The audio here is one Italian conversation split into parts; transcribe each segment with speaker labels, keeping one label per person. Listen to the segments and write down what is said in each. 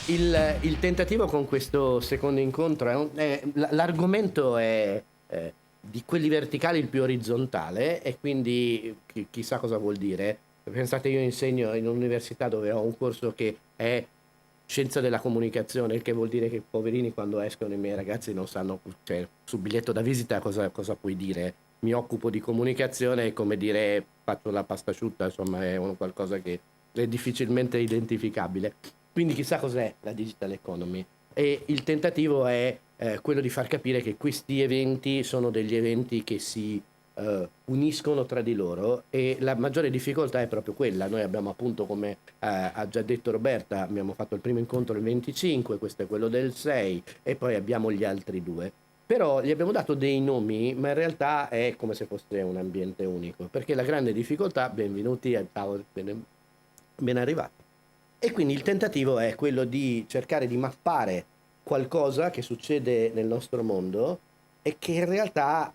Speaker 1: Il tentativo con questo secondo incontro l'argomento è di quelli verticali il più orizzontale e quindi chissà cosa vuol dire. Pensate, io insegno in un'università dove ho un corso che è scienza della comunicazione, il che vuol dire che poverini quando escono i miei ragazzi non sanno, cioè sul biglietto da visita cosa puoi dire. Mi occupo di comunicazione, è come dire faccio la pasta asciutta, insomma è qualcosa che è difficilmente identificabile. Quindi chissà cos'è la digital economy. E il tentativo è quello di far capire che questi eventi sono degli eventi che si uniscono tra di loro e la maggiore difficoltà è proprio quella. Noi abbiamo appunto, come ha già detto Roberta, abbiamo fatto il primo incontro il 25, questo è quello del 6 e poi abbiamo gli altri due. Però gli abbiamo dato dei nomi, ma in realtà è come se fosse un ambiente unico, perché la grande difficoltà, benvenuti a ciao, ben arrivati. E quindi il tentativo è quello di cercare di mappare qualcosa che succede nel nostro mondo e che in realtà,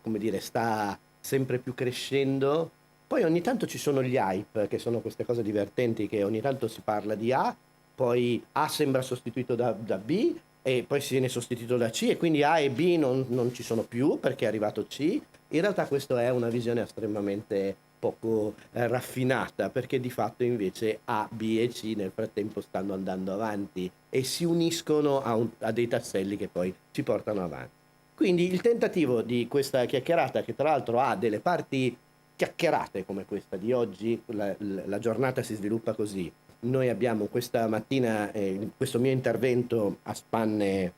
Speaker 1: come dire, sta sempre più crescendo. Poi ogni tanto ci sono gli hype, che sono queste cose divertenti che ogni tanto si parla di A, poi A sembra sostituito da B e poi si viene sostituito da C e quindi A e B non ci sono più perché è arrivato C. In realtà questa è una visione estremamente poco raffinata perché di fatto invece A, B e C nel frattempo stanno andando avanti e si uniscono a dei tasselli che poi ci portano avanti. Quindi il tentativo di questa chiacchierata, che tra l'altro ha delle parti chiacchierate come questa di oggi, la giornata si sviluppa così. Noi abbiamo questa mattina questo mio intervento a spanne,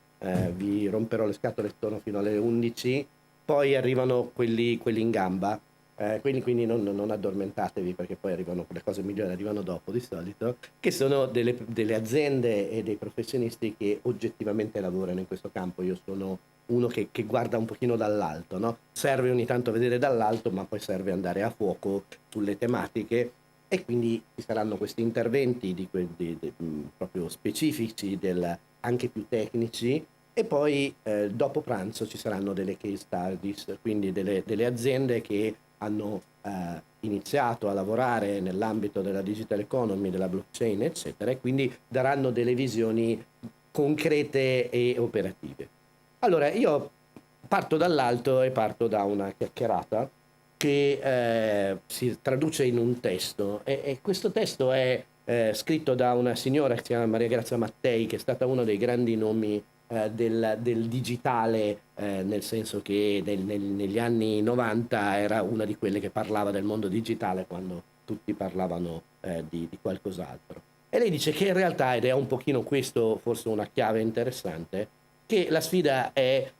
Speaker 1: vi romperò le scatole sono fino alle 11, poi arrivano quelli in gamba, quindi non addormentatevi perché poi arrivano le cose migliori, arrivano dopo di solito, che sono delle aziende e dei professionisti che oggettivamente lavorano in questo campo. Io sono uno che guarda un pochino dall'alto, no? Serve ogni tanto vedere dall'alto, ma poi serve andare a fuoco sulle tematiche e quindi ci saranno questi interventi proprio specifici, anche più tecnici, e poi dopo pranzo ci saranno delle case studies, quindi delle aziende che hanno iniziato a lavorare nell'ambito della digital economy, della blockchain, eccetera, e quindi daranno delle visioni concrete e operative. Allora, io parto dall'alto e parto da una chiacchierata che si traduce in un testo e questo testo è scritto da una signora che si chiama Maria Grazia Mattei, che è stata uno dei grandi nomi del digitale, nel senso che negli anni 90 era una di quelle che parlava del mondo digitale quando tutti parlavano di qualcos'altro. E lei dice che in realtà, ed è un pochino questo forse una chiave interessante, che la sfida è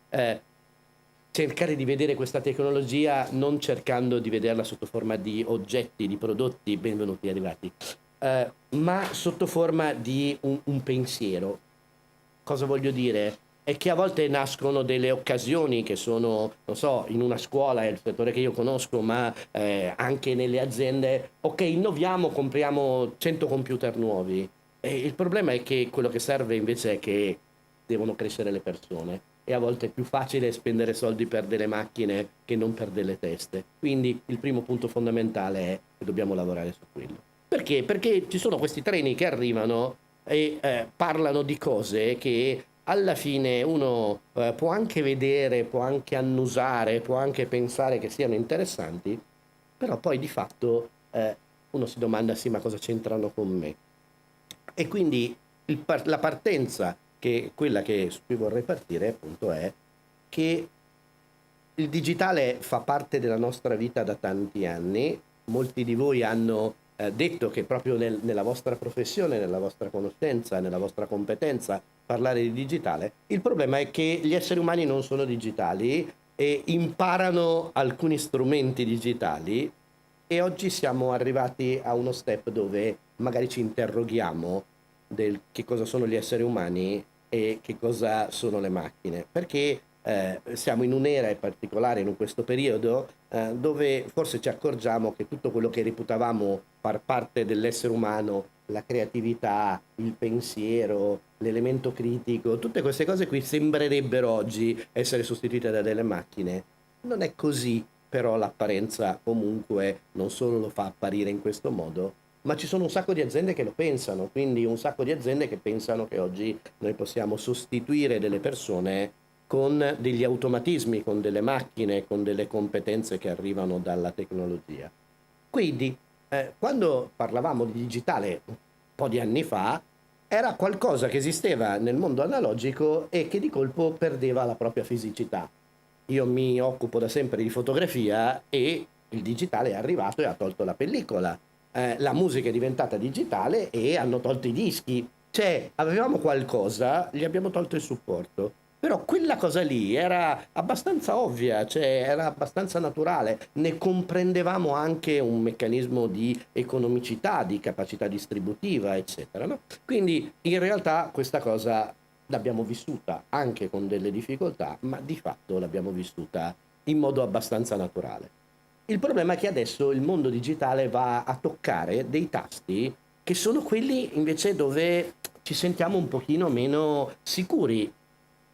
Speaker 1: cercare di vedere questa tecnologia non cercando di vederla sotto forma di oggetti, di prodotti, benvenuti arrivati, ma sotto forma di un pensiero. Cosa voglio dire? È che a volte nascono delle occasioni che sono, non so, in una scuola, è il settore che io conosco, ma anche nelle aziende, ok, innoviamo, compriamo 100 computer nuovi. E il problema è che quello che serve invece è che devono crescere le persone e a volte è più facile spendere soldi per delle macchine che non per delle teste. Quindi il primo punto fondamentale è che dobbiamo lavorare su quello. Perché? Perché ci sono questi treni che arrivano e parlano di cose che alla fine uno può anche vedere, può anche annusare, può anche pensare che siano interessanti, però poi di fatto uno si domanda sì, ma cosa c'entrano con me? E quindi la partenza, che è quella su cui vorrei partire, appunto, è che il digitale fa parte della nostra vita da tanti anni. Molti di voi hanno detto che proprio nella vostra professione, nella vostra conoscenza, nella vostra competenza parlare di digitale. Il problema è che gli esseri umani non sono digitali e imparano alcuni strumenti digitali e oggi siamo arrivati a uno step dove magari ci interroghiamo del che cosa sono gli esseri umani e che cosa sono le macchine, perché siamo in un'era in particolare in questo periodo dove forse ci accorgiamo che tutto quello che reputavamo far parte dell'essere umano, la creatività, il pensiero, l'elemento critico, tutte queste cose qui sembrerebbero oggi essere sostituite da delle macchine. Non è così, però l'apparenza comunque non solo lo fa apparire in questo modo, ma ci sono un sacco di aziende che lo pensano, quindi un sacco di aziende che pensano che oggi noi possiamo sostituire delle persone con degli automatismi, con delle macchine, con delle competenze che arrivano dalla tecnologia. Quindi, quando parlavamo di digitale un po' di anni fa, era qualcosa che esisteva nel mondo analogico e che di colpo perdeva la propria fisicità. Io mi occupo da sempre di fotografia e il digitale è arrivato e ha tolto la pellicola. La musica è diventata digitale e hanno tolto i dischi. Cioè, avevamo qualcosa, gli abbiamo tolto il supporto. Però quella cosa lì era abbastanza ovvia, cioè era abbastanza naturale, ne comprendevamo anche un meccanismo di economicità, di capacità distributiva, eccetera, no? Quindi in realtà questa cosa l'abbiamo vissuta anche con delle difficoltà, ma di fatto l'abbiamo vissuta in modo abbastanza naturale. Il problema è che adesso il mondo digitale va a toccare dei tasti che sono quelli invece dove ci sentiamo un pochino meno sicuri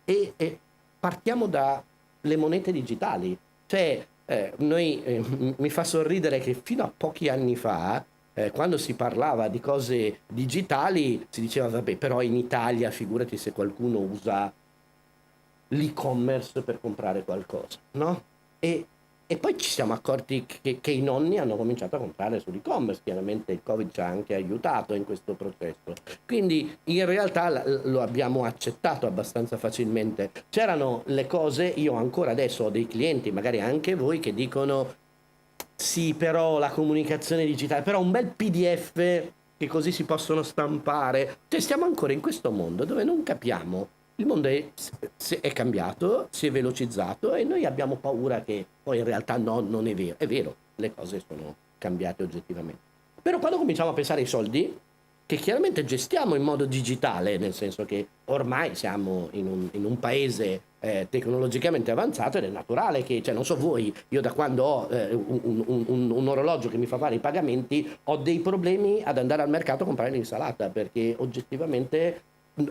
Speaker 1: e partiamo dalle monete digitali. Cioè, mi fa sorridere che fino a pochi anni fa, quando si parlava di cose digitali, si diceva, vabbè, però in Italia, figurati se qualcuno usa l'e-commerce per comprare qualcosa, no? E poi ci siamo accorti che i nonni hanno cominciato a comprare sull'e-commerce, chiaramente il Covid ci ha anche aiutato in questo processo. Quindi in realtà lo abbiamo accettato abbastanza facilmente. C'erano le cose, io ancora adesso ho dei clienti, magari anche voi, che dicono sì, però la comunicazione digitale, però un bel PDF che così si possono stampare. Cioè stiamo ancora in questo mondo dove non capiamo. Il mondo è cambiato, si è velocizzato e noi abbiamo paura che poi in realtà no, non è vero. È vero, le cose sono cambiate oggettivamente. Però quando cominciamo a pensare ai soldi, che chiaramente gestiamo in modo digitale, nel senso che ormai siamo in un paese tecnologicamente avanzato ed è naturale che, cioè non so voi, io da quando ho un orologio che mi fa fare i pagamenti ho dei problemi ad andare al mercato a comprare l'insalata perché oggettivamente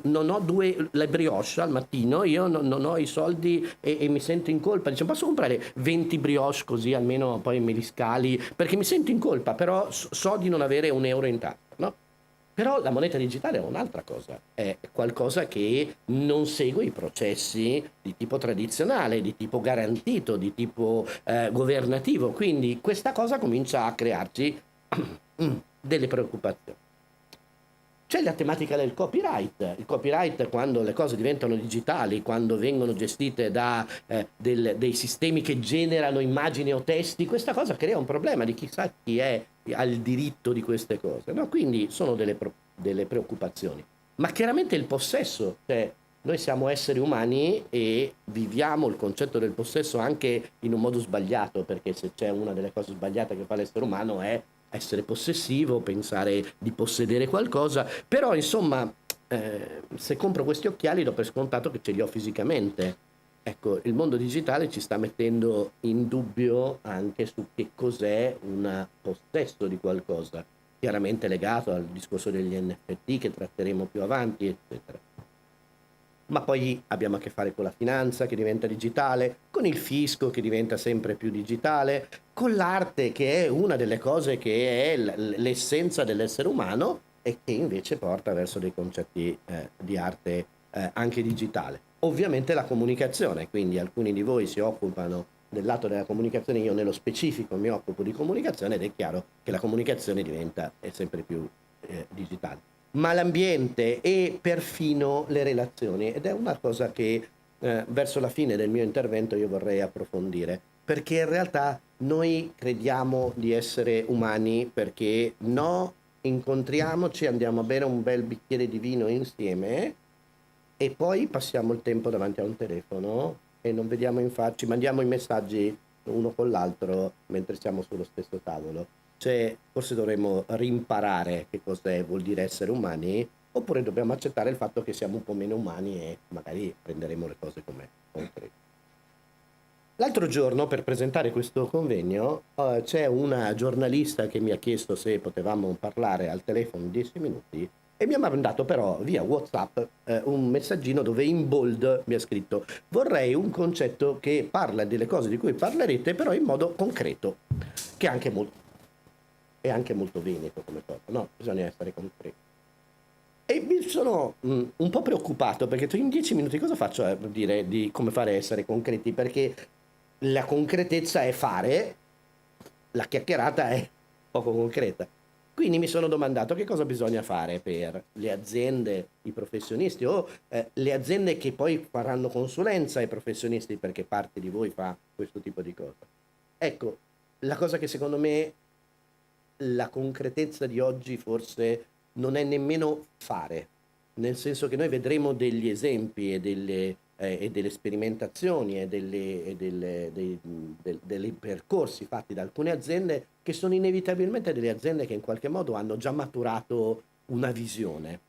Speaker 1: non ho le brioche al mattino, io non ho i soldi e mi sento in colpa. Dice, posso comprare 20 brioche così almeno poi me li scali? Perché mi sento in colpa, però so di non avere un euro in tasca, no? Però la moneta digitale è un'altra cosa, è qualcosa che non segue i processi di tipo tradizionale, di tipo garantito, di tipo governativo, quindi questa cosa comincia a crearci delle preoccupazioni. C'è la tematica del copyright. Il copyright quando le cose diventano digitali, quando vengono gestite da dei sistemi che generano immagini o testi, questa cosa crea un problema di chissà chi ha il diritto di queste cose. No? Quindi sono delle preoccupazioni. Ma chiaramente il possesso, cioè noi siamo esseri umani e viviamo il concetto del possesso anche in un modo sbagliato, perché se c'è una delle cose sbagliate che fa l'essere umano è essere possessivo, pensare di possedere qualcosa, però insomma, se compro questi occhiali do per scontato che ce li ho fisicamente. Ecco, il mondo digitale ci sta mettendo in dubbio anche su che cos'è un possesso di qualcosa, chiaramente legato al discorso degli NFT che tratteremo più avanti, eccetera. Ma poi abbiamo a che fare con la finanza che diventa digitale, con il fisco che diventa sempre più digitale, con l'arte che è una delle cose che è l'essenza dell'essere umano e che invece porta verso dei concetti di arte anche digitale. Ovviamente la comunicazione, quindi alcuni di voi si occupano del lato della comunicazione, io nello specifico mi occupo di comunicazione ed è chiaro che la comunicazione è sempre più digitale, ma l'ambiente e perfino le relazioni. Ed è una cosa che verso la fine del mio intervento io vorrei approfondire, perché in realtà noi crediamo di essere umani perché no, incontriamoci, andiamo a bere un bel bicchiere di vino insieme e poi passiamo il tempo davanti a un telefono e non vediamo in faccia, ci mandiamo i messaggi uno con l'altro mentre siamo sullo stesso tavolo. Cioè, forse dovremmo rimparare che cos'è, vuol dire essere umani, oppure dobbiamo accettare il fatto che siamo un po' meno umani e magari prenderemo le cose come concrete. L'altro giorno, per presentare questo convegno, c'è una giornalista che mi ha chiesto se potevamo parlare al telefono 10 minuti e mi ha mandato però via WhatsApp un messaggino dove in bold mi ha scritto: vorrei un concetto che parla delle cose di cui parlerete però in modo concreto, che è anche molto è anche molto veneto come cosa, no? Bisogna essere concreti. E mi sono un po' preoccupato perché tu in 10 minuti cosa faccio a dire di come fare a essere concreti? Perché la concretezza è fare, la chiacchierata è poco concreta. Quindi mi sono domandato che cosa bisogna fare per le aziende, i professionisti o le aziende che poi faranno consulenza ai professionisti perché parte di voi fa questo tipo di cosa. Ecco, la cosa che secondo me la concretezza di oggi forse non è nemmeno fare, nel senso che noi vedremo degli esempi e delle sperimentazioni dei percorsi fatti da alcune aziende che sono inevitabilmente delle aziende che in qualche modo hanno già maturato una visione.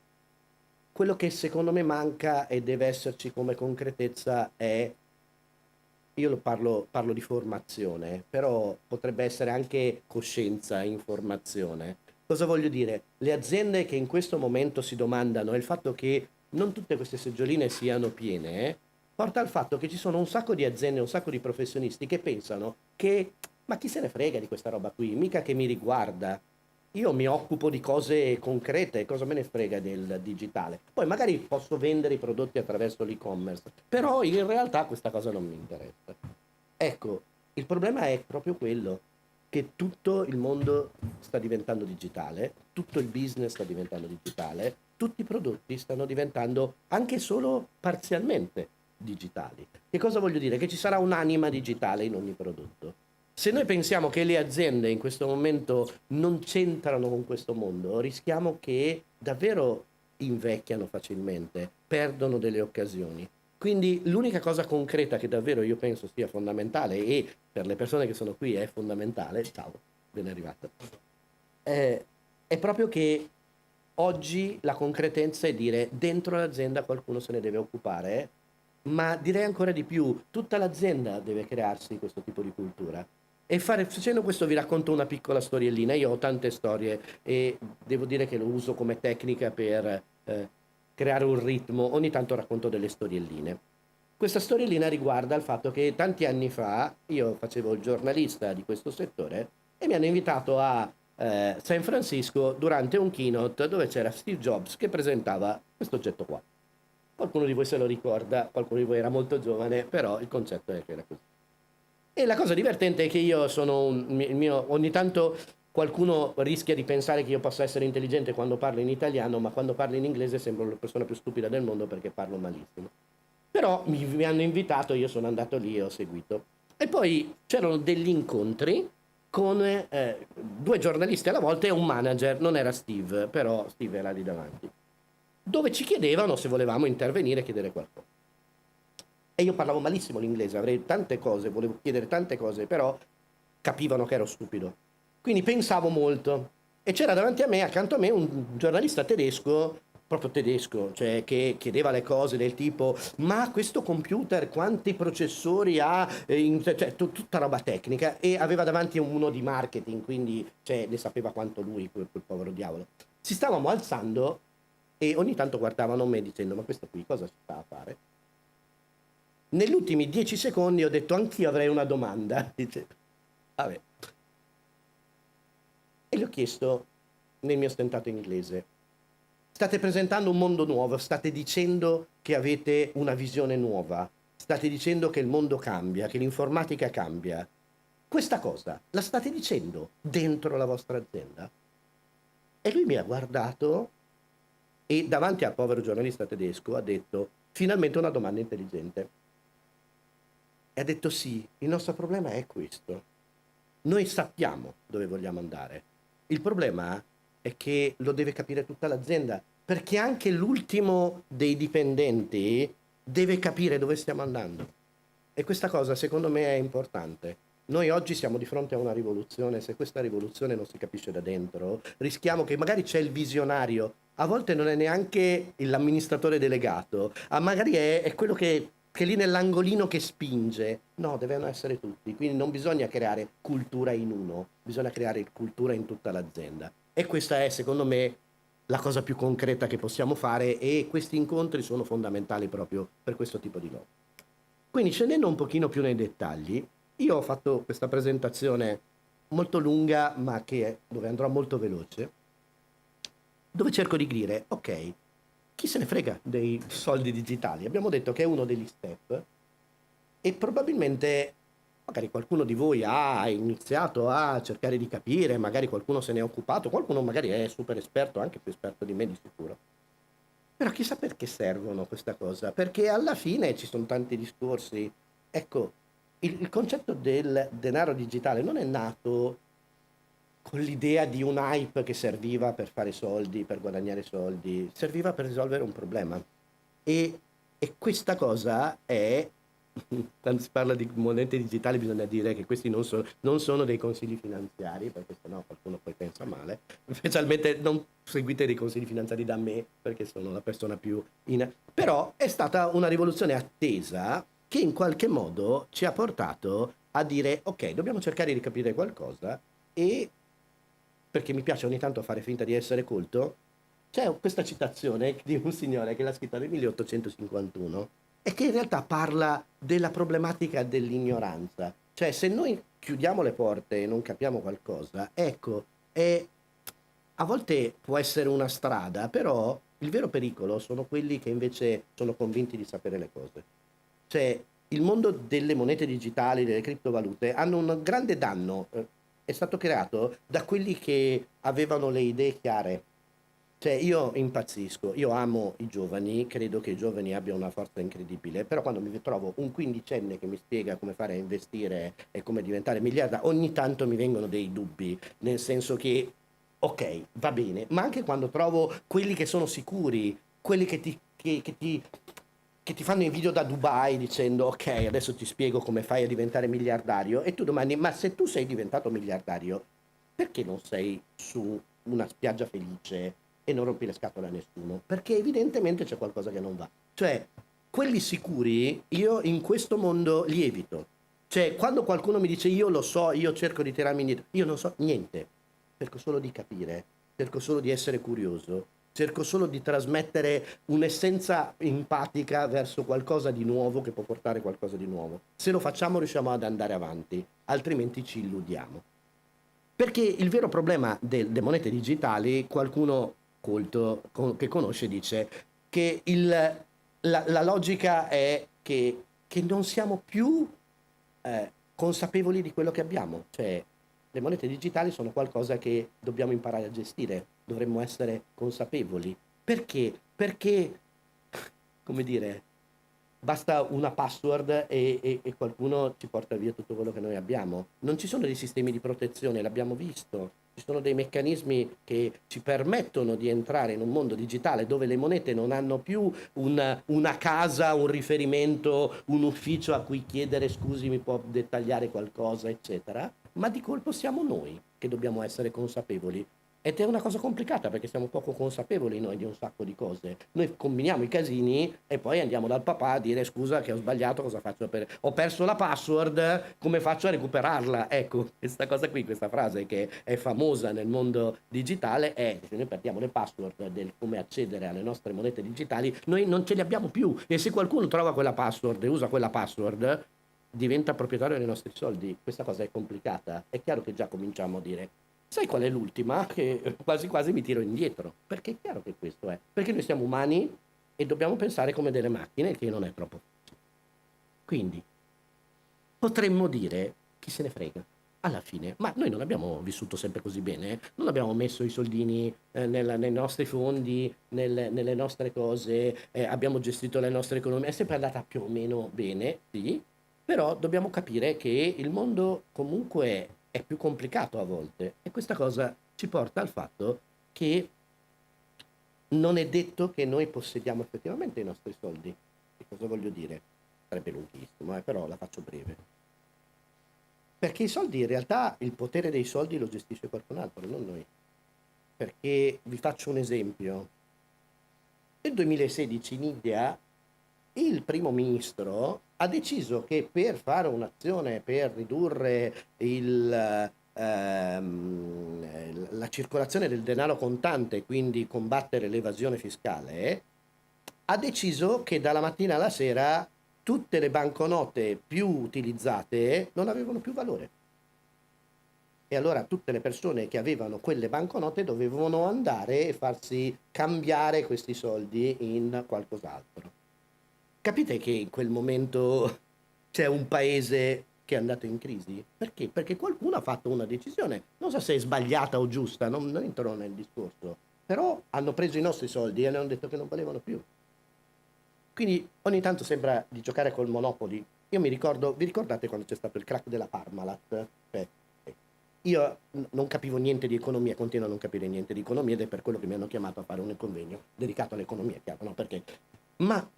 Speaker 1: Quello che secondo me manca e deve esserci come concretezza è, io parlo di formazione, però potrebbe essere anche coscienza, informazione. Cosa voglio dire? Le aziende che in questo momento si domandano il fatto che non tutte queste seggioline siano piene, porta al fatto che ci sono un sacco di aziende, un sacco di professionisti che pensano che, ma chi se ne frega di questa roba qui, mica che mi riguarda. Io mi occupo di cose concrete, cosa me ne frega del digitale? Poi magari posso vendere i prodotti attraverso l'e-commerce, però in realtà questa cosa non mi interessa. Ecco, il problema è proprio quello, che tutto il mondo sta diventando digitale, tutto il business sta diventando digitale, tutti i prodotti stanno diventando anche solo parzialmente digitali. Che cosa voglio dire? Che ci sarà un'anima digitale in ogni prodotto. Se noi pensiamo che le aziende in questo momento non c'entrano con questo mondo, rischiamo che davvero invecchiano facilmente, perdono delle occasioni. Quindi l'unica cosa concreta che davvero io penso sia fondamentale e per le persone che sono qui è fondamentale, ciao, ben arrivata, è proprio che oggi la concretezza è dire dentro l'azienda qualcuno se ne deve occupare, ma direi ancora di più, tutta l'azienda deve crearsi questo tipo di cultura. E facendo questo vi racconto una piccola storiellina. Io ho tante storie e devo dire che lo uso come tecnica per creare un ritmo. Ogni tanto racconto delle storielline. Questa storiellina riguarda il fatto che tanti anni fa io facevo il giornalista di questo settore e mi hanno invitato a San Francisco durante un keynote dove c'era Steve Jobs che presentava questo oggetto qua. Qualcuno di voi se lo ricorda, qualcuno di voi era molto giovane, però il concetto è che era così. E la cosa divertente è che io sono ogni tanto qualcuno rischia di pensare che io possa essere intelligente quando parlo in italiano, ma quando parlo in inglese sembro la persona più stupida del mondo perché parlo malissimo. Però mi hanno invitato, io sono andato lì e ho seguito. E poi c'erano degli incontri con due giornalisti alla volta e un manager, non era Steve, però Steve era lì davanti, dove ci chiedevano se volevamo intervenire e chiedere qualcosa. E io parlavo malissimo l'inglese, avrei tante cose, volevo chiedere tante cose, però capivano che ero stupido. Quindi pensavo molto. E c'era davanti a me, accanto a me, un giornalista tedesco, proprio tedesco, cioè che chiedeva le cose del tipo, ma questo computer quanti processori ha, cioè tutta roba tecnica, e aveva davanti uno di marketing, quindi cioè, ne sapeva quanto lui, quel povero diavolo. Si stavamo alzando e ogni tanto guardavano me dicendo, ma questo qui cosa si sta a fare? Negli ultimi 10 secondi ho detto anch'io avrei una domanda. Dice, vabbè. E gli ho chiesto nel mio stentato inglese, state presentando un mondo nuovo, state dicendo che avete una visione nuova, state dicendo che il mondo cambia, che l'informatica cambia. Questa cosa la state dicendo dentro la vostra azienda? E lui mi ha guardato e davanti al povero giornalista tedesco ha detto, finalmente una domanda intelligente. E ha detto sì, il nostro problema è questo. Noi sappiamo dove vogliamo andare. Il problema è che lo deve capire tutta l'azienda, perché anche l'ultimo dei dipendenti deve capire dove stiamo andando. E questa cosa secondo me è importante. Noi oggi siamo di fronte a una rivoluzione, se questa rivoluzione non si capisce da dentro, rischiamo che magari c'è il visionario, a volte non è neanche l'amministratore delegato, magari è quello che è lì nell'angolino che spinge. No, devono essere tutti, quindi non bisogna creare cultura in uno, bisogna creare cultura in tutta l'azienda. E questa è, secondo me, la cosa più concreta che possiamo fare e questi incontri sono fondamentali proprio per questo tipo di lavoro. Quindi scendendo un pochino più nei dettagli, io ho fatto questa presentazione molto lunga, ma dove andrò molto veloce, dove cerco di dire, ok, chi se ne frega dei soldi digitali? Abbiamo detto che è uno degli step e probabilmente magari qualcuno di voi ha iniziato a cercare di capire, magari qualcuno se ne è occupato, qualcuno magari è super esperto, anche più esperto di me di sicuro. Però chissà perché servono questa cosa, perché alla fine ci sono tanti discorsi. Ecco, il concetto del denaro digitale non è nato con l'idea di un hype che serviva per fare soldi, per guadagnare soldi, serviva per risolvere un problema. E, e questa cosa è, quando si parla di monete digitali bisogna dire che questi non sono dei consigli finanziari, perché sennò qualcuno poi pensa male, specialmente non seguite dei consigli finanziari da me, perché sono la persona più in... Però è stata una rivoluzione attesa che in qualche modo ci ha portato a dire ok, dobbiamo cercare di capire qualcosa e perché mi piace ogni tanto fare finta di essere colto, c'è questa citazione di un signore che l'ha scritta nel 1851 e che in realtà parla della problematica dell'ignoranza. Cioè, se noi chiudiamo le porte e non capiamo qualcosa, ecco, a volte può essere una strada, però il vero pericolo sono quelli che invece sono convinti di sapere le cose. Cioè, il mondo delle monete digitali, delle criptovalute, hanno un grande danno. È stato creato da quelli che avevano le idee chiare. Cioè, io impazzisco, io amo i giovani, credo che i giovani abbiano una forza incredibile, però quando mi trovo un quindicenne che mi spiega come fare a investire e come diventare miliardario, ogni tanto mi vengono dei dubbi, nel senso che, ok, va bene, ma anche quando trovo quelli che sono sicuri, quelli che ti fanno i video da Dubai dicendo ok, adesso ti spiego come fai a diventare miliardario e tu domandi, ma se tu sei diventato miliardario, perché non sei su una spiaggia felice e non rompi le scatole a nessuno? Perché evidentemente c'è qualcosa che non va. Cioè, quelli sicuri io in questo mondo li evito. Cioè, quando qualcuno mi dice io lo so, io cerco di tirarmi indietro, io non so niente, cerco solo di capire, cerco solo di essere curioso, cerco solo di trasmettere un'essenza empatica verso qualcosa di nuovo che può portare qualcosa di nuovo. Se lo facciamo riusciamo ad andare avanti, altrimenti ci illudiamo. Perché il vero problema delle monete digitali, qualcuno colto che conosce dice che la logica è che non siamo più consapevoli di quello che abbiamo. Cioè, le monete digitali sono qualcosa che dobbiamo imparare a gestire, dovremmo essere consapevoli. Perché? Perché, come dire, basta una password e qualcuno ci porta via tutto quello che noi abbiamo. Non ci sono dei sistemi di protezione, l'abbiamo visto. Ci sono dei meccanismi che ci permettono di entrare in un mondo digitale dove le monete non hanno più una casa, un riferimento, un ufficio a cui chiedere scusi, mi può dettagliare qualcosa, eccetera, ma di colpo siamo noi che dobbiamo essere consapevoli. Ed è una cosa complicata perché siamo poco consapevoli noi di un sacco di cose. Noi combiniamo i casini e poi andiamo dal papà a dire scusa che ho sbagliato, cosa faccio per... Ho perso la password, come faccio a recuperarla? Ecco, questa cosa qui, questa frase che è famosa nel mondo digitale è se noi perdiamo le password del come accedere alle nostre monete digitali, noi non ce le abbiamo più e se qualcuno trova quella password e usa quella password diventa proprietario dei nostri soldi. Questa cosa è complicata. È chiaro che già cominciamo a dire sai qual è l'ultima? Che quasi quasi mi tiro indietro. Perché è chiaro che questo è. Perché noi siamo umani e dobbiamo pensare come delle macchine, che non è troppo facile. Quindi potremmo dire chi se ne frega alla fine, ma noi non abbiamo vissuto sempre così bene, non abbiamo messo i soldini nei nostri fondi, nelle nostre cose, abbiamo gestito la nostra economia, è sempre andata più o meno bene, sì, però dobbiamo capire che il mondo comunque è più complicato a volte e questa cosa ci porta al fatto che non è detto che noi possediamo effettivamente i nostri soldi. Che cosa voglio dire? Sarebbe lunghissimo, però la faccio breve. Perché i soldi, in realtà, il potere dei soldi lo gestisce qualcun altro, non noi. Perché vi faccio un esempio. Nel 2016 in India il primo ministro ha deciso che per fare un'azione per ridurre la circolazione del denaro contante, quindi combattere l'evasione fiscale, ha deciso che dalla mattina alla sera tutte le banconote più utilizzate non avevano più valore. e allora tutte le persone che avevano quelle banconote dovevano andare e farsi cambiare questi soldi in qualcos'altro. Capite che in quel momento c'è un paese che è andato in crisi? Perché? Perché qualcuno ha fatto una decisione, non so se è sbagliata o giusta, non entro nel discorso, però hanno preso i nostri soldi e hanno detto che non valevano più. Quindi ogni tanto sembra di giocare col Monopoli. Io mi ricordo, vi ricordate quando c'è stato il crack della Parmalat? Io non capivo niente di economia, continuo a non capire niente di economia ed è per quello che mi hanno chiamato a fare un convegno dedicato all'economia, chiaro, no? Perché? Ma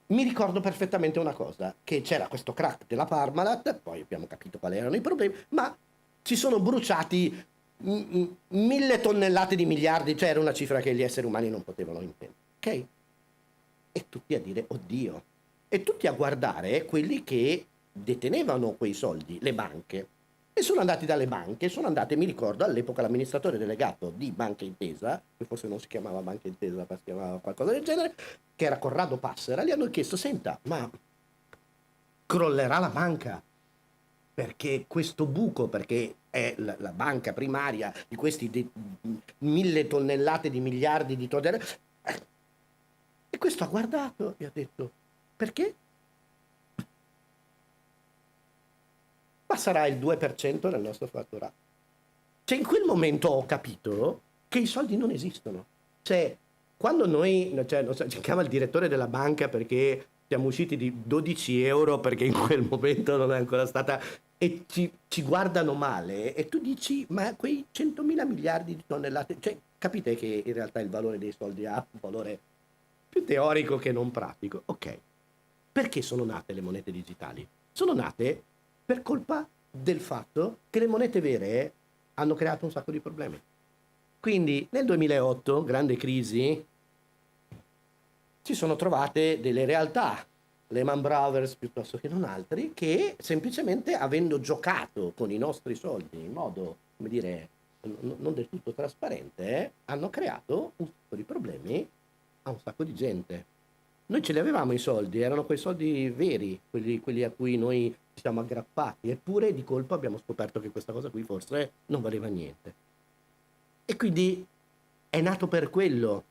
Speaker 1: mi ricordo perfettamente una cosa, che c'era questo crack della Parmalat, poi abbiamo capito quali erano i problemi, ma ci sono bruciati 1.000 tonnellate di miliardi, cioè era una cifra che gli esseri umani non potevano intendere, ok? E tutti a dire oddio, e tutti a guardare quelli che detenevano quei soldi, le banche. E sono andati dalle banche, sono andate, mi ricordo all'epoca l'amministratore delegato di Banca Intesa, che forse non si chiamava Banca Intesa, ma si chiamava qualcosa del genere, che era Corrado Passera, gli hanno chiesto, senta, ma crollerà la banca? Perché questo buco, perché è la banca primaria di questi 1.000 tonnellate di miliardi di tonnellate, e questo ha guardato e ha detto, perché? Ma sarà il 2% del nostro fatturato. Cioè, in quel momento ho capito che i soldi non esistono. Cioè, quando noi, cioè, non so, ci chiama il direttore della banca perché siamo usciti di 12 euro perché in quel momento non è ancora stata, e ci guardano male e tu dici, ma quei 100.000 miliardi di tonnellate, cioè, capite che in realtà il valore dei soldi ha un valore più teorico che non pratico. Ok, perché sono nate le monete digitali? Sono nate per colpa del fatto che le monete vere hanno creato un sacco di problemi. Quindi nel 2008, grande crisi, si sono trovate delle realtà, Lehman Brothers piuttosto che non altri, che semplicemente avendo giocato con i nostri soldi in modo, come dire, non del tutto trasparente, hanno creato un sacco di problemi a un sacco di gente. Noi ce li avevamo i soldi, erano quei soldi veri, quelli a cui noi ci siamo aggrappati, eppure di colpo abbiamo scoperto che questa cosa qui forse non valeva niente. E quindi è nato per quello.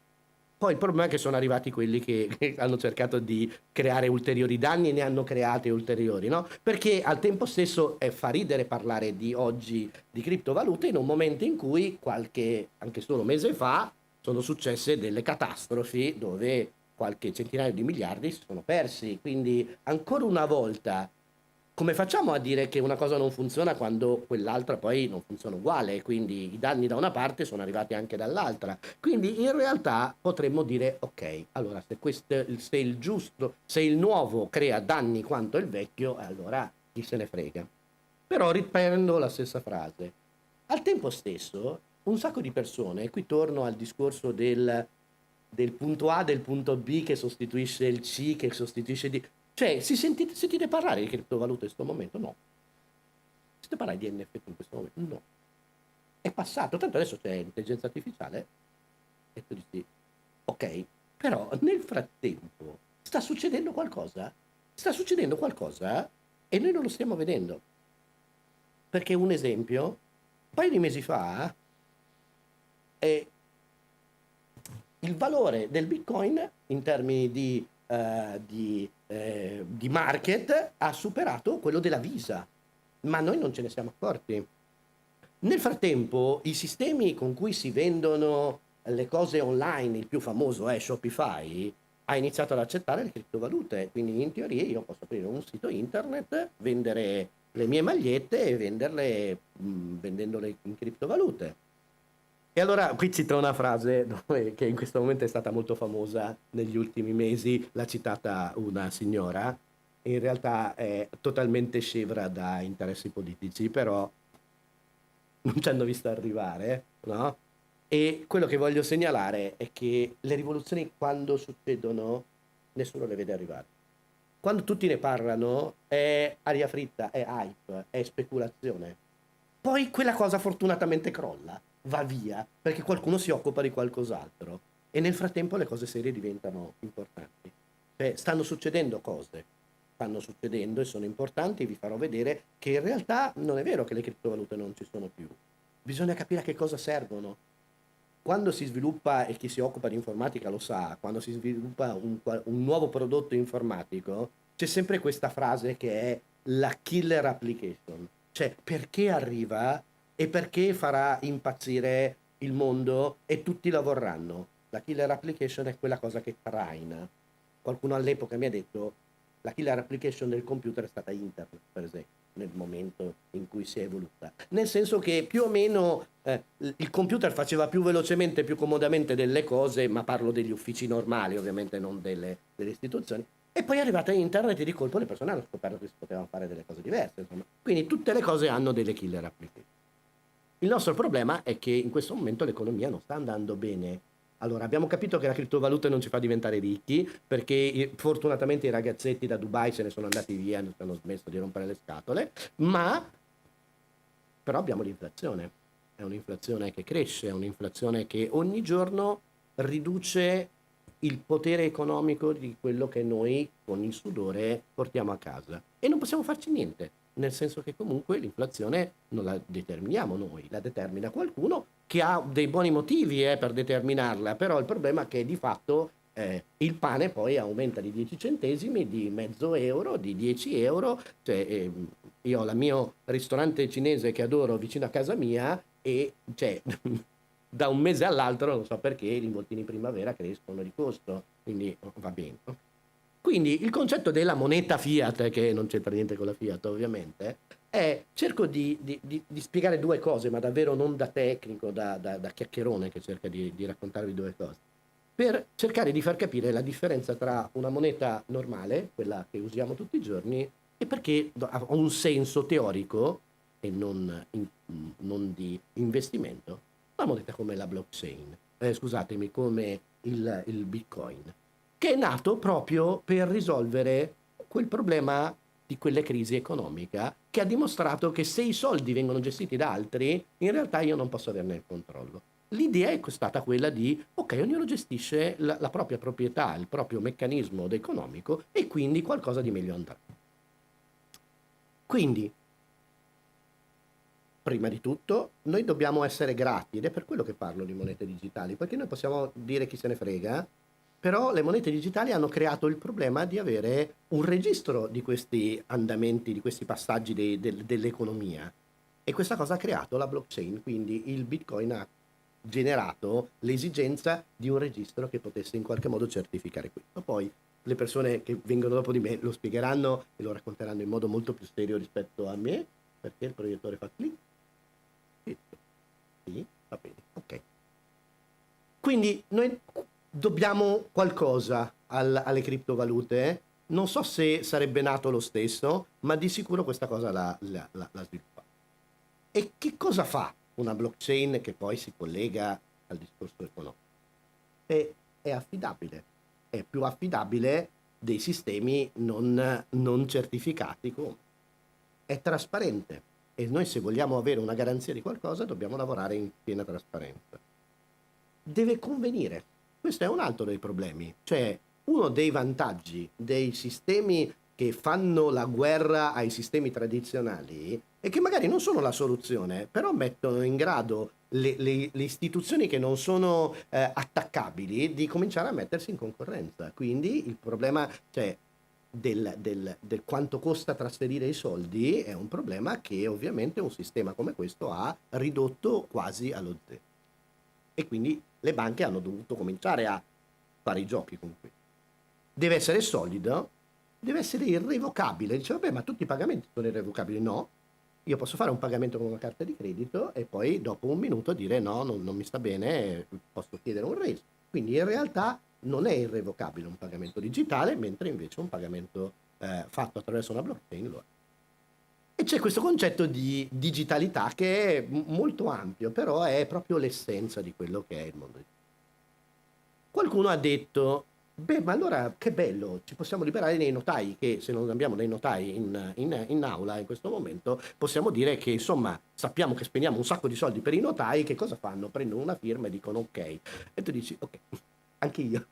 Speaker 1: Poi il problema è che sono arrivati quelli che hanno cercato di creare ulteriori danni e ne hanno creati ulteriori, no? Perché al tempo stesso fa ridere parlare di oggi di criptovalute in un momento in cui qualche, anche solo mese fa, sono successe delle catastrofi dove qualche centinaio di miliardi si sono persi. Quindi ancora una volta come facciamo a dire che una cosa non funziona quando quell'altra poi non funziona uguale? Quindi i danni da una parte sono arrivati anche dall'altra. Quindi in realtà potremmo dire, ok, allora se il giusto, se il nuovo crea danni quanto il vecchio, allora chi se ne frega. Però riprendo la stessa frase. Al tempo stesso, un sacco di persone, e qui torno al discorso del punto A, del punto B che sostituisce il C, che sostituisce D. Cioè, sentite parlare di criptovalute in questo momento? No. Sentite parlare di NFT in questo momento? No. È passato, tanto adesso c'è l'intelligenza artificiale e tu dici, ok, però nel frattempo sta succedendo qualcosa? Sta succedendo qualcosa e noi non lo stiamo vedendo. Perché un esempio, un paio di mesi fa, eh, il valore del Bitcoin in termini di market ha superato quello della Visa, ma noi non ce ne siamo accorti. Nel frattempo, i sistemi con cui si vendono le cose online, il più famoso è Shopify, ha iniziato ad accettare le criptovalute, quindi in teoria io posso aprire un sito internet, vendere le mie magliette e venderle vendendole in criptovalute. E allora qui cito una frase che in questo momento è stata molto famosa negli ultimi mesi, l'ha citata una signora, in realtà è totalmente scevra da interessi politici, però non ci hanno visto arrivare, no? E quello che voglio segnalare è che le rivoluzioni quando succedono nessuno le vede arrivare. Quando tutti ne parlano è aria fritta, è hype, è speculazione. Poi quella cosa fortunatamente crolla, va via, perché qualcuno si occupa di qualcos'altro. E nel frattempo le cose serie diventano importanti. Cioè, stanno succedendo cose. stanno succedendo e sono importanti, vi farò vedere che in realtà non è vero che le criptovalute non ci sono più. Bisogna capire a che cosa servono. Quando si sviluppa, e chi si occupa di informatica lo sa, quando si sviluppa un nuovo prodotto informatico, c'è sempre questa frase che è la killer application. Cioè, perché arriva e perché farà impazzire il mondo e tutti la vorranno. La killer application è quella cosa che traina. Qualcuno all'epoca mi ha detto la killer application del computer è stata internet, per esempio, nel momento in cui si è evoluta. Nel senso che più o meno il computer faceva più velocemente, più comodamente delle cose, ma parlo degli uffici normali, ovviamente non delle istituzioni. E poi è arrivata internet e di colpo le persone hanno scoperto che si potevano fare delle cose diverse. Insomma. Quindi tutte le cose hanno delle killer application. Il nostro problema è che in questo momento l'economia non sta andando bene. Allora, abbiamo capito che la criptovaluta non ci fa diventare ricchi, perché fortunatamente i ragazzetti da Dubai se ne sono andati via, hanno smesso di rompere le scatole, ma però abbiamo l'inflazione. È un'inflazione che cresce, è un'inflazione che ogni giorno riduce il potere economico di quello che noi con il sudore portiamo a casa. E non possiamo farci niente, nel senso che comunque l'inflazione non la determiniamo noi, la determina qualcuno che ha dei buoni motivi per determinarla, però il problema è che di fatto il pane poi aumenta di 10 centesimi, di mezzo euro, di 10 euro, cioè, io ho il mio ristorante cinese che adoro vicino a casa mia e cioè, da un mese all'altro non so perché gli involtini primavera crescono di costo, quindi va bene. Quindi il concetto della moneta fiat, che non c'entra niente con la fiat ovviamente, è cerco di spiegare due cose, ma davvero non da tecnico, da chiacchierone che cerca di raccontarvi due cose, per cercare di far capire la differenza tra una moneta normale, quella che usiamo tutti i giorni, e perché ha un senso teorico e non di investimento, una moneta come la blockchain, scusatemi, come il Bitcoin, che è nato proprio per risolvere quel problema di quella crisi economica che ha dimostrato che se i soldi vengono gestiti da altri, in realtà io non posso averne il controllo. L'idea è stata quella di, ok, ognuno gestisce la propria proprietà, il proprio meccanismo economico e quindi qualcosa di meglio andrà. Quindi, prima di tutto, noi dobbiamo essere grati, ed è per quello che parlo di monete digitali, perché noi possiamo dire chi se ne frega, però le monete digitali hanno creato il problema di avere un registro di questi andamenti, di questi passaggi dell'economia. E questa cosa ha creato la blockchain, quindi il Bitcoin ha generato l'esigenza di un registro che potesse in qualche modo certificare questo. Poi le persone che vengono dopo di me lo spiegheranno e lo racconteranno in modo molto più serio rispetto a me, perché il proiettore fa clic. Sì, va bene, ok. Quindi noi dobbiamo qualcosa alle criptovalute. Non so se sarebbe nato lo stesso, ma di sicuro questa cosa l'ha sviluppata. E che cosa fa una blockchain che poi si collega al discorso economico? È affidabile, è più affidabile dei sistemi non certificati come. È trasparente e noi se vogliamo avere una garanzia di qualcosa dobbiamo lavorare in piena trasparenza. Deve convenire. Questo è un altro dei problemi, cioè uno dei vantaggi dei sistemi che fanno la guerra ai sistemi tradizionali è che magari non sono la soluzione, però mettono in grado le istituzioni che non sono attaccabili di cominciare a mettersi in concorrenza. Quindi il problema, cioè, del quanto costa trasferire i soldi è un problema che ovviamente un sistema come questo ha ridotto quasi allo zero. E quindi le banche hanno dovuto cominciare a fare i giochi con questo. Deve essere solido, deve essere irrevocabile. Dice, vabbè, ma tutti i pagamenti sono irrevocabili? No. Io posso fare un pagamento con una carta di credito e poi dopo un minuto dire no, non mi sta bene, posso chiedere un reso. Quindi in realtà non è irrevocabile un pagamento digitale, mentre invece un pagamento fatto attraverso una blockchain lo è. E c'è questo concetto di digitalità che è molto ampio, però è proprio l'essenza di quello che è il mondo. Qualcuno ha detto, beh, ma allora che bello, ci possiamo liberare dei notai, che se non abbiamo dei notai in aula in questo momento, possiamo dire che insomma sappiamo che spendiamo un sacco di soldi per i notai, che cosa fanno? Prendono una firma e dicono ok. E tu dici, ok, anche io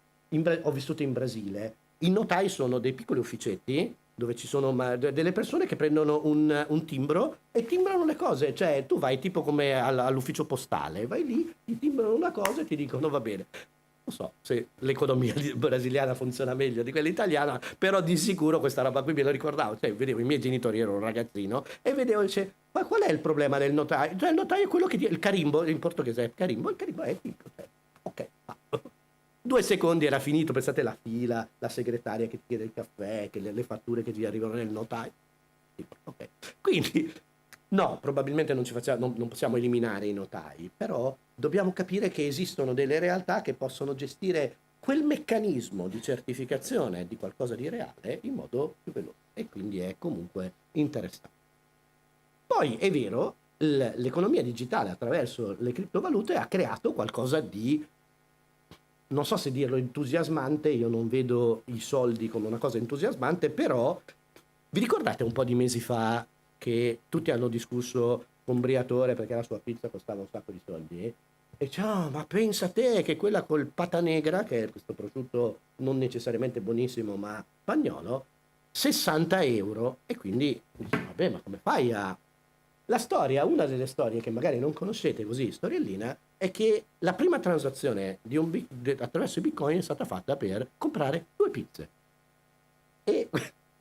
Speaker 1: ho vissuto in Brasile, i notai sono dei piccoli ufficetti dove ci sono delle persone che prendono un timbro e timbrano le cose, cioè tu vai tipo come all'ufficio postale, vai lì, ti timbrano una cosa e ti dicono va bene. Non so se l'economia brasiliana funziona meglio di quella italiana, però di sicuro questa roba qui me lo ricordavo. Cioè, vedevo i miei genitori, ero un ragazzino, e vedevo, dice, ma qual è il problema del notaio? Cioè, il notaio è quello che il carimbo, in portoghese è il carimbo è tipo, ok, fatto. 2 secondi era finito, pensate la fila, la segretaria che ti chiede il caffè, che le fatture che ti arrivano nel notaio. Tipo, ok. Quindi no, probabilmente non possiamo eliminare i notai, però dobbiamo capire che esistono delle realtà che possono gestire quel meccanismo di certificazione di qualcosa di reale in modo più veloce e quindi è comunque interessante. Poi è vero, l'economia digitale attraverso le criptovalute ha creato qualcosa di, non so se dirlo entusiasmante, io non vedo i soldi come una cosa entusiasmante, però vi ricordate un po' di mesi fa che tutti hanno discusso con Briatore perché la sua pizza costava un sacco di soldi? E dice, "Ah, ma pensa te che quella col pata negra, che è questo prosciutto non necessariamente buonissimo ma spagnolo, 60 euro." E quindi dice, vabbè, ma come fai a... La storia, una delle storie che magari non conoscete così, storiellina, è che la prima transazione attraverso i bitcoin è stata fatta per comprare 2 pizze. E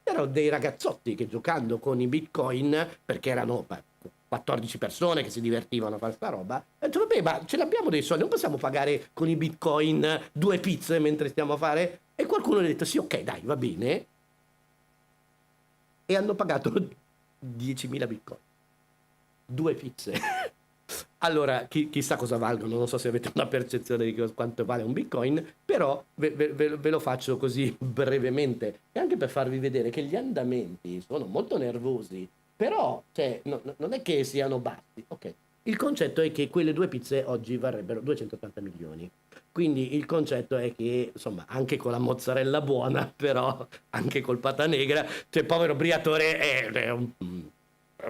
Speaker 1: erano dei ragazzotti che giocando con i bitcoin, perché erano 14 persone che si divertivano a fare sta roba, hanno detto vabbè ma ce l'abbiamo dei soldi, non possiamo pagare con i bitcoin 2 pizze mentre stiamo a fare? E qualcuno ha detto sì ok dai va bene, e hanno pagato 10.000 bitcoin. 2 pizze. Allora, chissà cosa valgono, non so se avete una percezione di quanto vale un bitcoin, però ve lo faccio così brevemente, e anche per farvi vedere che gli andamenti sono molto nervosi, però cioè, non è che siano bassi. Ok, il concetto è che quelle 2 pizze oggi varrebbero 280 milioni. Quindi il concetto è che, insomma, anche con la mozzarella buona, però anche col pata negra, cioè povero Briatore è un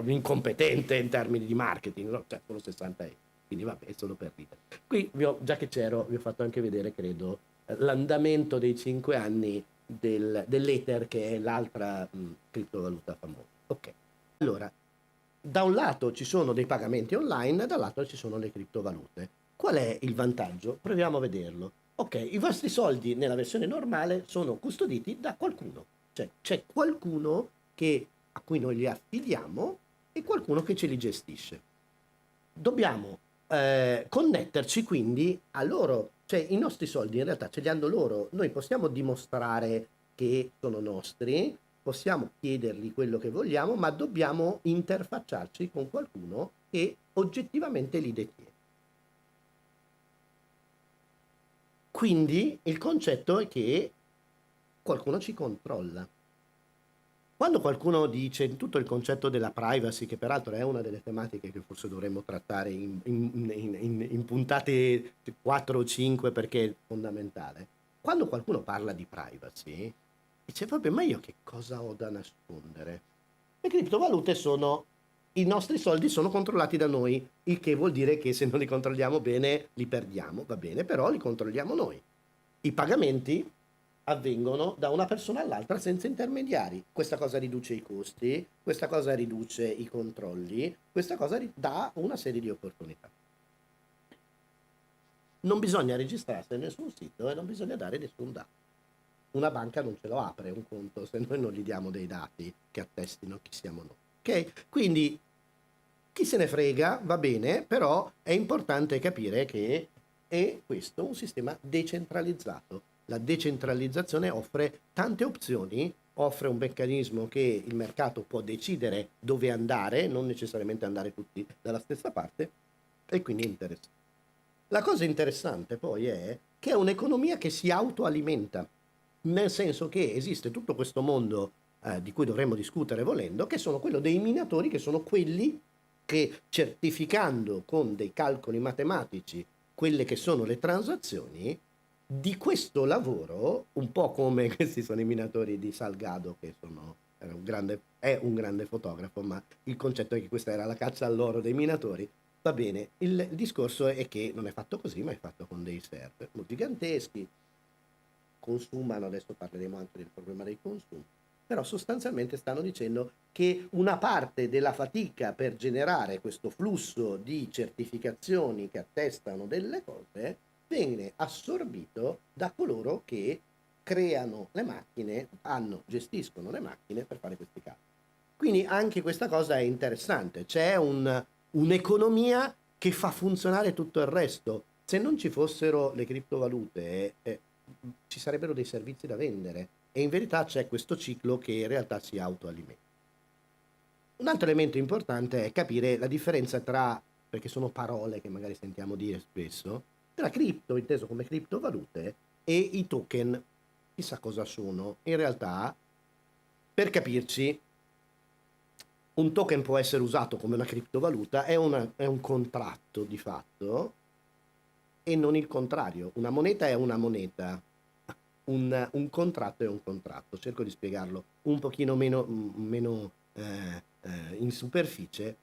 Speaker 1: incompetente in termini di marketing, no? Cioè solo 60 euro. Quindi vabbè, è solo per ridere. Qui, già che c'ero, vi ho fatto anche vedere, credo, l'andamento dei 5 anni dell'Ether, che è l'altra criptovaluta famosa. Ok, allora, da un lato ci sono dei pagamenti online, dall'altro ci sono le criptovalute. Qual è il vantaggio? Proviamo a vederlo. Ok, i vostri soldi nella versione normale sono custoditi da qualcuno, cioè c'è qualcuno a cui noi li affidiamo e qualcuno che ce li gestisce. Dobbiamo connetterci quindi a loro, cioè i nostri soldi in realtà ce li hanno loro, noi possiamo dimostrare che sono nostri, possiamo chiedergli quello che vogliamo, ma dobbiamo interfacciarci con qualcuno che oggettivamente li detiene. Quindi il concetto è che qualcuno ci controlla. Quando qualcuno dice tutto il concetto della privacy, che peraltro è una delle tematiche che forse dovremmo trattare in puntate 4 o 5 perché è fondamentale, quando qualcuno parla di privacy, dice vabbè ma io che cosa ho da nascondere? Le criptovalute sono, i nostri soldi sono controllati da noi, il che vuol dire che se non li controlliamo bene li perdiamo, va bene, però li controlliamo noi. I pagamenti avvengono da una persona all'altra senza intermediari. Questa cosa riduce i costi, questa cosa riduce i controlli, questa cosa dà una serie di opportunità. Non bisogna registrarsi a nessun sito e non bisogna dare nessun dato. Una banca non ce lo apre un conto se noi non gli diamo dei dati che attestino chi siamo noi. Ok? Quindi chi se ne frega, va bene, però è importante capire che è questo un sistema decentralizzato. La decentralizzazione offre tante opzioni, offre un meccanismo che il mercato può decidere dove andare, non necessariamente andare tutti dalla stessa parte, e quindi è interessante. La cosa interessante poi è che è un'economia che si autoalimenta, nel senso che esiste tutto questo mondo di cui dovremmo discutere volendo, che sono quello dei minatori, che sono quelli che certificando con dei calcoli matematici quelle che sono le transazioni, di questo lavoro, un po' come questi sono i minatori di Salgado, che è un grande fotografo, ma il concetto è che questa era la caccia all'oro dei minatori. Va bene, il discorso è che non è fatto così, ma è fatto con dei server molto giganteschi, consumano, adesso parleremo anche del problema dei consumi, però sostanzialmente stanno dicendo che una parte della fatica per generare questo flusso di certificazioni che attestano delle cose viene assorbito da coloro che creano le macchine, gestiscono le macchine per fare questi calcoli. Quindi anche questa cosa è interessante, c'è un'economia che fa funzionare tutto il resto. Se non ci fossero le criptovalute, ci sarebbero dei servizi da vendere e in verità c'è questo ciclo che in realtà si autoalimenta. Un altro elemento importante è capire la differenza tra, perché sono parole che magari sentiamo dire spesso, tra cripto, inteso come criptovalute, e i token. Chissà cosa sono. In realtà, per capirci, un token può essere usato come una criptovaluta, è un contratto di fatto e non il contrario. Una moneta è una moneta, un contratto è un contratto. Cerco di spiegarlo un pochino meno in superficie.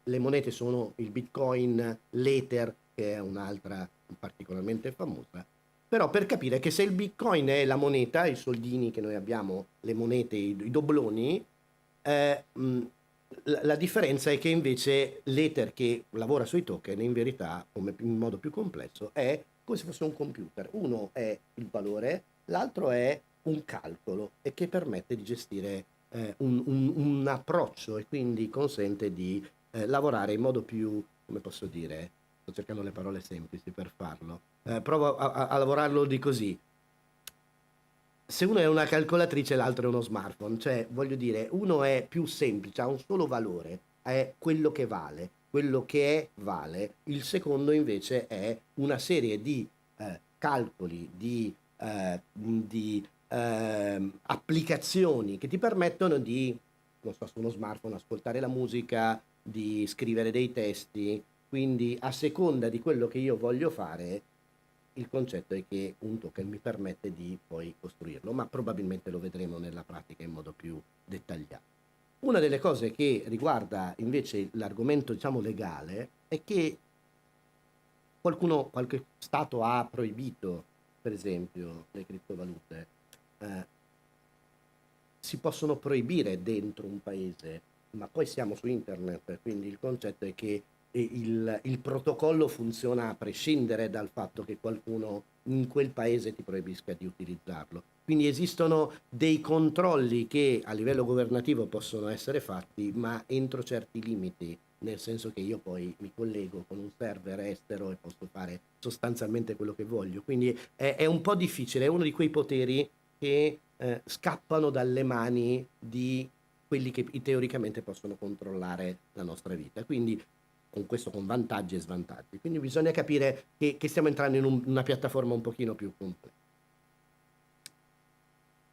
Speaker 1: Le monete sono il Bitcoin, l'Ether, che è un'altra particolarmente famosa. Però per capire che se il Bitcoin è la moneta, i soldini che noi abbiamo, le monete, i dobloni, la differenza è che invece l'Ether che lavora sui token, in verità, come in modo più complesso, è come se fosse un computer. Uno è il valore, l'altro è un calcolo e che permette di gestire un approccio e quindi consente di lavorare in modo più, come posso dire, sto cercando le parole semplici per farlo, provo a lavorarlo di così. Se uno è una calcolatrice, l'altro è uno smartphone, cioè voglio dire, uno è più semplice, ha un solo valore, è quello che vale, quello che è vale, il secondo invece è una serie di calcoli, di applicazioni che ti permettono di, non so, su uno smartphone ascoltare la musica, di scrivere dei testi, quindi a seconda di quello che io voglio fare il concetto è che un token mi permette di poi costruirlo, ma probabilmente lo vedremo nella pratica in modo più dettagliato. Una delle cose che riguarda invece l'argomento, diciamo, legale è che qualche stato ha proibito, per esempio, le criptovalute. Eh, si possono proibire dentro un paese, ma poi siamo su internet, quindi il concetto è che il protocollo funziona a prescindere dal fatto che qualcuno in quel paese ti proibisca di utilizzarlo. Quindi esistono dei controlli che a livello governativo possono essere fatti, ma entro certi limiti, nel senso che io poi mi collego con un server estero e posso fare sostanzialmente quello che voglio. Quindi è un po' difficile, è uno di quei poteri che scappano dalle mani di quelli che teoricamente possono controllare la nostra vita. Quindi con questo con vantaggi e svantaggi. Quindi bisogna capire che stiamo entrando in una piattaforma un pochino più complessa.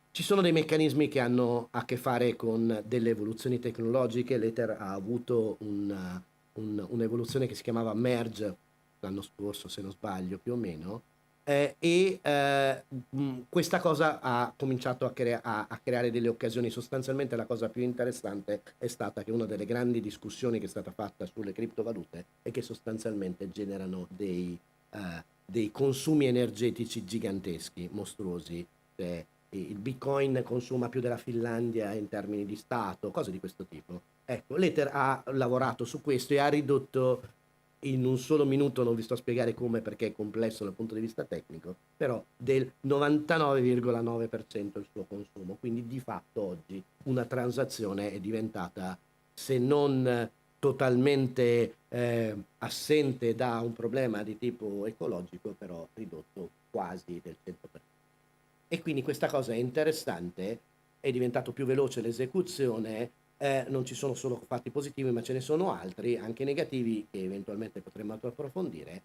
Speaker 1: Ci sono dei meccanismi che hanno a che fare con delle evoluzioni tecnologiche. L'Ether ha avuto un'evoluzione che si chiamava Merge l'anno scorso, se non sbaglio, più o meno, questa cosa ha cominciato a creare delle occasioni. Sostanzialmente la cosa più interessante è stata che una delle grandi discussioni che è stata fatta sulle criptovalute è che sostanzialmente generano dei consumi energetici giganteschi, mostruosi. Il Bitcoin consuma più della Finlandia in termini di Stato, cose di questo tipo. Ecco, l'Ether ha lavorato su questo e ha ridotto in un solo minuto, non vi sto a spiegare come perché è complesso dal punto di vista tecnico, però del 99,9% il suo consumo. Quindi di fatto oggi una transazione è diventata, se non totalmente assente da un problema di tipo ecologico, però ridotto quasi del 100%. E quindi questa cosa è interessante, è diventato più veloce l'esecuzione, non ci sono solo fatti positivi, ma ce ne sono altri, anche negativi, che eventualmente potremmo approfondire.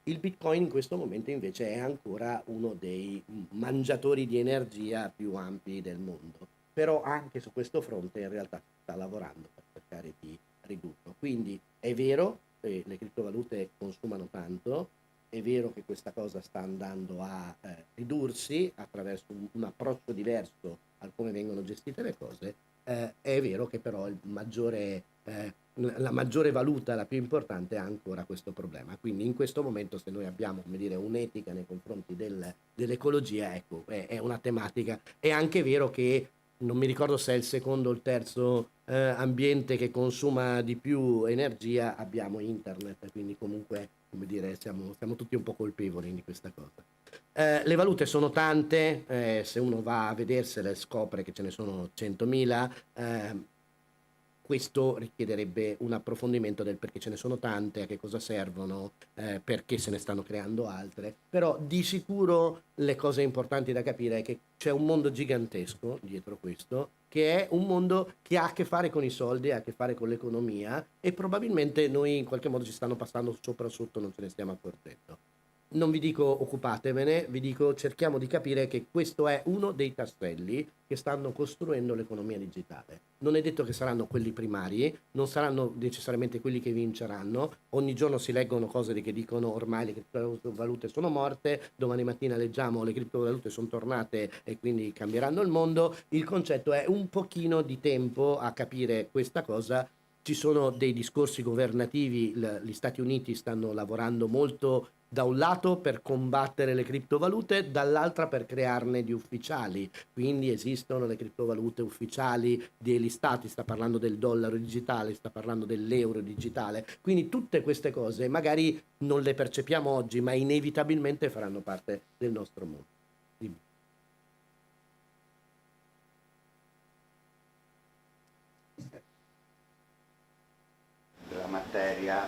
Speaker 1: Il Bitcoin in questo momento invece è ancora uno dei mangiatori di energia più ampi del mondo, però anche su questo fronte in realtà si sta lavorando per cercare di ridurlo. Quindi è vero, le criptovalute consumano tanto, è vero che questa cosa sta andando a ridursi attraverso un approccio diverso al come vengono gestite le cose, è vero che però la maggiore valuta, la più importante, ha ancora questo problema. Quindi in questo momento, se noi abbiamo, come dire, un'etica nei confronti dell'ecologia, ecco, è una tematica. È anche vero che non mi ricordo se è il secondo o il terzo ambiente che consuma di più energia, abbiamo internet, quindi comunque, come dire, siamo tutti un po' colpevoli di questa cosa. Le valute sono tante, se uno va a vedersele scopre che ce ne sono 100.000. Questo richiederebbe un approfondimento del perché ce ne sono tante, a che cosa servono, perché se ne stanno creando altre, però di sicuro le cose importanti da capire è che c'è un mondo gigantesco dietro questo, che è un mondo che ha a che fare con i soldi, ha a che fare con l'economia e probabilmente noi in qualche modo ci stanno passando sopra sotto, non ce ne stiamo accorgendo. Non vi dico occupatevene, vi dico cerchiamo di capire che questo è uno dei tasselli che stanno costruendo l'economia digitale. Non è detto che saranno quelli primari, non saranno necessariamente quelli che vinceranno. Ogni giorno si leggono cose che dicono ormai le criptovalute sono morte, domani mattina leggiamo le criptovalute sono tornate e quindi cambieranno il mondo. Il concetto è un pochino di tempo a capire questa cosa. Ci sono dei discorsi governativi, gli Stati Uniti stanno lavorando molto da un lato per combattere le criptovalute, dall'altra per crearne di ufficiali. Quindi esistono le criptovalute ufficiali degli stati, sta parlando del dollaro digitale, sta parlando dell'euro digitale. Quindi tutte queste cose magari non le percepiamo oggi, ma inevitabilmente faranno parte del nostro mondo. Dimmi.
Speaker 2: Della materia,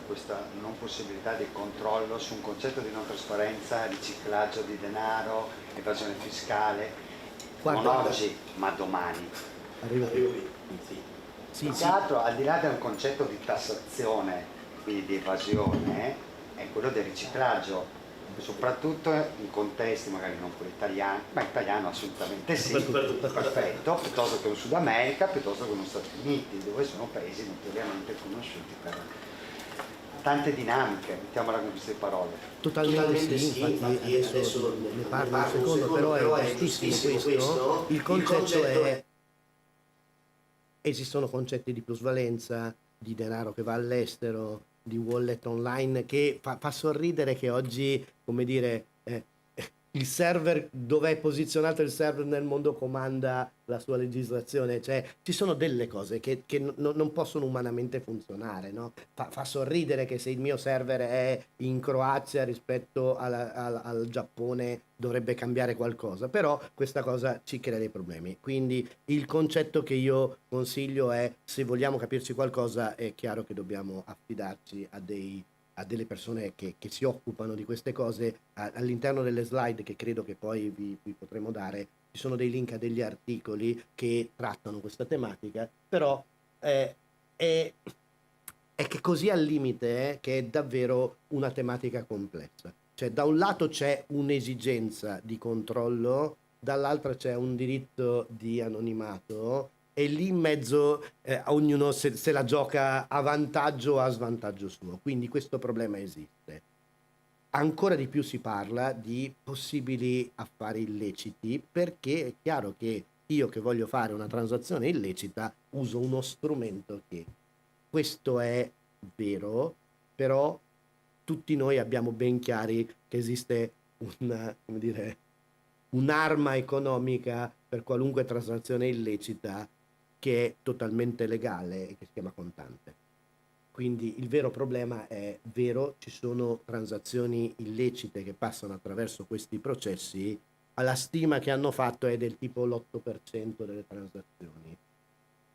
Speaker 2: questa non possibilità di controllo su un concetto di non trasparenza, riciclaggio di denaro, evasione fiscale, non
Speaker 1: Guarda,
Speaker 2: oggi ma domani.
Speaker 1: arrivo qui. Sì,
Speaker 2: Più
Speaker 1: sì,
Speaker 2: che
Speaker 1: sì.
Speaker 2: altro, al di là del concetto di tassazione, quindi di evasione, è quello del riciclaggio, soprattutto in contesti magari non quello italiano, ma italiano assolutamente sì, perfetto, piuttosto che in Sud America, piuttosto che negli Stati Uniti, dove sono paesi notoriamente conosciuti per tante dinamiche, mettiamola con queste parole.
Speaker 1: Totalmente sì, infatti adesso ne parlo un secondo, però è giustissimo questo. Il concetto è esistono concetti di plusvalenza, di denaro che va all'estero, di wallet online, che fa sorridere che oggi, come dire, il server, dove è posizionato il server nel mondo comanda la sua legislazione, cioè ci sono delle cose che non possono umanamente funzionare, no? Fa sorridere che se il mio server è in Croazia rispetto al Giappone dovrebbe cambiare qualcosa, però questa cosa ci crea dei problemi. Quindi il concetto che io consiglio è se vogliamo capirci qualcosa è chiaro che dobbiamo affidarci a delle persone che si occupano di queste cose. All'interno delle slide che credo che poi vi potremo dare ci sono dei link a degli articoli che trattano questa tematica, però eh, è, è che così al limite che è davvero una tematica complessa. Cioè da un lato c'è un'esigenza di controllo, dall'altro c'è un diritto di anonimato e lì in mezzo ognuno se la gioca a vantaggio o a svantaggio suo. Quindi questo problema esiste. Ancora di più si parla di possibili affari illeciti perché è chiaro che io che voglio fare una transazione illecita uso uno strumento che questo è vero, però tutti noi abbiamo ben chiari che esiste una, come dire, un'arma economica per qualunque transazione illecita che è totalmente legale e che si chiama contante. Quindi il vero problema è vero, ci sono transazioni illecite che passano attraverso questi processi, alla stima che hanno fatto è del tipo l'8% delle transazioni.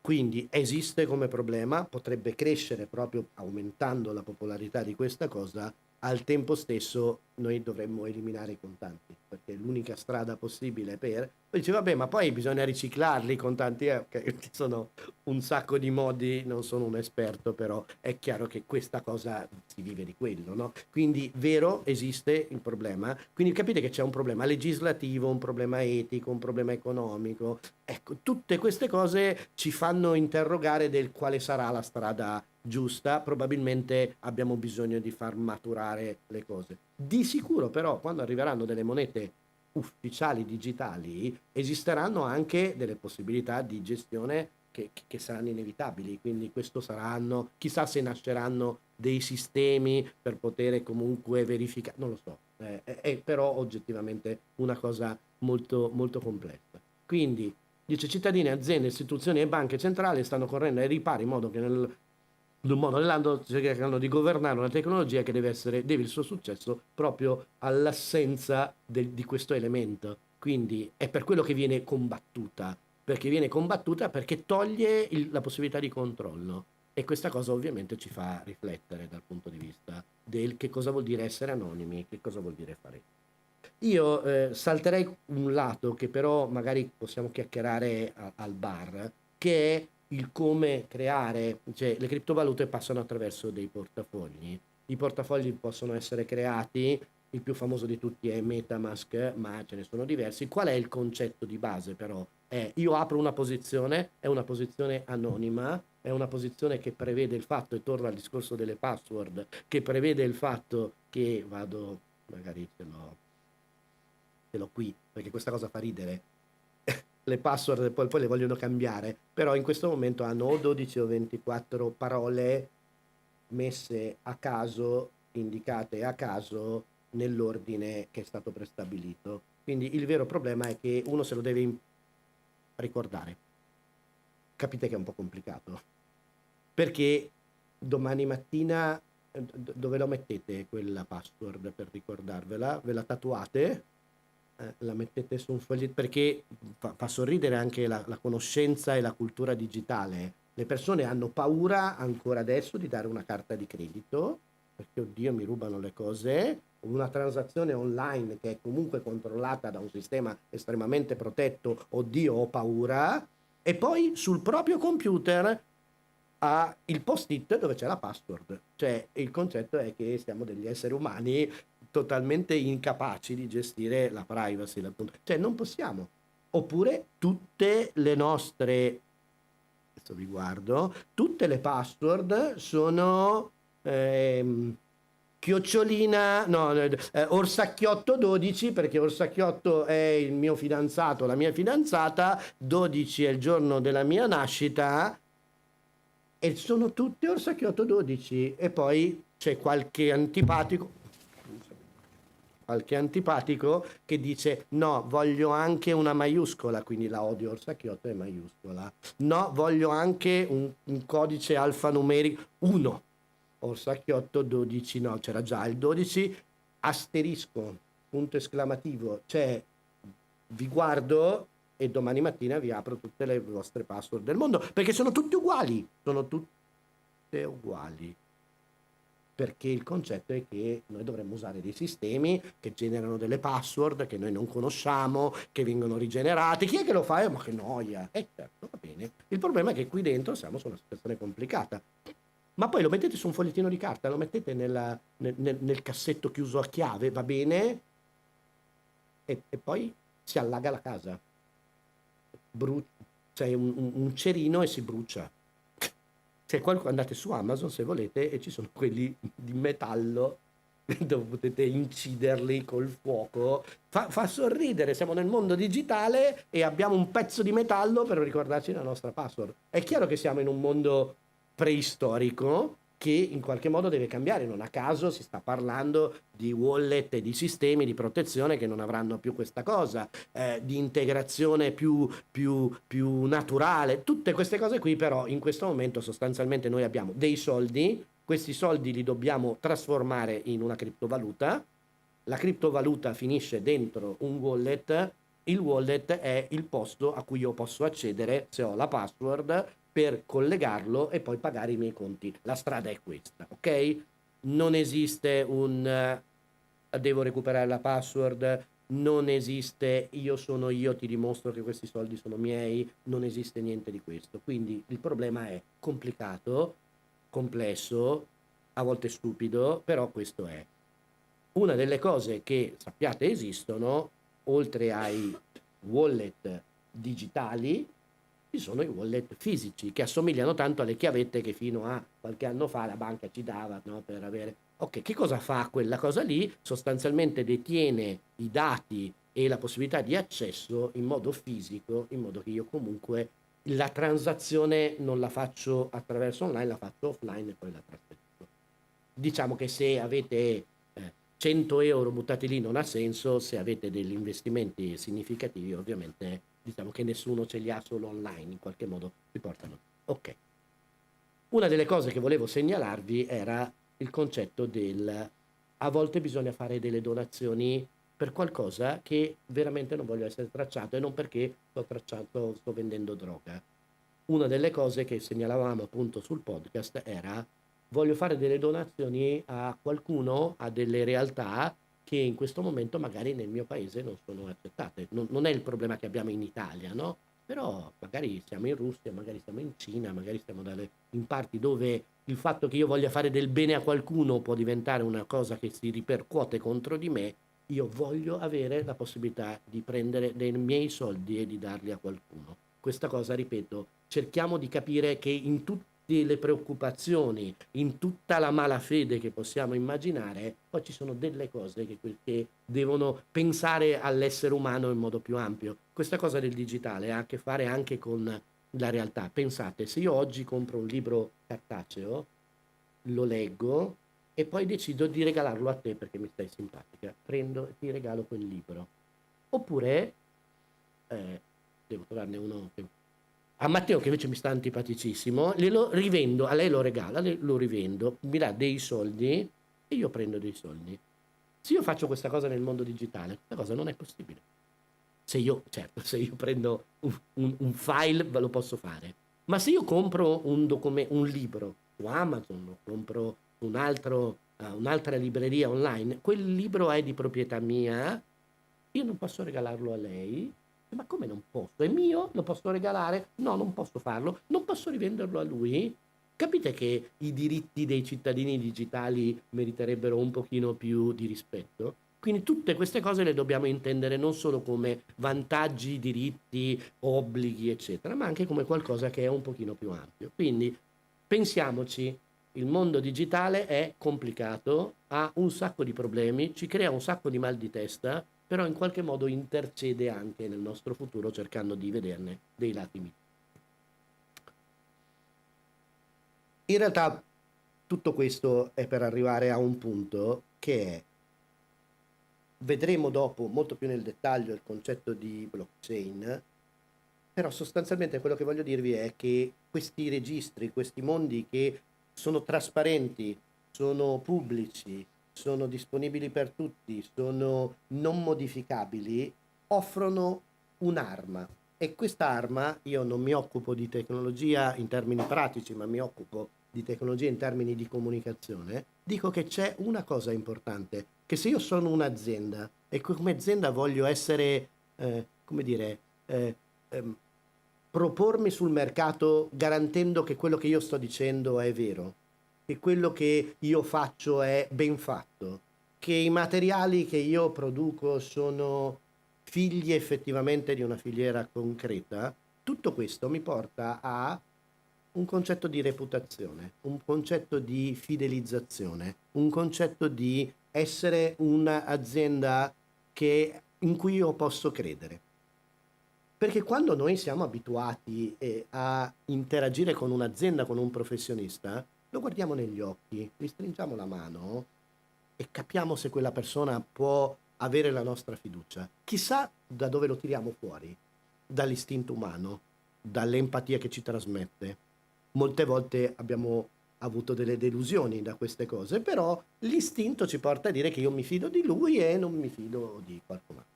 Speaker 1: Quindi esiste come problema, potrebbe crescere proprio aumentando la popolarità di questa cosa, al tempo stesso noi dovremmo eliminare i contanti, perché l'unica strada possibile per... Poi dice, vabbè, ma poi bisogna riciclarli i contanti, ok, ci sono un sacco di modi, non sono un esperto, però è chiaro che questa cosa si vive di quello, no? Quindi, vero, esiste il problema, quindi capite che c'è un problema legislativo, un problema etico, un problema economico, ecco, tutte queste cose ci fanno interrogare del quale sarà la strada giusta, probabilmente abbiamo bisogno di far maturare le cose. Di sicuro però quando arriveranno delle monete ufficiali digitali esisteranno anche delle possibilità di gestione che saranno inevitabili, quindi questo saranno, chissà se nasceranno dei sistemi per poter comunque verificare, non lo so, è però oggettivamente una cosa molto, molto complessa. Quindi, dice, cittadini, aziende, istituzioni e banche centrali stanno correndo ai ripari in modo che in un modo o nell'altro cercano di governare una tecnologia che deve il suo successo proprio all'assenza di questo elemento. Quindi è per quello che viene combattuta, perché viene combattuta perché toglie la possibilità di controllo. E questa cosa ovviamente ci fa riflettere dal punto di vista del che cosa vuol dire essere anonimi, che cosa vuol dire fare. Io salterei un lato che però magari possiamo chiacchierare al bar, che è il come creare, cioè le criptovalute passano attraverso dei portafogli. I portafogli possono essere creati, il più famoso di tutti è MetaMask, ma ce ne sono diversi. Qual è il concetto di base però? Io apro una posizione, è una posizione anonima, è una posizione che prevede il fatto, e torna al discorso delle password, che prevede il fatto che vado, magari ce l'ho qui, perché questa cosa fa ridere. Le password poi le vogliono cambiare, però in questo momento hanno o 12 o 24 parole messe a caso, indicate a caso nell'ordine che è stato prestabilito. Quindi il vero problema è che uno se lo deve ricordare. Capite che è un po' complicato, perché domani mattina dove lo mettete quella password per ricordarvela? Ve la tatuate? La mettete su un foglio, perché fa sorridere anche la conoscenza e la cultura digitale. Le persone hanno paura ancora adesso di dare una carta di credito, perché oddio mi rubano le cose, una transazione online che è comunque controllata da un sistema estremamente protetto, oddio ho paura, e poi sul proprio computer ha il post-it dove c'è la password. Cioè il concetto è che siamo degli esseri umani totalmente incapaci di gestire la privacy. Cioè non possiamo. Oppure tutte le nostre, adesso vi guardo, tutte le password sono chiocciolina, no, orsacchiotto 12, perché orsacchiotto è il mio fidanzato, la mia fidanzata, 12 è il giorno della mia nascita, e sono tutti orsacchiotto 12. E poi c'è qualche antipatico che dice no, voglio anche una maiuscola, quindi la odio orsacchiotto è maiuscola. No, voglio anche un codice alfanumerico 1, orsacchiotto 12, no, c'era già il 12, asterisco, punto esclamativo, cioè vi guardo e domani mattina vi apro tutte le vostre password del mondo, perché sono tutte uguali, sono tutte uguali. Perché il concetto è che noi dovremmo usare dei sistemi che generano delle password che noi non conosciamo, che vengono rigenerate. Chi è che lo fa? Ma che noia! Certo, va bene. Il problema è che qui dentro siamo su una situazione complicata. Ma poi lo mettete su un fogliettino di carta, lo mettete nel cassetto chiuso a chiave, va bene? E poi si allaga la casa. C'è un cerino e si brucia. Andate su Amazon se volete e ci sono quelli di metallo dove potete inciderli col fuoco. Fa sorridere, siamo nel mondo digitale e abbiamo un pezzo di metallo per ricordarci la nostra password. È chiaro che siamo in un mondo preistorico che in qualche modo deve cambiare. Non a caso si sta parlando di wallet e di sistemi di protezione che non avranno più questa cosa, di integrazione più naturale. Tutte queste cose qui però in questo momento sostanzialmente noi abbiamo dei soldi, questi soldi li dobbiamo trasformare in una criptovaluta, la criptovaluta finisce dentro un wallet, il wallet è il posto a cui io posso accedere se ho la password per collegarlo e poi pagare i miei conti. La strada è questa, ok? Non esiste devo recuperare la password, non esiste io sono io, ti dimostro che questi soldi sono miei, non esiste niente di questo. Quindi il problema è complicato, complesso, a volte stupido, però questo è. Una delle cose che sappiate esistono, oltre ai wallet digitali, ci sono i wallet fisici che assomigliano tanto alle chiavette che fino a qualche anno fa la banca ci dava, no, per avere. Ok, che cosa fa quella cosa lì? Sostanzialmente detiene i dati e la possibilità di accesso in modo fisico, in modo che io comunque la transazione non la faccio attraverso online, la faccio offline e poi la trasferisco. Diciamo che se avete 100 euro buttati lì non ha senso, se avete degli investimenti significativi ovviamente diciamo che nessuno ce li ha solo online, in qualche modo si portano. Ok. Una delle cose che volevo segnalarvi era il concetto del a volte bisogna fare delle donazioni per qualcosa che veramente non voglio essere tracciato e non perché sto vendendo droga. Una delle cose che segnalavamo appunto sul podcast era voglio fare delle donazioni a qualcuno, a delle realtà che in questo momento magari nel mio paese non sono accettate. Non è il problema che abbiamo in Italia, no? Però magari siamo in Russia, magari siamo in Cina, magari siamo in parti dove il fatto che io voglia fare del bene a qualcuno può diventare una cosa che si ripercuote contro di me. Io voglio avere la possibilità di prendere dei miei soldi e di darli a qualcuno. Questa cosa, ripeto, cerchiamo di capire che in tutte le preoccupazioni, in tutta la malafede che possiamo immaginare, poi ci sono delle cose che devono pensare all'essere umano in modo più ampio. Questa cosa del digitale ha a che fare anche con la realtà. Pensate, se io oggi compro un libro cartaceo, lo leggo e poi decido di regalarlo a te perché mi stai simpatica, prendo e ti regalo quel libro. Oppure, eh, devo trovarne uno che a Matteo che invece mi sta antipaticissimo, glielo rivendo, a lei lo regala, lo rivendo, mi dà dei soldi e io prendo dei soldi. Se io faccio questa cosa nel mondo digitale, questa cosa non è possibile. Se io, certo, se io prendo un file lo posso fare, ma se io compro un libro su Amazon, o compro un'altra libreria online, quel libro è di proprietà mia, io non posso regalarlo a lei. Ma come non posso? È mio? Lo posso regalare? No, non posso farlo. Non posso rivenderlo a lui? Capite che i diritti dei cittadini digitali meriterebbero un pochino più di rispetto? Quindi tutte queste cose le dobbiamo intendere non solo come vantaggi, diritti, obblighi, eccetera, ma anche come qualcosa che è un pochino più ampio. Quindi pensiamoci, il mondo digitale è complicato, ha un sacco di problemi, ci crea un sacco di mal di testa, però in qualche modo intercede anche nel nostro futuro cercando di vederne dei lati migliori. In realtà tutto questo è per arrivare a un punto che è, vedremo dopo molto più nel dettaglio il concetto di blockchain, però sostanzialmente quello che voglio dirvi è che questi registri, questi mondi che sono trasparenti, sono pubblici, sono disponibili per tutti, sono non modificabili, offrono un'arma. E quest'arma, io non mi occupo di tecnologia in termini pratici, ma mi occupo di tecnologia in termini di comunicazione, dico che c'è una cosa importante, che se io sono un'azienda e come azienda voglio essere, come dire, eh, ehm, propormi sul mercato garantendo che quello che io sto dicendo è vero, che quello che io faccio è ben fatto, che i materiali che io produco sono figli effettivamente di una filiera concreta, tutto questo mi porta a un concetto di reputazione, un concetto di fidelizzazione, un concetto di essere un'azienda in cui io posso credere. Perché quando noi siamo abituati a interagire con un'azienda, con un professionista, lo guardiamo negli occhi, gli stringiamo la mano e capiamo se quella persona può avere la nostra fiducia. Chissà da dove lo tiriamo fuori, dall'istinto umano, dall'empatia che ci trasmette. Molte volte abbiamo avuto delle delusioni da queste cose, però l'istinto ci porta a dire che io mi fido di lui e non mi fido di qualcun altro.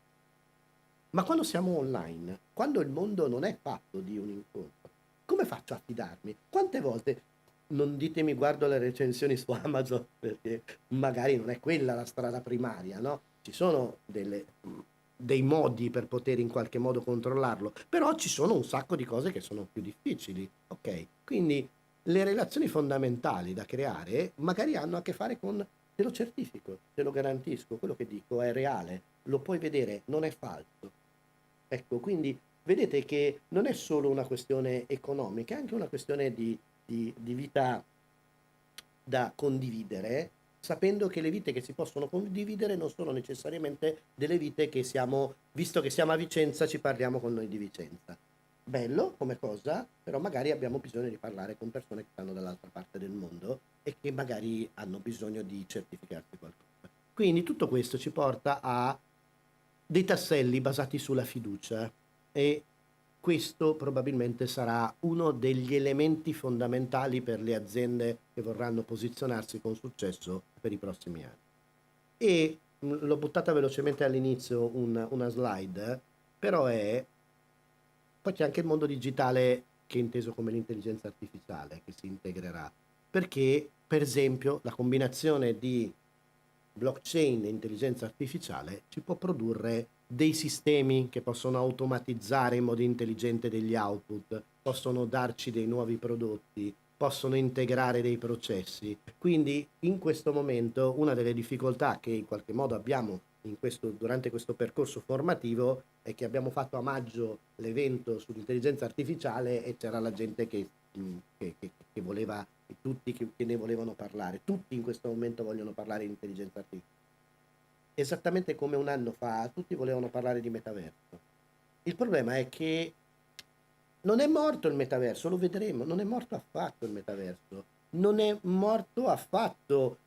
Speaker 1: Ma quando siamo online, quando il mondo non è fatto di un incontro, come faccio a fidarmi? Quante volte, non ditemi guardo le recensioni su Amazon perché magari non è quella la strada primaria, no? Ci sono dei modi per poter in qualche modo controllarlo, però ci sono un sacco di cose che sono più difficili, ok? Quindi le relazioni fondamentali da creare magari hanno a che fare con te lo certifico, te lo garantisco, quello che dico è reale, lo puoi vedere, non è falso. Ecco, quindi vedete che non è solo una questione economica, è anche una questione di vita da condividere, sapendo che le vite che si possono condividere non sono necessariamente delle vite che siamo, visto che siamo a Vicenza, ci parliamo con noi di Vicenza. Bello come cosa, però magari abbiamo bisogno di parlare con persone che stanno dall'altra parte del mondo e che magari hanno bisogno di certificarsi qualcosa. Quindi tutto questo ci porta a dei tasselli basati sulla fiducia e questo probabilmente sarà uno degli elementi fondamentali per le aziende che vorranno posizionarsi con successo per i prossimi anni. E l'ho buttata velocemente all'inizio una slide, però poi c'è anche il mondo digitale che è inteso come l'intelligenza artificiale che si integrerà, perché per esempio la combinazione di blockchain e intelligenza artificiale ci può produrre dei sistemi che possono automatizzare in modo intelligente degli output, possono darci dei nuovi prodotti, possono integrare dei processi. Quindi in questo momento una delle difficoltà che in qualche modo abbiamo durante questo percorso formativo è che abbiamo fatto a maggio l'evento sull'intelligenza artificiale e c'era la gente che voleva, tutti che ne volevano parlare, tutti in questo momento vogliono parlare di intelligenza artificiale. Esattamente come un anno fa tutti volevano parlare di metaverso. Il problema è che non è morto il metaverso, lo vedremo, non è morto affatto il metaverso, non è morto affatto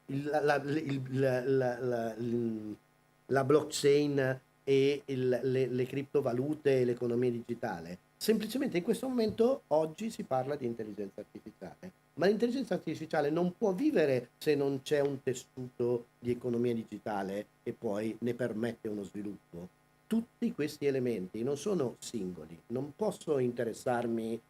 Speaker 1: la blockchain e le criptovalute e l'economia digitale. Semplicemente in questo momento oggi si parla di intelligenza artificiale, ma l'intelligenza artificiale non può vivere se non c'è un tessuto di economia digitale che poi ne permette uno sviluppo. Tutti questi elementi non sono singoli, non posso interessarmi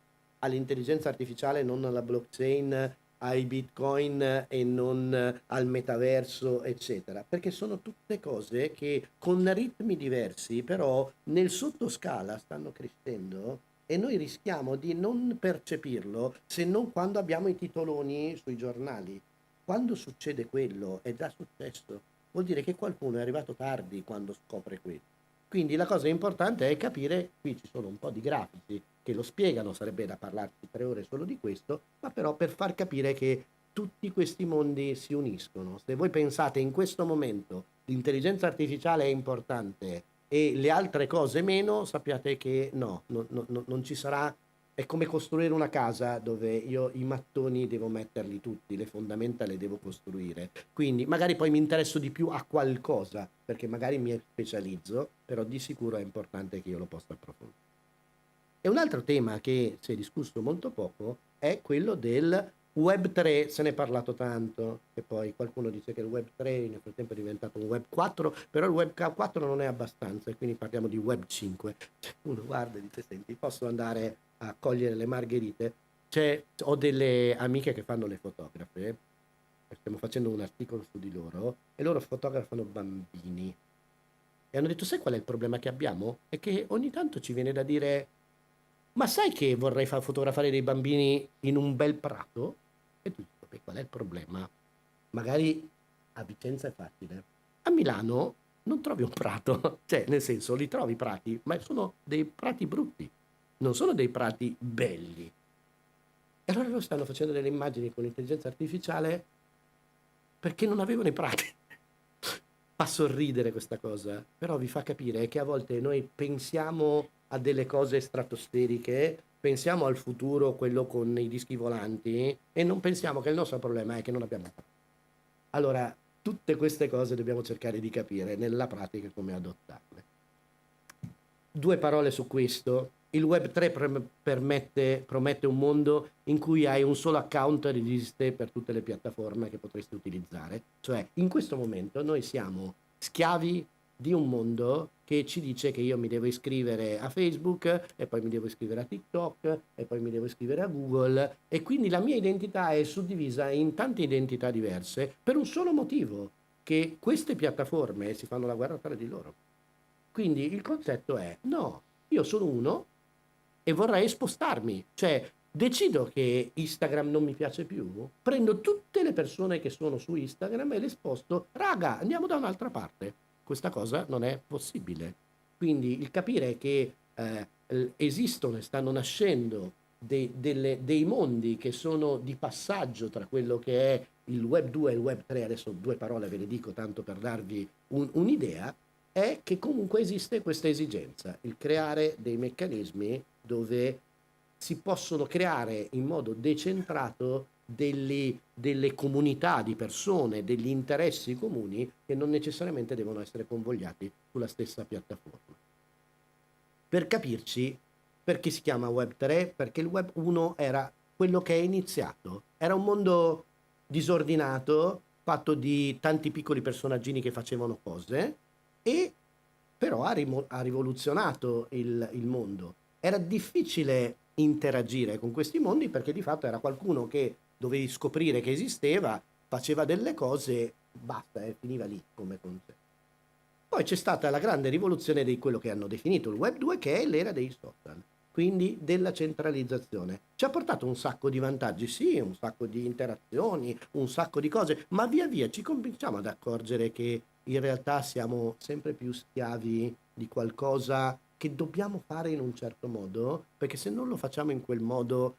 Speaker 1: all'intelligenza artificiale, non alla blockchain, ai bitcoin e non al metaverso, eccetera, perché sono tutte cose che con ritmi diversi, però nel sottoscala stanno crescendo e noi rischiamo di non percepirlo se non quando abbiamo i titoloni sui giornali. Quando succede quello, è già successo, vuol dire che qualcuno è arrivato tardi quando scopre quello. Quindi la cosa importante è capire, qui ci sono un po' di grafici che lo spiegano, sarebbe da parlarci 3 ore solo di questo, ma però per far capire che tutti questi mondi si uniscono. Se voi pensate in questo momento l'intelligenza artificiale è importante e le altre cose meno, sappiate che no, non ci sarà. È come costruire una casa dove io i mattoni devo metterli tutti, le fondamenta le devo costruire. Quindi magari poi mi interesso di più a qualcosa, perché magari mi specializzo, però di sicuro è importante che io lo possa approfondire. E un altro tema che si è discusso molto poco è quello del Web 3, se ne è parlato tanto, e poi qualcuno dice che il Web 3 nel frattempo è diventato un Web 4, però il Web 4 non è abbastanza e quindi parliamo di Web 5. Uno guarda e dice, senti, posso andare a cogliere le margherite? Ho delle amiche che fanno le fotografe, stiamo facendo un articolo su di loro, e loro fotografano bambini. E hanno detto, sai qual è il problema che abbiamo? È che ogni tanto ci viene da dire, ma sai che vorrei far fotografare dei bambini in un bel prato? E tu dici, "Beh, qual è il problema? Magari a Vicenza è facile. A Milano non trovi un prato, cioè nel senso li trovi i prati, ma sono dei prati brutti, non sono dei prati belli. E allora loro stanno facendo delle immagini con l'intelligenza artificiale perché non avevano i prati. Fa sorridere questa cosa, però vi fa capire che a volte noi pensiamo a delle cose stratosferiche, pensiamo al futuro, quello con i dischi volanti, e non pensiamo che il nostro problema è che non abbiamo prati. Allora, tutte queste cose dobbiamo cercare di capire nella pratica come adottarle. 2 parole su questo. Il Web 3 promette un mondo in cui hai un solo account ed esiste per tutte le piattaforme che potresti utilizzare. Cioè, in questo momento noi siamo schiavi di un mondo che ci dice che io mi devo iscrivere a Facebook e poi mi devo iscrivere a TikTok e poi mi devo iscrivere a Google e quindi la mia identità è suddivisa in tante identità diverse per un solo motivo, che queste piattaforme si fanno la guerra tra di loro. Quindi il concetto è, no, io sono uno e vorrei spostarmi, cioè decido che Instagram non mi piace più, prendo tutte le persone che sono su Instagram e le sposto, raga, andiamo da un'altra parte. Questa cosa non è possibile. Quindi il capire che esistono e stanno nascendo dei mondi che sono di passaggio tra quello che è il Web 2 e il Web 3, adesso 2 parole ve le dico tanto per darvi un'idea, è che comunque esiste questa esigenza, il creare dei meccanismi dove si possono creare in modo decentrato delle comunità di persone, degli interessi comuni che non necessariamente devono essere convogliati sulla stessa piattaforma. Per capirci, perché si chiama Web 3? Perché il Web 1 era quello che è iniziato. Era un mondo disordinato, fatto di tanti piccoli personaggini che facevano cose, e però ha rivoluzionato il mondo. Era difficile interagire con questi mondi perché di fatto era qualcuno che dovevi scoprire che esisteva, faceva delle cose, basta, finiva lì come concetto. Poi c'è stata la grande rivoluzione di quello che hanno definito il Web 2, che è l'era dei social, quindi della centralizzazione. Ci ha portato un sacco di vantaggi, sì, un sacco di interazioni, un sacco di cose, ma via via ci cominciamo ad accorgere che in realtà siamo sempre più schiavi di qualcosa che dobbiamo fare in un certo modo, perché se non lo facciamo in quel modo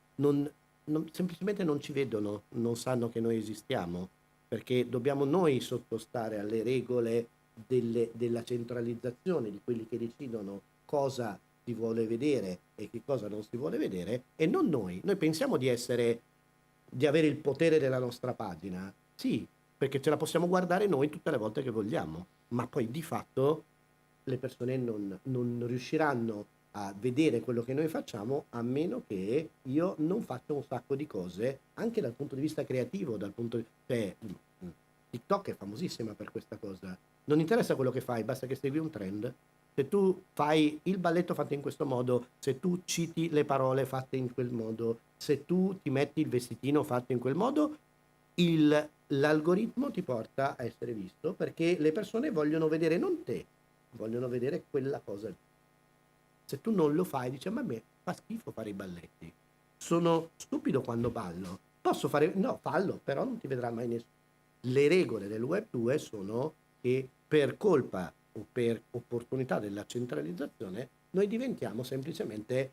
Speaker 1: semplicemente non ci vedono, non sanno che noi esistiamo, perché dobbiamo noi sottostare alle regole della centralizzazione di quelli che decidono cosa si vuole vedere e che cosa non si vuole vedere, e non noi. Noi pensiamo di avere il potere della nostra pagina, sì, perché ce la possiamo guardare noi tutte le volte che vogliamo, ma poi di fatto le persone non riusciranno a vedere quello che noi facciamo a meno che io non faccia un sacco di cose anche dal punto di vista creativo, dal punto di cioè, TikTok è famosissima per questa cosa. Non interessa quello che fai, basta che segui un trend. Se tu fai il balletto fatto in questo modo, se tu citi le parole fatte in quel modo, se tu ti metti il vestitino fatto in quel modo, l'algoritmo ti porta a essere visto perché le persone vogliono vedere non te, vogliono vedere quella cosa lì. Se tu non lo fai, dici, ma a me fa schifo fare i balletti. Sono stupido quando ballo. Posso fare... No, fallo, però non ti vedrà mai nessuno. Le regole del Web 2 sono che per colpa o per opportunità della centralizzazione noi diventiamo semplicemente,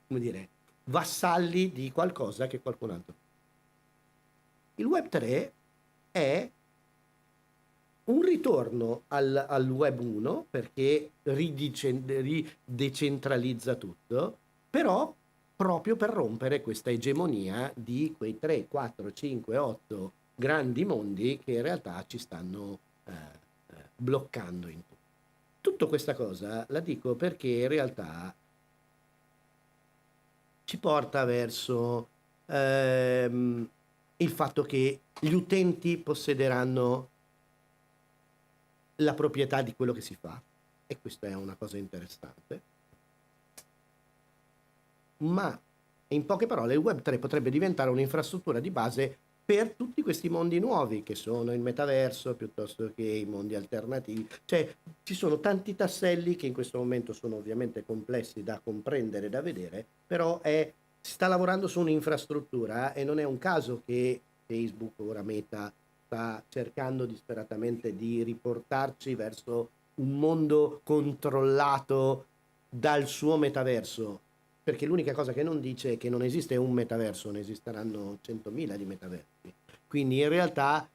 Speaker 1: come dire, vassalli di qualcosa che qualcun altro. Il Web 3 è un ritorno al Web 1 perché ridecentralizza tutto, però proprio per rompere questa egemonia di quei 3, 4, 5, 8 grandi mondi che in realtà ci stanno bloccando in tutto. Tutta questa cosa la dico perché in realtà ci porta verso il fatto che gli utenti possederanno la proprietà di quello che si fa, e questa è una cosa interessante, ma in poche parole il Web 3 potrebbe diventare un'infrastruttura di base per tutti questi mondi nuovi che sono il metaverso piuttosto che i mondi alternativi. Cioè ci sono tanti tasselli che in questo momento sono ovviamente complessi da comprendere, da vedere, però si sta lavorando su un'infrastruttura e non è un caso che Facebook, ora Meta, sta cercando disperatamente di riportarci verso un mondo controllato dal suo metaverso, perché l'unica cosa che non dice è che non esiste un metaverso, ne esisteranno 100.000 di metaversi. Quindi in realtà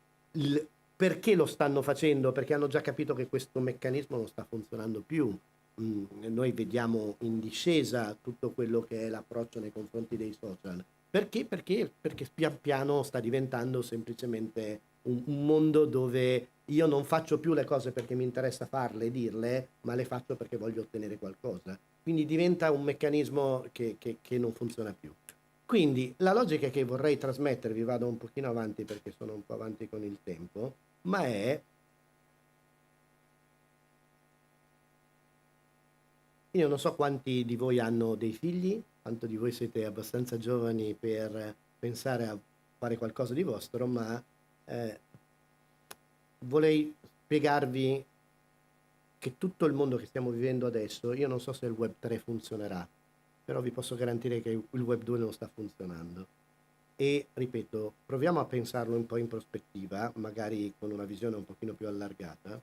Speaker 1: perché lo stanno facendo? Perché hanno già capito che questo meccanismo non sta funzionando più. Noi vediamo in discesa tutto quello che è l'approccio nei confronti dei social. Perché? Perché pian piano sta diventando semplicemente un mondo dove io non faccio più le cose perché mi interessa farle e dirle, ma le faccio perché voglio ottenere qualcosa. Quindi diventa un meccanismo che non funziona più. Quindi la logica che vorrei trasmettervi, vado un pochino avanti perché sono un po' avanti con il tempo, ma io non so quanti di voi hanno dei figli, quanto di voi siete abbastanza giovani per pensare a fare qualcosa di vostro, ma eh, vorrei spiegarvi che tutto il mondo che stiamo vivendo adesso, io non so se il Web 3 funzionerà, però vi posso garantire che il Web 2 non sta funzionando. E ripeto, proviamo a pensarlo un po' in prospettiva, magari con una visione un pochino più allargata.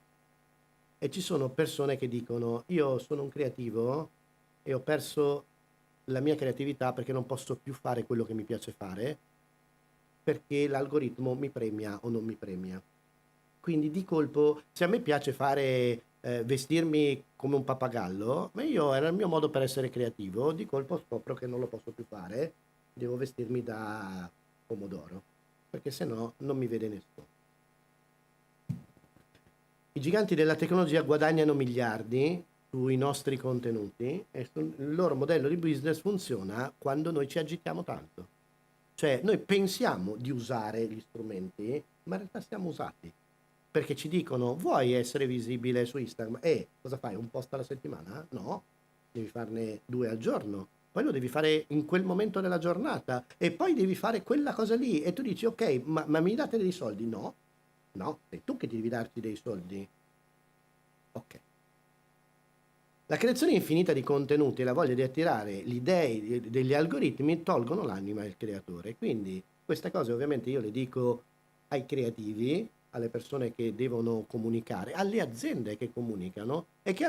Speaker 1: E ci sono persone che dicono: io sono un creativo e ho perso la mia creatività perché non posso più fare quello che mi piace fare perché l'algoritmo mi premia o non mi premia. Quindi di colpo, se a me piace fare vestirmi come un pappagallo, ma io era il mio modo per essere creativo, di colpo scopro che non lo posso più fare, devo vestirmi da pomodoro, perché se no non mi vede nessuno. I giganti della tecnologia guadagnano miliardi sui nostri contenuti e il loro modello di business funziona quando noi ci agitiamo tanto. Cioè, noi pensiamo di usare gli strumenti, ma in realtà siamo usati. Perché ci dicono, vuoi essere visibile su Instagram? Cosa fai? Un post alla settimana? No, devi farne 2 al giorno. Poi lo devi fare in quel momento della giornata e poi devi fare quella cosa lì. E tu dici, ok, ma mi date dei soldi? No, no, sei tu che devi darti dei soldi. Ok. La creazione infinita di contenuti e la voglia di attirare gli dei degli algoritmi tolgono l'anima al creatore. Quindi queste cose ovviamente io le dico ai creativi, alle persone che devono comunicare, alle aziende che comunicano e che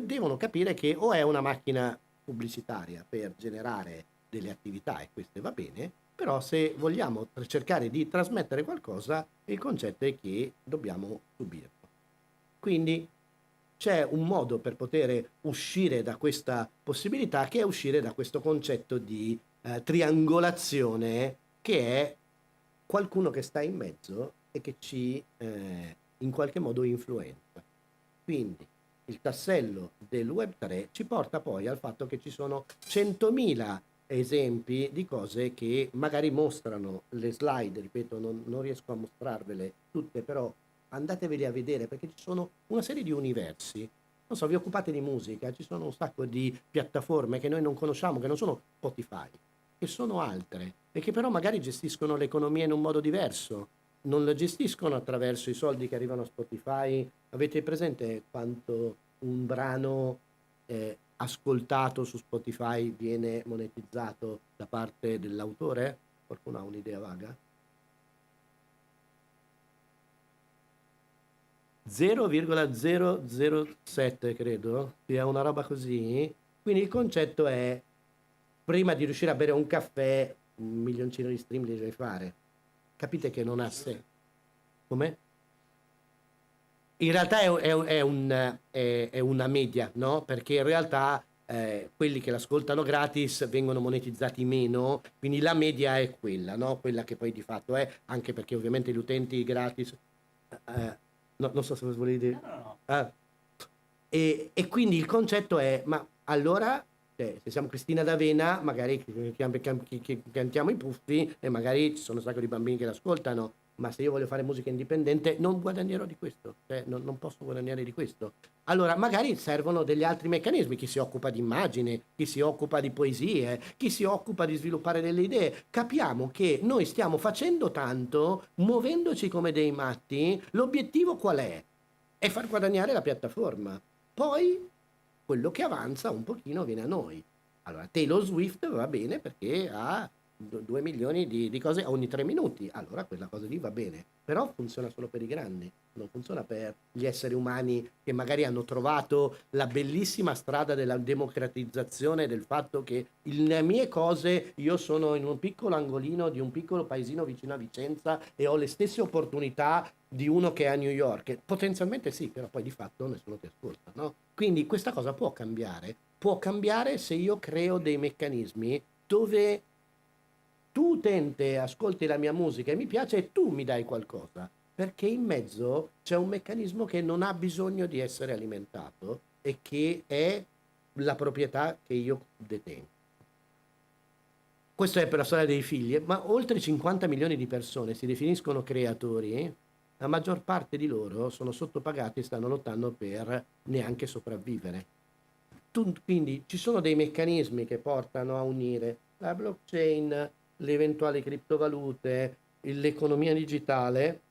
Speaker 1: devono capire che o è una macchina pubblicitaria per generare delle attività e queste va bene, però se vogliamo cercare di trasmettere qualcosa, il concetto è che dobbiamo subirlo. Quindi c'è un modo per poter uscire da questa possibilità, che è uscire da questo concetto di triangolazione, che è qualcuno che sta in mezzo e che ci in qualche modo influenza. Quindi il tassello del Web3 ci porta poi al fatto che ci sono 100.000 esempi di cose che magari mostrano le slide, ripeto, non riesco a mostrarvele tutte, però andateveli a vedere perché ci sono una serie di universi. Non so, vi occupate di musica, ci sono un sacco di piattaforme che noi non conosciamo, che non sono Spotify, che sono altre e che però magari gestiscono l'economia in un modo diverso. Non la gestiscono attraverso i soldi che arrivano a Spotify. Avete presente quanto un brano ascoltato su Spotify viene monetizzato da parte dell'autore? Qualcuno ha un'idea vaga? 0,007 credo, sia una roba così. Quindi il concetto è, prima di riuscire a bere un caffè, 1 milioncino di stream li devi fare. Capite che non ha senso. Come? In realtà è una media, no? Perché in realtà quelli che l'ascoltano gratis vengono monetizzati meno, quindi la media è quella, no? Quella che poi di fatto è, anche perché ovviamente gli utenti gratis... no, non so se volevi dire... Ah, e quindi il concetto è, ma allora, se siamo Cristina D'Avena, magari cantiamo i puffi e magari ci sono un sacco di bambini che l'ascoltano, ma se io voglio fare musica indipendente non guadagnerò di questo, cioè non posso guadagnare di questo. Allora magari servono degli altri meccanismi, chi si occupa di immagini, chi si occupa di poesie, chi si occupa di sviluppare delle idee. Capiamo che noi stiamo facendo tanto, muovendoci come dei matti, l'obiettivo qual è? È far guadagnare la piattaforma. Poi quello che avanza un pochino viene a noi. Allora, Taylor Swift va bene perché ha 2 milioni di cose ogni 3 minuti. Allora quella cosa lì va bene. Però funziona solo per i grandi, non funziona per gli esseri umani che magari hanno trovato la bellissima strada della democratizzazione, del fatto che le mie cose, io sono in un piccolo angolino di un piccolo paesino vicino a Vicenza e ho le stesse opportunità di uno che è a New York. Potenzialmente sì, però poi di fatto nessuno ti ascolta, no? Quindi questa cosa può cambiare se io creo dei meccanismi dove tu utente ascolti la mia musica e mi piace e tu mi dai qualcosa, perché in mezzo c'è un meccanismo che non ha bisogno di essere alimentato e che è la proprietà che io detengo. Questo è per la storia dei figli, ma oltre 50 milioni di persone si definiscono creatori, la maggior parte di loro sono sottopagati e stanno lottando per neanche sopravvivere. Quindi ci sono dei meccanismi che portano a unire la blockchain, le eventuali criptovalute, l'economia digitale,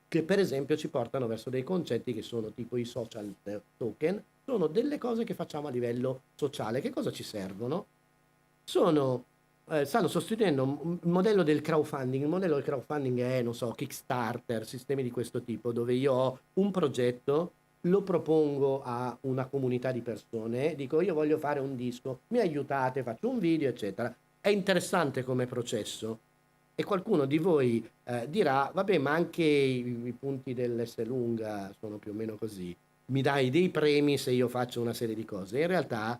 Speaker 1: che per esempio ci portano verso dei concetti che sono tipo i social token, sono delle cose che facciamo a livello sociale. Che cosa ci servono? Stanno sostituendo il modello del crowdfunding. Il modello del crowdfunding è, non so, Kickstarter, sistemi di questo tipo, dove io ho un progetto, lo propongo a una comunità di persone, dico io voglio fare un disco, mi aiutate, faccio un video, eccetera. È interessante come processo e qualcuno di voi dirà, vabbè, ma anche i punti dell'S lunga sono più o meno così, mi dai dei premi se io faccio una serie di cose. In realtà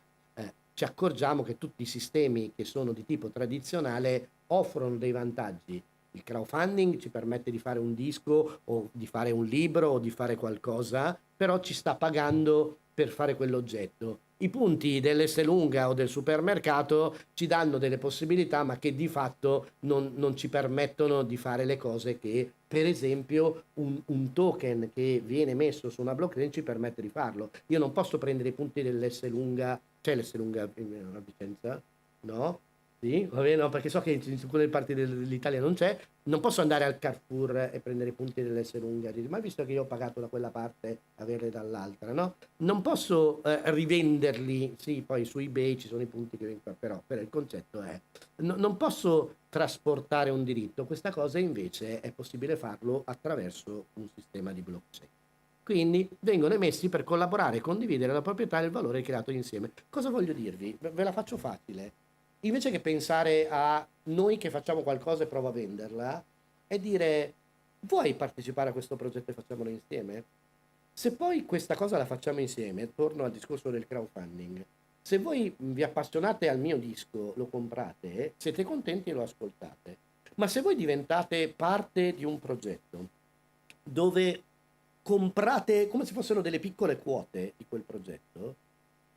Speaker 1: ci accorgiamo che tutti i sistemi che sono di tipo tradizionale offrono dei vantaggi. Il crowdfunding ci permette di fare un disco o di fare un libro o di fare qualcosa, però ci sta pagando per fare quell'oggetto. I punti dell'Esselunga o del supermercato ci danno delle possibilità, ma che di fatto non ci permettono di fare le cose che, per esempio, un token che viene messo su una blockchain ci permette di farlo. Io non posso prendere i punti dell'Esselunga, c'è l'Esselunga a Vicenza? No? Sì, va bene, no, perché so che in quelle parti dell'Italia non c'è. Non posso andare al Carrefour e prendere i punti dell'Esselunga, ma visto che io ho pagato da quella parte, averli dall'altra, no? Non posso rivenderli, sì, poi su eBay ci sono i punti che vengono, però il concetto è, non posso trasportare un diritto, questa cosa invece è possibile farlo attraverso un sistema di blockchain. Quindi vengono emessi per collaborare e condividere la proprietà e il valore creato insieme. Cosa voglio dirvi? Ve la faccio facile. Invece che pensare a noi che facciamo qualcosa e provo a venderla, è dire: vuoi partecipare a questo progetto e facciamolo insieme? Se poi questa cosa la facciamo insieme, torno al discorso del crowdfunding, se voi vi appassionate al mio disco, lo comprate, siete contenti e lo ascoltate, ma se voi diventate parte di un progetto dove comprate come se fossero delle piccole quote di quel progetto,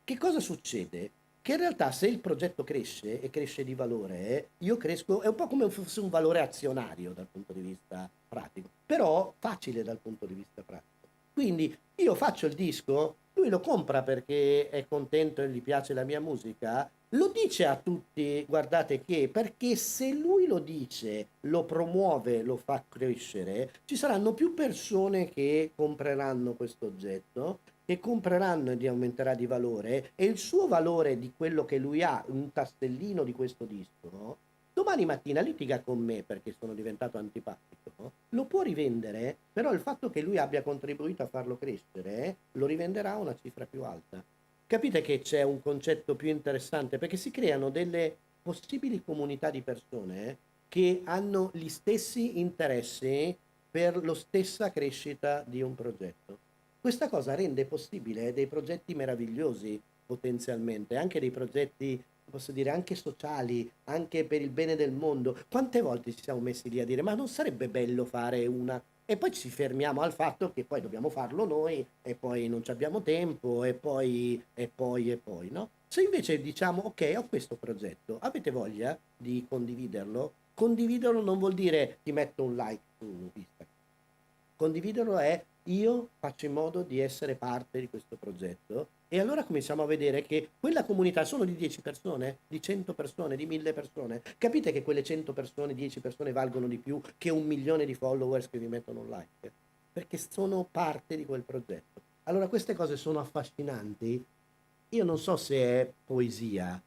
Speaker 1: che cosa succede? Che in realtà se il progetto cresce e cresce di valore, io cresco, è un po' come se fosse un valore azionario dal punto di vista pratico, però facile dal punto di vista pratico. Quindi io faccio il disco, lui lo compra perché è contento e gli piace la mia musica, lo dice a tutti, guardate che, perché se lui lo dice, lo promuove, lo fa crescere, ci saranno più persone che compreranno questo oggetto, che compreranno e aumenterà di valore, e il suo valore di quello che lui ha, un tasellino di questo disco, no? Domani mattina litiga con me perché sono diventato antipatico, no? Lo può rivendere, però il fatto che lui abbia contribuito a farlo crescere lo rivenderà a una cifra più alta. Capite che c'è un concetto più interessante perché si creano delle possibili comunità di persone che hanno gli stessi interessi per la stessa crescita di un progetto. Questa cosa rende possibile dei progetti meravigliosi potenzialmente, anche dei progetti, posso dire, anche sociali, anche per il bene del mondo. Quante volte ci siamo messi lì a dire, ma non sarebbe bello fare una... E poi ci fermiamo al fatto che poi dobbiamo farlo noi, e poi non ci abbiamo tempo, e poi, no? Se invece diciamo, ok, ho questo progetto, avete voglia di condividerlo? Condividerlo non vuol dire ti metto un like su Instagram. Condividerlo è io faccio in modo di essere parte di questo progetto e allora cominciamo a vedere che quella comunità sono di 10 persone, di 100 persone, di 1000 persone. Capite che quelle 100 persone, 10 persone valgono di più che 1 milione di followers che vi mettono un like? Perché sono parte di quel progetto. Allora queste cose sono affascinanti. Io non so se è poesia,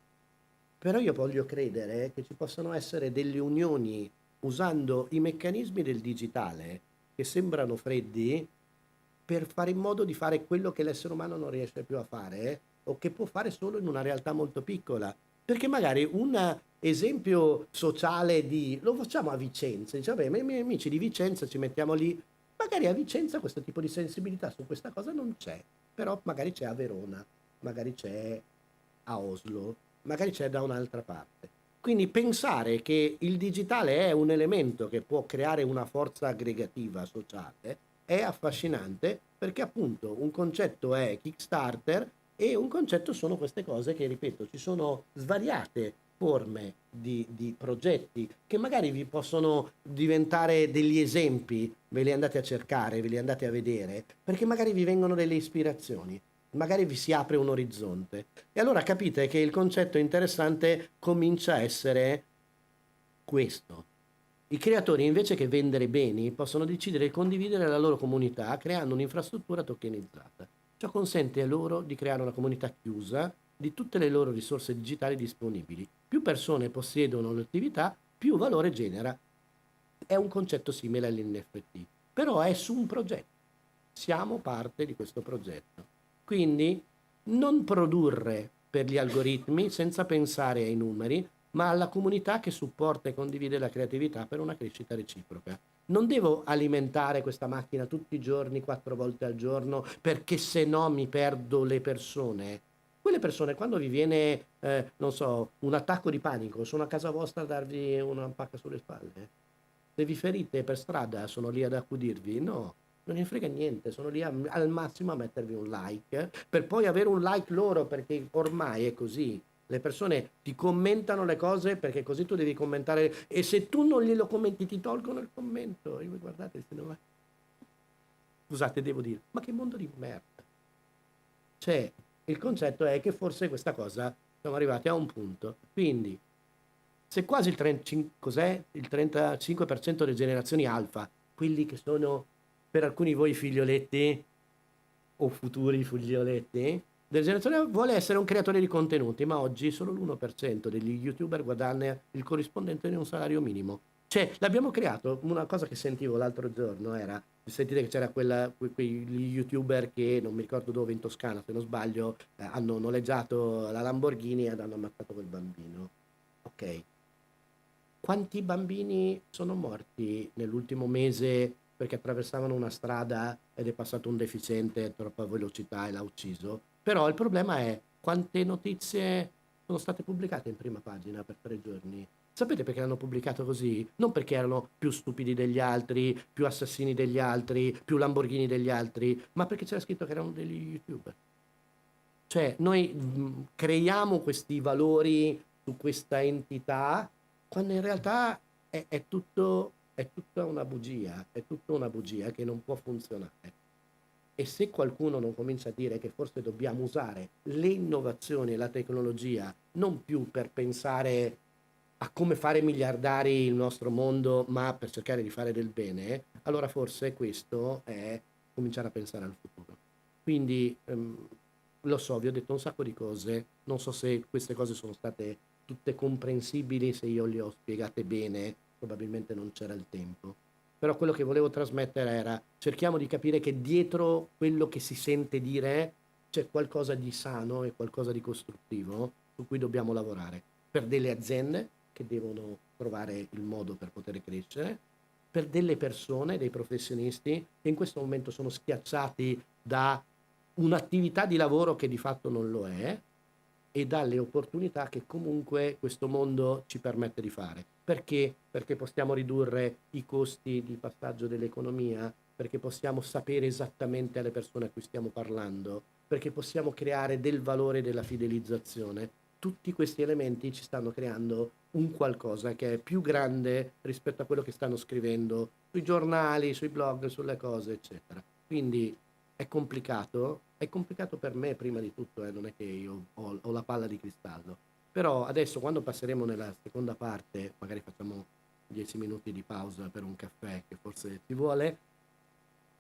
Speaker 1: però io voglio credere che ci possano essere delle unioni usando i meccanismi del digitale che sembrano freddi per fare in modo di fare quello che l'essere umano non riesce più a fare o che può fare solo in una realtà molto piccola. Perché magari un esempio sociale di lo facciamo a Vicenza, dice vabbè, ma i miei amici di Vicenza ci mettiamo lì, magari a Vicenza questo tipo di sensibilità su questa cosa non c'è, però magari c'è a Verona, magari c'è a Oslo, magari c'è da un'altra parte. Quindi pensare che il digitale è un elemento che può creare una forza aggregativa sociale è affascinante perché appunto un concetto è Kickstarter e un concetto sono queste cose che, ripeto, ci sono svariate forme di progetti che magari vi possono diventare degli esempi, ve li andate a cercare, ve li andate a vedere, perché magari vi vengono delle ispirazioni, magari vi si apre un orizzonte. E allora capite che il concetto interessante comincia a essere questo. I creatori, invece che vendere beni, possono decidere di condividere la loro comunità creando un'infrastruttura tokenizzata. Ciò consente a loro di creare una comunità chiusa di tutte le loro risorse digitali disponibili. Più persone possiedono l'attività, più valore genera. È un concetto simile all'NFT, però è su un progetto. Siamo parte di questo progetto. Quindi non produrre per gli algoritmi senza pensare ai numeri, ma alla comunità che supporta e condivide la creatività per una crescita reciproca. Non devo alimentare questa macchina tutti i giorni, 4 volte al giorno, perché se no mi perdo le persone. quelle persone quando vi viene, non so, un attacco di panico, sono a casa vostra a darvi una pacca sulle spalle? Se vi ferite per strada sono lì ad accudirvi? No, non ne frega niente, sono lì al massimo a mettervi un like, per poi avere un like loro, perché ormai è così. Le persone ti commentano le cose perché così tu devi commentare, e se tu non glielo commenti ti tolgono il commento. Io, guardate, se non... Scusate, devo dire, ma che mondo di merda. Cioè, il concetto è che forse questa cosa siamo arrivati a un punto. Quindi, se quasi il 35, cos'è? Il 35% delle generazioni alfa, quelli che sono per alcuni di voi figlioletti o futuri figlioletti, della generazione vuole essere un creatore di contenuti, ma oggi solo l'1% degli youtuber guadagna il corrispondente di un salario minimo. Cioè, l'abbiamo creato, una cosa che sentivo l'altro giorno era, sentite che c'era quegli youtuber che non mi ricordo dove, in Toscana se non sbaglio, hanno noleggiato la Lamborghini ed hanno ammazzato quel bambino. Ok, quanti bambini sono morti nell'ultimo mese perché attraversavano una strada ed è passato un deficiente a troppa velocità e l'ha ucciso? Però il problema è quante notizie sono state pubblicate in prima pagina per 3 giorni. Sapete perché l'hanno pubblicato così? Non perché erano più stupidi degli altri, più assassini degli altri, più Lamborghini degli altri, ma perché c'era scritto che erano degli YouTuber. Cioè, noi creiamo questi valori su questa entità, quando in realtà è tutta una bugia, è tutta una bugia che non può funzionare. E se qualcuno non comincia a dire che forse dobbiamo usare le innovazioni e la tecnologia non più per pensare a come fare miliardari il nostro mondo, ma per cercare di fare del bene, allora forse questo è cominciare a pensare al futuro. Quindi lo so, vi ho detto un sacco di cose, non so se queste cose sono state tutte comprensibili, se io le ho spiegate bene, probabilmente non c'era il tempo. Però quello che volevo trasmettere era cerchiamo di capire che dietro quello che si sente dire c'è qualcosa di sano e qualcosa di costruttivo su cui dobbiamo lavorare per delle aziende che devono trovare il modo per poter crescere, per delle persone, dei professionisti che in questo momento sono schiacciati da un'attività di lavoro che di fatto non lo è, e dalle opportunità che comunque questo mondo ci permette di fare. Perché? Perché possiamo ridurre i costi di passaggio dell'economia, perché possiamo sapere esattamente alle persone a cui stiamo parlando, perché possiamo creare del valore della fidelizzazione. Tutti questi elementi ci stanno creando un qualcosa che è più grande rispetto a quello che stanno scrivendo sui giornali, sui blog, sulle cose, eccetera. Quindi è complicato per me prima di tutto, non è che io ho la palla di cristallo. Però adesso quando passeremo nella seconda parte, magari facciamo 10 minuti di pausa per un caffè che forse ci vuole,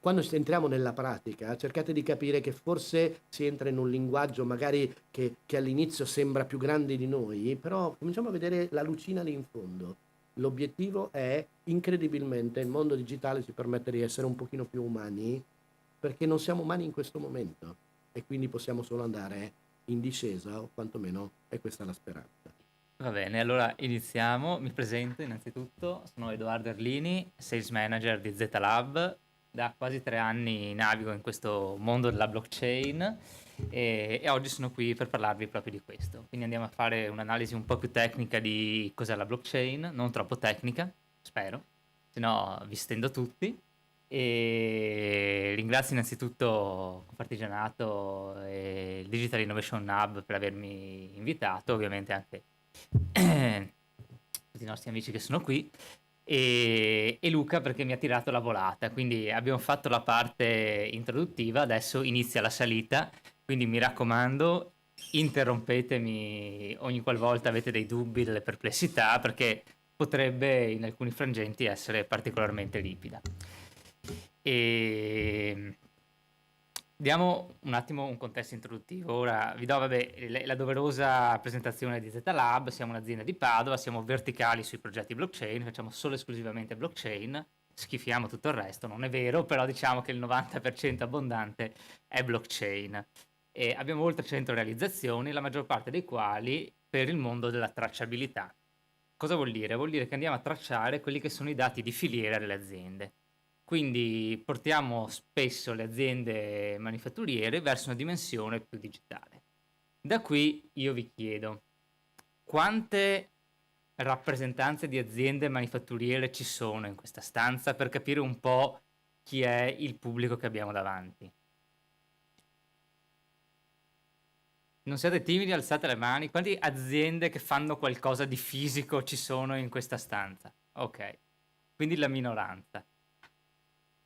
Speaker 1: quando entriamo nella pratica, cercate di capire che forse si entra in un linguaggio magari che all'inizio sembra più grande di noi, però cominciamo a vedere la lucina lì in fondo. L'obiettivo è, incredibilmente, il mondo digitale ci permette di essere un pochino più umani, perché non siamo umani in questo momento e quindi possiamo solo andare in discesa, o quantomeno è questa la speranza.
Speaker 3: Va bene, allora iniziamo. Mi presento innanzitutto, sono Edoardo Erlini, Sales Manager di Z-Lab. Da quasi 3 anni navigo in questo mondo della blockchain e oggi sono qui per parlarvi proprio di questo. Quindi andiamo a fare un'analisi un po' più tecnica di cos'è la blockchain, non troppo tecnica, spero, se no vi stendo tutti. E ringrazio innanzitutto Confartigianato e il Digital Innovation Hub per avermi invitato, ovviamente anche tutti i nostri amici che sono qui e Luca perché mi ha tirato la volata. Quindi abbiamo fatto la parte introduttiva, adesso inizia la salita, quindi mi raccomando, interrompetemi ogni qualvolta avete dei dubbi, delle perplessità, perché potrebbe in alcuni frangenti essere particolarmente ripida. E diamo un attimo un contesto introduttivo. Ora vi do la doverosa presentazione di Z-Lab. Siamo un'azienda di Padova, siamo verticali sui progetti blockchain, facciamo solo e esclusivamente blockchain, schifiamo tutto il resto, non è vero, però diciamo che il 90% abbondante è blockchain. E abbiamo oltre 100 realizzazioni, la maggior parte dei quali per il mondo della tracciabilità. Cosa vuol dire? Vuol dire che andiamo a tracciare quelli che sono i dati di filiera delle aziende. Quindi portiamo spesso le aziende manifatturiere verso una dimensione più digitale. Da qui io vi chiedo, quante rappresentanze di aziende manifatturiere ci sono in questa stanza per capire un po' chi è il pubblico che abbiamo davanti? Non siate timidi, alzate le mani. Quante aziende che fanno qualcosa di fisico ci sono in questa stanza? Ok, quindi la minoranza.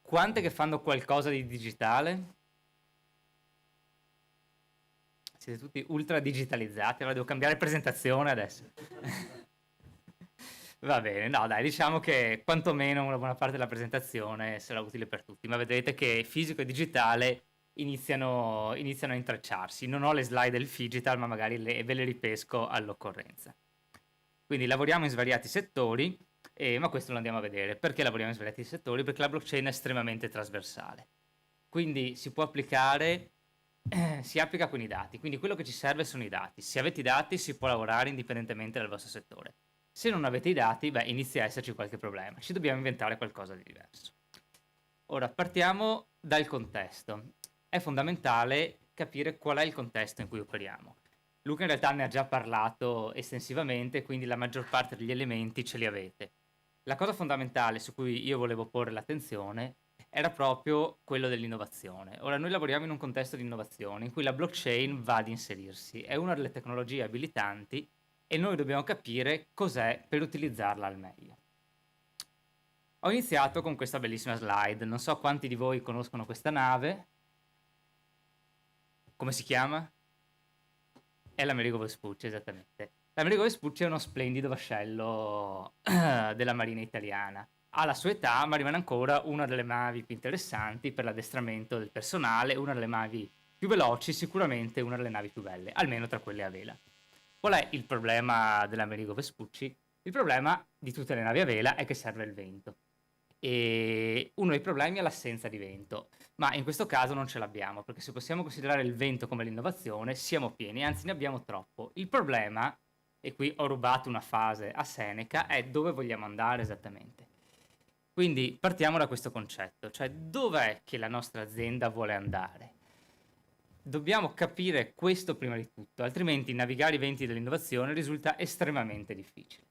Speaker 3: Quante che fanno qualcosa di digitale? Siete tutti ultra digitalizzati, allora devo cambiare presentazione adesso. Va bene, no dai, diciamo che quantomeno una buona parte della presentazione sarà utile per tutti, ma vedrete che fisico e digitale iniziano a intrecciarsi. Non ho le slide del digital, ma magari ve le ripesco all'occorrenza. Quindi lavoriamo in svariati settori, ma questo lo andiamo a vedere. Perché lavoriamo in svariati settori? Perché la blockchain è estremamente trasversale. Quindi si può applicare, si applica con i dati. Quindi quello che ci serve sono i dati. Se avete i dati si può lavorare indipendentemente dal vostro settore. Se non avete i dati, beh, inizia a esserci qualche problema. Ci dobbiamo inventare qualcosa di diverso. Ora, partiamo dal contesto. È fondamentale capire qual è il contesto in cui operiamo. Luca in realtà ne ha già parlato estensivamente, quindi la maggior parte degli elementi ce li avete. La cosa fondamentale su cui io volevo porre l'attenzione era proprio quello dell'innovazione. Ora, noi lavoriamo in un contesto di innovazione in cui la blockchain va ad inserirsi, è una delle tecnologie abilitanti e noi dobbiamo capire cos'è per utilizzarla al meglio. Ho iniziato con questa bellissima slide, non so quanti di voi conoscono questa nave. Come si chiama? È l'Amerigo Vespucci, esattamente. L'Amerigo Vespucci è uno splendido vascello della Marina italiana. Alla sua età, ma rimane ancora una delle navi più interessanti per l'addestramento del personale, una delle navi più veloci, sicuramente una delle navi più belle, almeno tra quelle a vela. Qual è il problema dell'Amerigo Vespucci? Il problema di tutte le navi a vela è che serve il vento. E uno dei problemi è l'assenza di vento, ma in questo caso non ce l'abbiamo, perché se possiamo considerare il vento come l'innovazione, siamo pieni, anzi ne abbiamo troppo. Il problema, e qui ho rubato una fase a Seneca, è dove vogliamo andare esattamente. Quindi partiamo da questo concetto, cioè dov'è che la nostra azienda vuole andare? Dobbiamo capire questo prima di tutto, altrimenti navigare i venti dell'innovazione risulta estremamente difficile.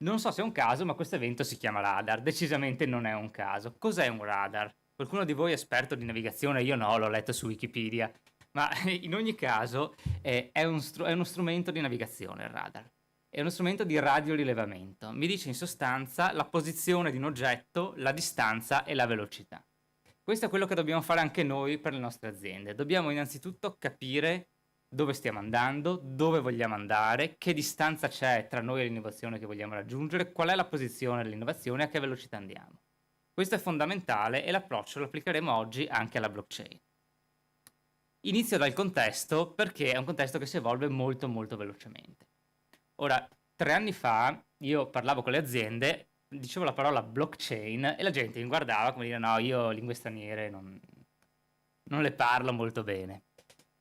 Speaker 3: Non so se è un caso, ma questo evento si chiama radar. Decisamente non è un caso. Cos'è un radar? Qualcuno di voi è esperto di navigazione? Io no, l'ho letto su Wikipedia. Ma in ogni caso è uno strumento di navigazione il radar. È uno strumento di radiorilevamento. Mi dice in sostanza la posizione di un oggetto, la distanza e la velocità. Questo è quello che dobbiamo fare anche noi per le nostre aziende. Dobbiamo innanzitutto capire dove stiamo andando, dove vogliamo andare, che distanza c'è tra noi e l'innovazione che vogliamo raggiungere, qual è la posizione dell'innovazione e a che velocità andiamo. Questo è fondamentale e l'approccio lo applicheremo oggi anche alla blockchain. Inizio dal contesto perché è un contesto che si evolve molto molto velocemente. Ora, 3 anni fa io parlavo con le aziende, dicevo la parola blockchain e la gente mi guardava come dire no, io lingue straniere non le parlo molto bene.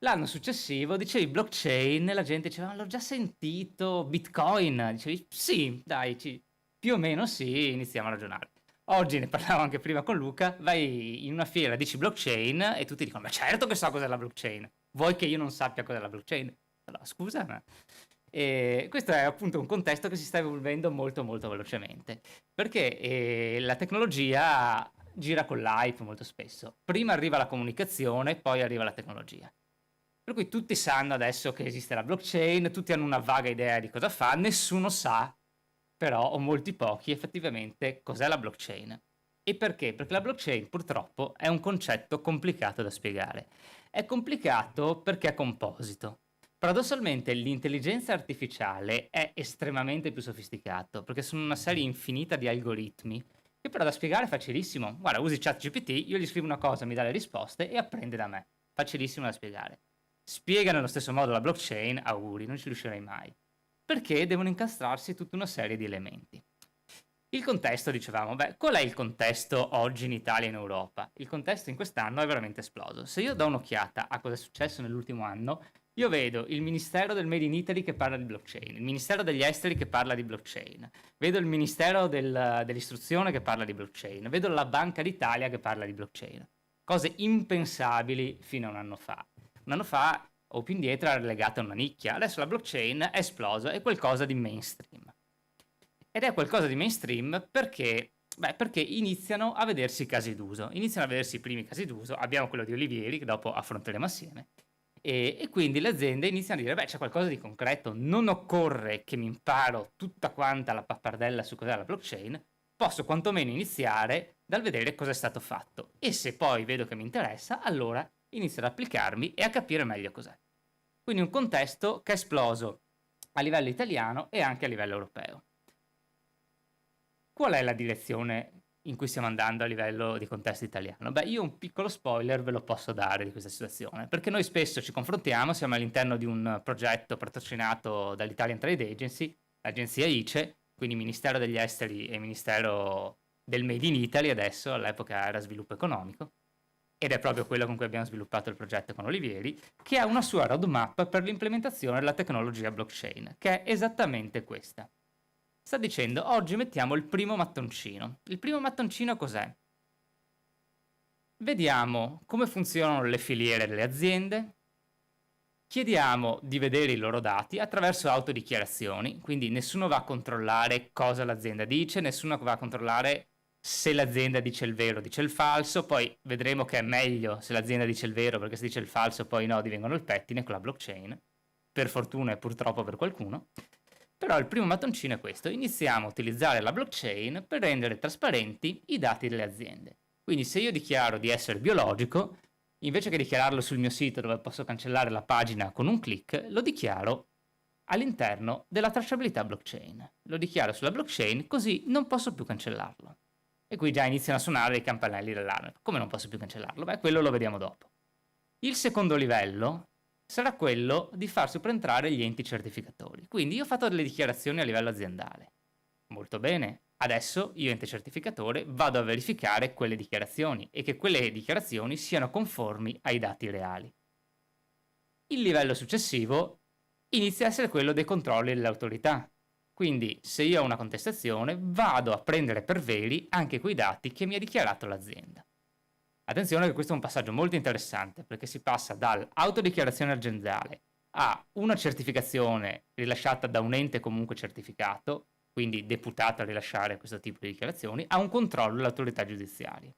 Speaker 3: L'anno successivo dicevi blockchain e la gente diceva l'ho già sentito, Bitcoin, dicevi sì, dai, più o meno sì, iniziamo a ragionare. Oggi ne parlavo anche prima con Luca, vai in una fiera, dici blockchain e tutti dicono ma certo che so cos'è la blockchain, vuoi che io non sappia cos'è la blockchain? Allora, scusa, ma... E questo è appunto un contesto che si sta evolvendo molto molto velocemente, perché la tecnologia gira con l'hype molto spesso. Prima arriva la comunicazione, poi arriva la tecnologia. Per cui tutti sanno adesso che esiste la blockchain, tutti hanno una vaga idea di cosa fa, nessuno sa, però, o molti pochi, effettivamente cos'è la blockchain. E perché? Perché la blockchain purtroppo è un concetto complicato da spiegare. È complicato perché è composito. Paradossalmente l'intelligenza artificiale è estremamente più sofisticato, perché sono una serie infinita di algoritmi, che però da spiegare è facilissimo. Guarda, usi ChatGPT, io gli scrivo una cosa, mi dà le risposte e apprende da me. Facilissimo da spiegare. Spiega nello stesso modo la blockchain, auguri, non ci riuscirei mai. Perché devono incastrarsi tutta una serie di elementi. Il contesto, dicevamo, qual è il contesto oggi in Italia e in Europa? Il contesto in quest'anno è veramente esploso. Se io do un'occhiata a cosa è successo nell'ultimo anno, io vedo il Ministero del Made in Italy che parla di blockchain, il Ministero degli Esteri che parla di blockchain, vedo il Ministero dell'Istruzione che parla di blockchain, vedo la Banca d'Italia che parla di blockchain. Cose impensabili fino a un anno fa. Un anno fa o più indietro era legata a una nicchia. Adesso la blockchain è esplosa, è qualcosa di mainstream. Ed è qualcosa di mainstream perché, perché iniziano a vedersi casi d'uso. Iniziano a vedersi i primi casi d'uso. Abbiamo quello di Olivieri, che dopo affronteremo assieme. E quindi le aziende iniziano a dire, c'è qualcosa di concreto, non occorre che mi imparo tutta quanta la pappardella su cos'è la blockchain, posso quantomeno iniziare dal vedere cosa è stato fatto. E se poi vedo che mi interessa, allora inizio ad applicarmi e a capire meglio cos'è. Quindi un contesto che è esploso a livello italiano e anche a livello europeo. Qual è la direzione in cui stiamo andando a livello di contesto italiano? Io un piccolo spoiler ve lo posso dare di questa situazione, perché noi spesso ci confrontiamo, siamo all'interno di un progetto patrocinato dall'Italian Trade Agency, l'agenzia ICE, quindi Ministero degli Esteri e Ministero del Made in Italy adesso, all'epoca era Sviluppo Economico, ed è proprio quello con cui abbiamo sviluppato il progetto con Olivieri, che ha una sua roadmap per l'implementazione della tecnologia blockchain, che è esattamente questa. Sta dicendo, oggi mettiamo il primo mattoncino. Il primo mattoncino cos'è? Vediamo come funzionano le filiere delle aziende, chiediamo di vedere i loro dati attraverso autodichiarazioni, quindi nessuno va a controllare cosa l'azienda dice, nessuno va a controllare se l'azienda dice il vero o dice il falso, poi vedremo che è meglio se l'azienda dice il vero, perché se dice il falso poi i nodi vengono il pettine con la blockchain, per fortuna e purtroppo per qualcuno. Però il primo mattoncino è questo, iniziamo a utilizzare la blockchain per rendere trasparenti i dati delle aziende. Quindi se io dichiaro di essere biologico, invece che dichiararlo sul mio sito dove posso cancellare la pagina con un click, lo dichiaro all'interno della tracciabilità blockchain. Lo dichiaro sulla blockchain così non posso più cancellarlo. E qui già iniziano a suonare i campanelli d'allarme. Come non posso più cancellarlo? Quello lo vediamo dopo. Il secondo livello sarà quello di far subentrare gli enti certificatori. Quindi io ho fatto delle dichiarazioni a livello aziendale. Molto bene, adesso io ente certificatore vado a verificare quelle dichiarazioni e che quelle dichiarazioni siano conformi ai dati reali. Il livello successivo inizia a essere quello dei controlli dell'autorità. Quindi se io ho una contestazione vado a prendere per veri anche quei dati che mi ha dichiarato l'azienda. Attenzione che questo è un passaggio molto interessante perché si passa dall'autodichiarazione aziendale a una certificazione rilasciata da un ente comunque certificato, quindi deputato a rilasciare questo tipo di dichiarazioni, a un controllo dell'autorità giudiziaria.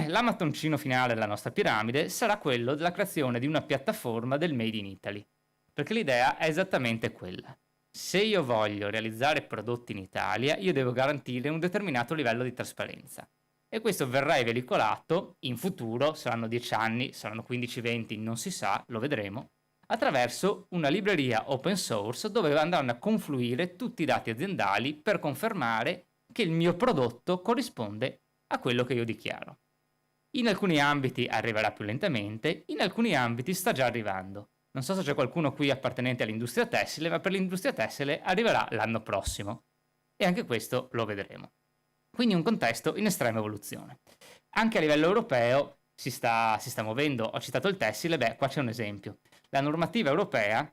Speaker 3: La mattoncino finale della nostra piramide sarà quello della creazione di una piattaforma del Made in Italy, perché l'idea è esattamente quella. Se io voglio realizzare prodotti in Italia, io devo garantire un determinato livello di trasparenza. E questo verrà veicolato in futuro, saranno 10 anni, saranno 15-20, non si sa, lo vedremo, attraverso una libreria open source dove andranno a confluire tutti i dati aziendali per confermare che il mio prodotto corrisponde a quello che io dichiaro. In alcuni ambiti arriverà più lentamente, in alcuni ambiti sta già arrivando. Non so se c'è qualcuno qui appartenente all'industria tessile, ma per l'industria tessile arriverà l'anno prossimo. E anche questo lo vedremo. Quindi un contesto in estrema evoluzione. Anche a livello europeo si sta muovendo. Ho citato il tessile, qua c'è un esempio. La normativa europea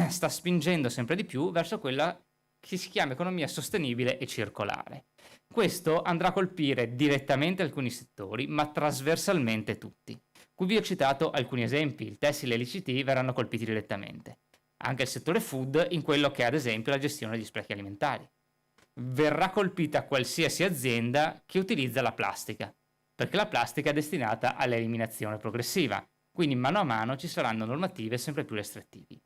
Speaker 3: sta spingendo sempre di più verso quella che si chiama economia sostenibile e circolare. Questo andrà a colpire direttamente alcuni settori, ma trasversalmente tutti. Qui vi ho citato alcuni esempi. Il tessile e l'ICT verranno colpiti direttamente. Anche il settore food in quello che è ad esempio la gestione degli sprechi alimentari. Verrà colpita qualsiasi azienda che utilizza la plastica, perché la plastica è destinata all'eliminazione progressiva, quindi mano a mano ci saranno normative sempre più restrittive.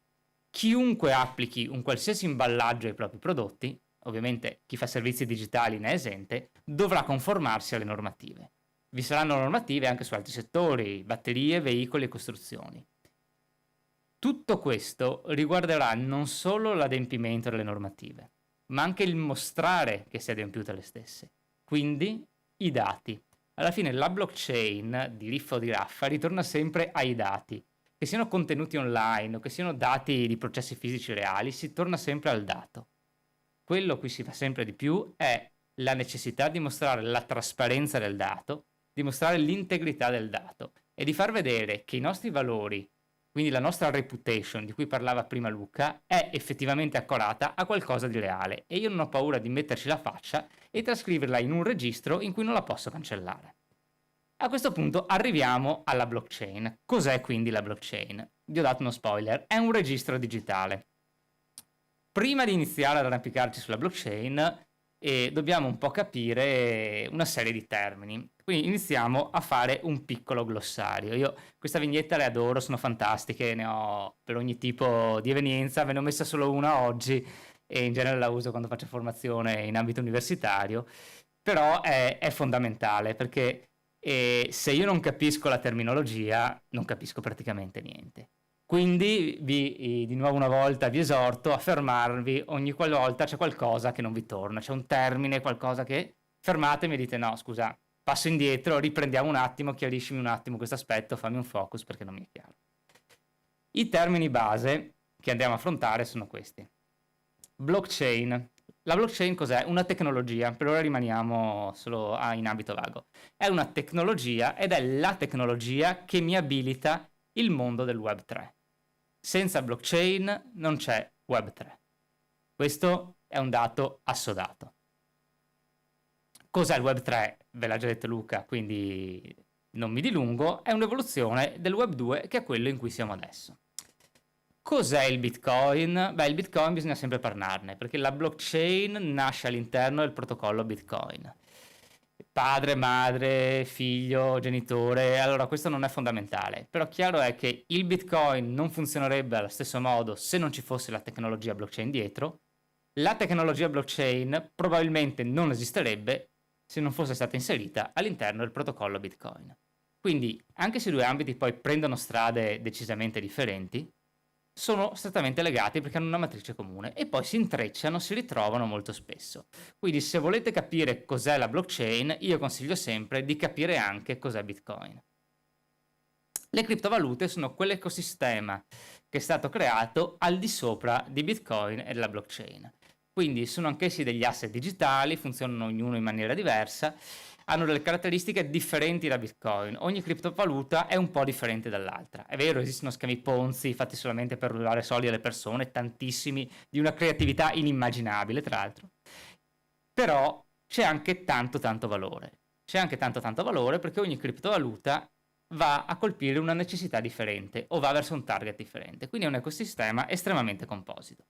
Speaker 3: Chiunque applichi un qualsiasi imballaggio ai propri prodotti, ovviamente chi fa servizi digitali ne è esente, dovrà conformarsi alle normative. Vi saranno normative anche su altri settori, batterie, veicoli e costruzioni. Tutto questo riguarderà non solo l'adempimento delle normative, ma anche il mostrare che si è adempiute alle stesse. Quindi i dati. Alla fine la blockchain di Riffa o di Raffa ritorna sempre ai dati. Che siano contenuti online o che siano dati di processi fisici reali, si torna sempre al dato. Quello a cui si fa sempre di più è la necessità di mostrare la trasparenza del dato, di mostrare l'integrità del dato e di far vedere che i nostri valori, quindi la nostra reputation di cui parlava prima Luca, è effettivamente accorata a qualcosa di reale e io non ho paura di metterci la faccia e trascriverla in un registro in cui non la posso cancellare. A questo punto arriviamo alla blockchain. Cos'è quindi la blockchain? Vi ho dato uno spoiler, è un registro digitale. Prima di iniziare ad arrampicarci sulla blockchain, dobbiamo un po' capire una serie di termini. Quindi iniziamo a fare un piccolo glossario. Io questa vignetta le adoro, sono fantastiche, ne ho per ogni tipo di evenienza, ve ne ho messa solo una oggi e in genere la uso quando faccio formazione in ambito universitario, però è fondamentale perché se io non capisco la terminologia, non capisco praticamente niente. Quindi di nuovo una volta vi esorto a fermarvi ogni qualvolta c'è qualcosa che non vi torna, c'è un termine, qualcosa che fermatemi e dite no, scusa, passo indietro, riprendiamo un attimo, chiariscimi un attimo questo aspetto, fammi un focus perché non mi è chiaro. I termini base che andiamo a affrontare sono questi. Blockchain. La blockchain cos'è? Una tecnologia, per ora rimaniamo solo in ambito vago. È una tecnologia ed è la tecnologia che mi abilita il mondo del Web 3. Senza blockchain non c'è Web 3. Questo è un dato assodato. Cos'è il Web 3? Ve l'ha già detto Luca, quindi non mi dilungo. È un'evoluzione del Web 2 che è quello in cui siamo adesso. Cos'è il Bitcoin? Beh, il Bitcoin bisogna sempre parlarne, perché la blockchain nasce all'interno del protocollo Bitcoin. Padre, madre, figlio, genitore, allora questo non è fondamentale, però chiaro è che il Bitcoin non funzionerebbe allo stesso modo se non ci fosse la tecnologia blockchain dietro, la tecnologia blockchain probabilmente non esisterebbe se non fosse stata inserita all'interno del protocollo Bitcoin. Quindi, anche se i due ambiti poi prendono strade decisamente differenti, sono strettamente legati perché hanno una matrice comune e poi si intrecciano, si ritrovano molto spesso. Quindi se volete capire cos'è la blockchain, io consiglio sempre di capire anche cos'è Bitcoin. Le criptovalute sono quell'ecosistema che è stato creato al di sopra di Bitcoin e della blockchain. Quindi sono anch'essi degli asset digitali, funzionano ognuno in maniera diversa, hanno delle caratteristiche differenti da Bitcoin. Ogni criptovaluta è un po' differente dall'altra. È vero, esistono schemi Ponzi fatti solamente per rubare soldi alle persone, tantissimi, di una creatività inimmaginabile, tra l'altro. Però c'è anche tanto valore. C'è anche tanto valore perché ogni criptovaluta va a colpire una necessità differente o va verso un target differente. Quindi è un ecosistema estremamente composito.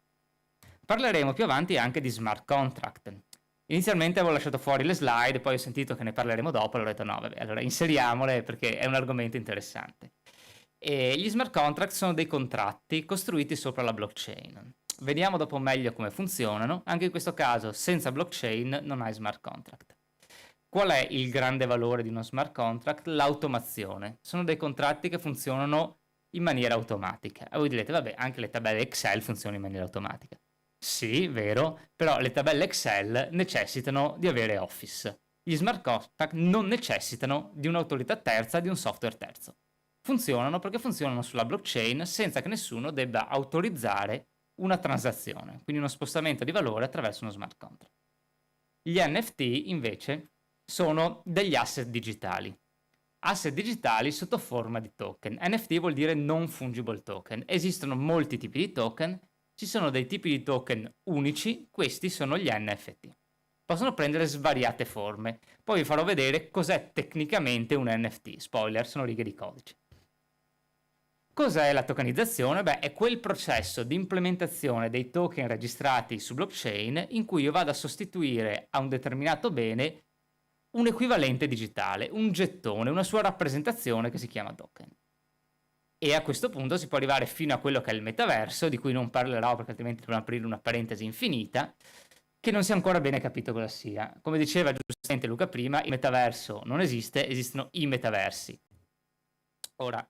Speaker 3: Parleremo più avanti anche di smart contract. Inizialmente avevo lasciato fuori le slide, poi ho sentito che ne parleremo dopo, allora ho detto no, vabbè, allora inseriamole perché è un argomento interessante. E gli smart contract sono dei contratti costruiti sopra la blockchain. Vediamo dopo meglio come funzionano. Anche in questo caso, senza blockchain non hai smart contract. Qual è il grande valore di uno smart contract? L'automazione. Sono dei contratti che funzionano in maniera automatica. E voi direte, vabbè, anche le tabelle Excel funzionano in maniera automatica. Sì, vero, però le tabelle Excel necessitano di avere Office. Gli smart contract non necessitano di un'autorità terza, di un software terzo. Funzionano perché funzionano sulla blockchain senza che nessuno debba autorizzare una transazione, quindi uno spostamento di valore attraverso uno smart contract. Gli NFT invece sono degli asset digitali. Asset digitali sotto forma di token. NFT vuol dire non fungible token. Esistono molti tipi di token. Ci sono dei tipi di token unici, questi sono gli NFT. Possono prendere svariate forme. Poi vi farò vedere cos'è tecnicamente un NFT. Spoiler, sono righe di codice. Cos'è la tokenizzazione? Beh, è quel processo di implementazione dei token registrati su blockchain in cui io vado a sostituire a un determinato bene un equivalente digitale, un gettone, una sua rappresentazione che si chiama token. E a questo punto si può arrivare fino a quello che è il metaverso, di cui non parlerò perché altrimenti dobbiamo aprire una parentesi infinita, che non si è ancora bene capito cosa sia. Come diceva giustamente Luca prima, il metaverso non esiste, esistono i metaversi. Ora,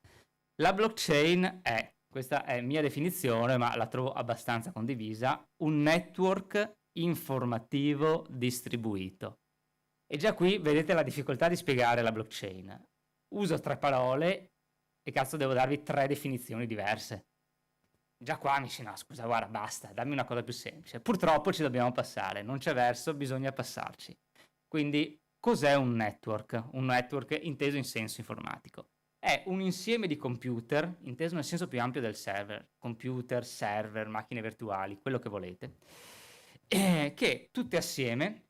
Speaker 3: la blockchain è, questa è mia definizione, ma la trovo abbastanza condivisa, un network informativo distribuito. E già qui vedete la difficoltà di spiegare la blockchain. Uso 3 parole e cazzo devo darvi 3 definizioni diverse. Già qua mi dici no, scusa, guarda, basta, dammi una cosa più semplice. Purtroppo ci dobbiamo passare, non c'è verso, bisogna passarci. Quindi, cos'è un network? Un network inteso in senso informatico. È un insieme di computer, inteso nel senso più ampio del server, computer, server, macchine virtuali, quello che volete, che tutte assieme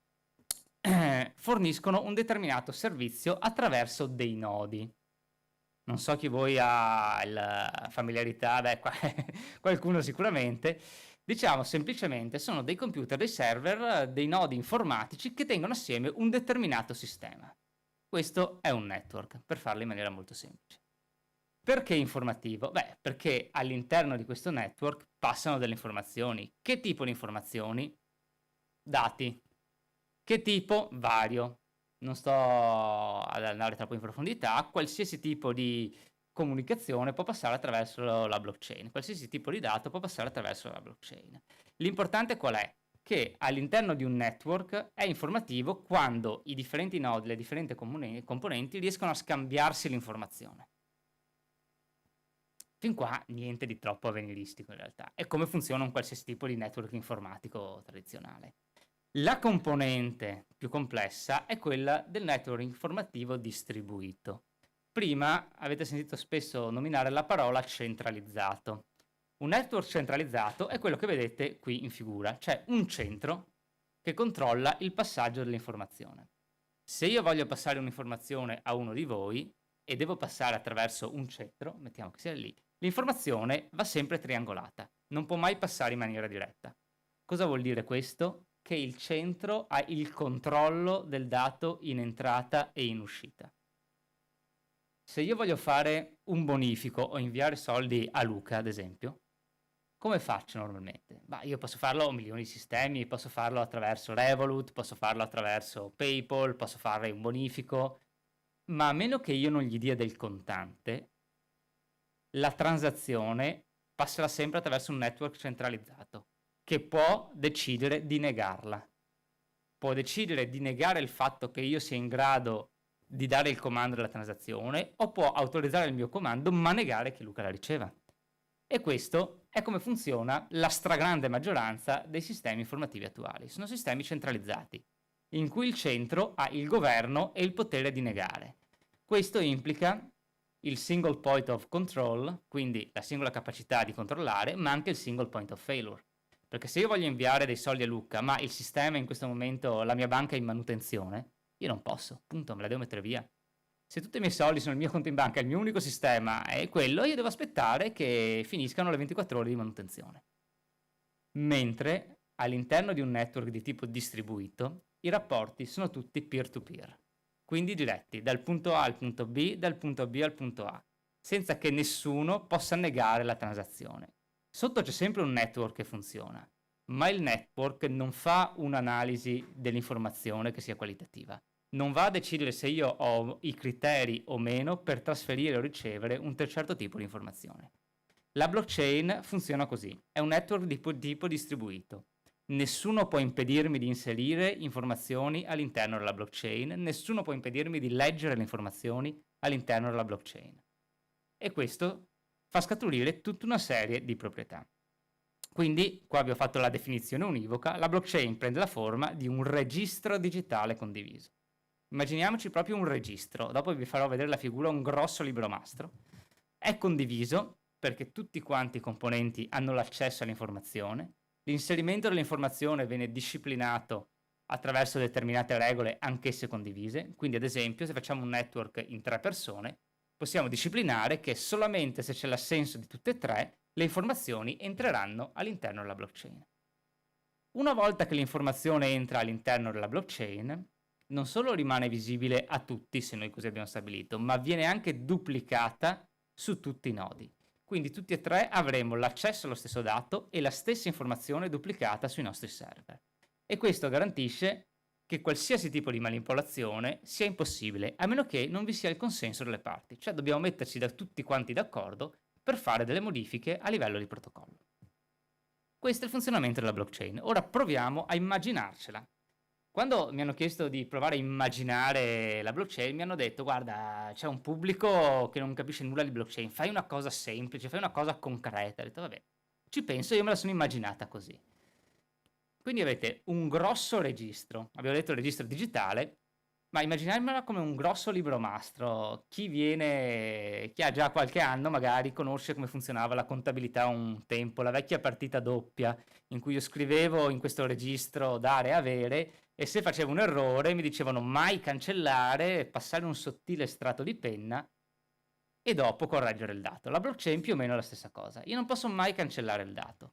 Speaker 3: forniscono un determinato servizio attraverso dei nodi. Non so chi voi ha la familiarità, qualcuno sicuramente. Diciamo semplicemente sono dei computer, dei server, dei nodi informatici che tengono assieme un determinato sistema. Questo è un network, per farlo in maniera molto semplice. Perché informativo? Perché all'interno di questo network passano delle informazioni. Che tipo di informazioni? Dati. Che tipo? Vario. Non sto ad andare troppo in profondità. Qualsiasi tipo di comunicazione può passare attraverso la blockchain. Qualsiasi tipo di dato può passare attraverso la blockchain. L'importante qual è? Che all'interno di un network è informativo quando i differenti nodi, le differenti componenti riescono a scambiarsi l'informazione. Fin qua niente di troppo avveniristico in realtà. È come funziona un qualsiasi tipo di network informatico tradizionale. La componente più complessa è quella del network informativo distribuito. Prima avete sentito spesso nominare la parola centralizzato. Un network centralizzato è quello che vedete qui in figura, cioè un centro che controlla il passaggio dell'informazione. Se io voglio passare un'informazione a uno di voi e devo passare attraverso un centro, mettiamo che sia lì, l'informazione va sempre triangolata, non può mai passare in maniera diretta. Cosa vuol dire questo? Che il centro ha il controllo del dato in entrata e in uscita. Se io voglio fare un bonifico o inviare soldi a Luca, ad esempio, come faccio normalmente? Io posso farlo a milioni di sistemi, posso farlo attraverso Revolut, posso farlo attraverso PayPal, posso fare un bonifico, ma a meno che io non gli dia del contante, la transazione passerà sempre attraverso un network centralizzato che può decidere di negarla. Può decidere di negare il fatto che io sia in grado di dare il comando della transazione o può autorizzare il mio comando ma negare che Luca la riceva. E questo è come funziona la stragrande maggioranza dei sistemi informativi attuali. Sono sistemi centralizzati, in cui il centro ha il governo e il potere di negare. Questo implica il single point of control, quindi la singola capacità di controllare, ma anche il single point of failure. Perché se io voglio inviare dei soldi a Luca, ma il sistema in questo momento, la mia banca è in manutenzione, io non posso, punto, me la devo mettere via. Se tutti i miei soldi sono il mio conto in banca, il mio unico sistema è quello, io devo aspettare che finiscano le 24 ore di manutenzione. Mentre all'interno di un network di tipo distribuito, i rapporti sono tutti peer-to-peer, quindi diretti dal punto A al punto B, dal punto B al punto A, senza che nessuno possa negare la transazione. Sotto c'è sempre un network che funziona, ma il network non fa un'analisi dell'informazione che sia qualitativa. Non va a decidere se io ho i criteri o meno per trasferire o ricevere un certo tipo di informazione. La blockchain funziona così, è un network di tipo distribuito. Nessuno può impedirmi di inserire informazioni all'interno della blockchain, nessuno può impedirmi di leggere le informazioni all'interno della blockchain. E questo fa scaturire tutta una serie di proprietà. Quindi, qua vi ho fatto la definizione univoca, la blockchain prende la forma di un registro digitale condiviso. Immaginiamoci proprio un registro, dopo vi farò vedere la figura, un grosso libro mastro. È condiviso perché tutti quanti i componenti hanno l'accesso all'informazione, l'inserimento dell'informazione viene disciplinato attraverso determinate regole, anch'esse condivise, quindi ad esempio se facciamo un network in 3 persone, possiamo disciplinare che solamente se c'è l'assenso di tutte e 3, le informazioni entreranno all'interno della blockchain. Una volta che l'informazione entra all'interno della blockchain, non solo rimane visibile a tutti, se noi così abbiamo stabilito, ma viene anche duplicata su tutti i nodi. Quindi tutti e 3 avremo l'accesso allo stesso dato e la stessa informazione duplicata sui nostri server. E questo garantisce che qualsiasi tipo di manipolazione sia impossibile, a meno che non vi sia il consenso delle parti. Cioè dobbiamo metterci da tutti quanti d'accordo per fare delle modifiche a livello di protocollo. Questo è il funzionamento della blockchain. Ora proviamo a immaginarcela. Quando mi hanno chiesto di provare a immaginare la blockchain, mi hanno detto: guarda, c'è un pubblico che non capisce nulla di blockchain, fai una cosa semplice, fai una cosa concreta. Ho detto: vabbè, ci penso, io me la sono immaginata così. Quindi avete un grosso registro, abbiamo detto registro digitale, ma immaginarmela come un grosso libro mastro. Chi ha già qualche anno magari conosce come funzionava la contabilità un tempo, la vecchia partita doppia, in cui io scrivevo in questo registro dare e avere, e se facevo un errore mi dicevano mai cancellare, passare un sottile strato di penna e dopo correggere il dato. La blockchain più o meno è la stessa cosa. Io non posso mai cancellare il dato.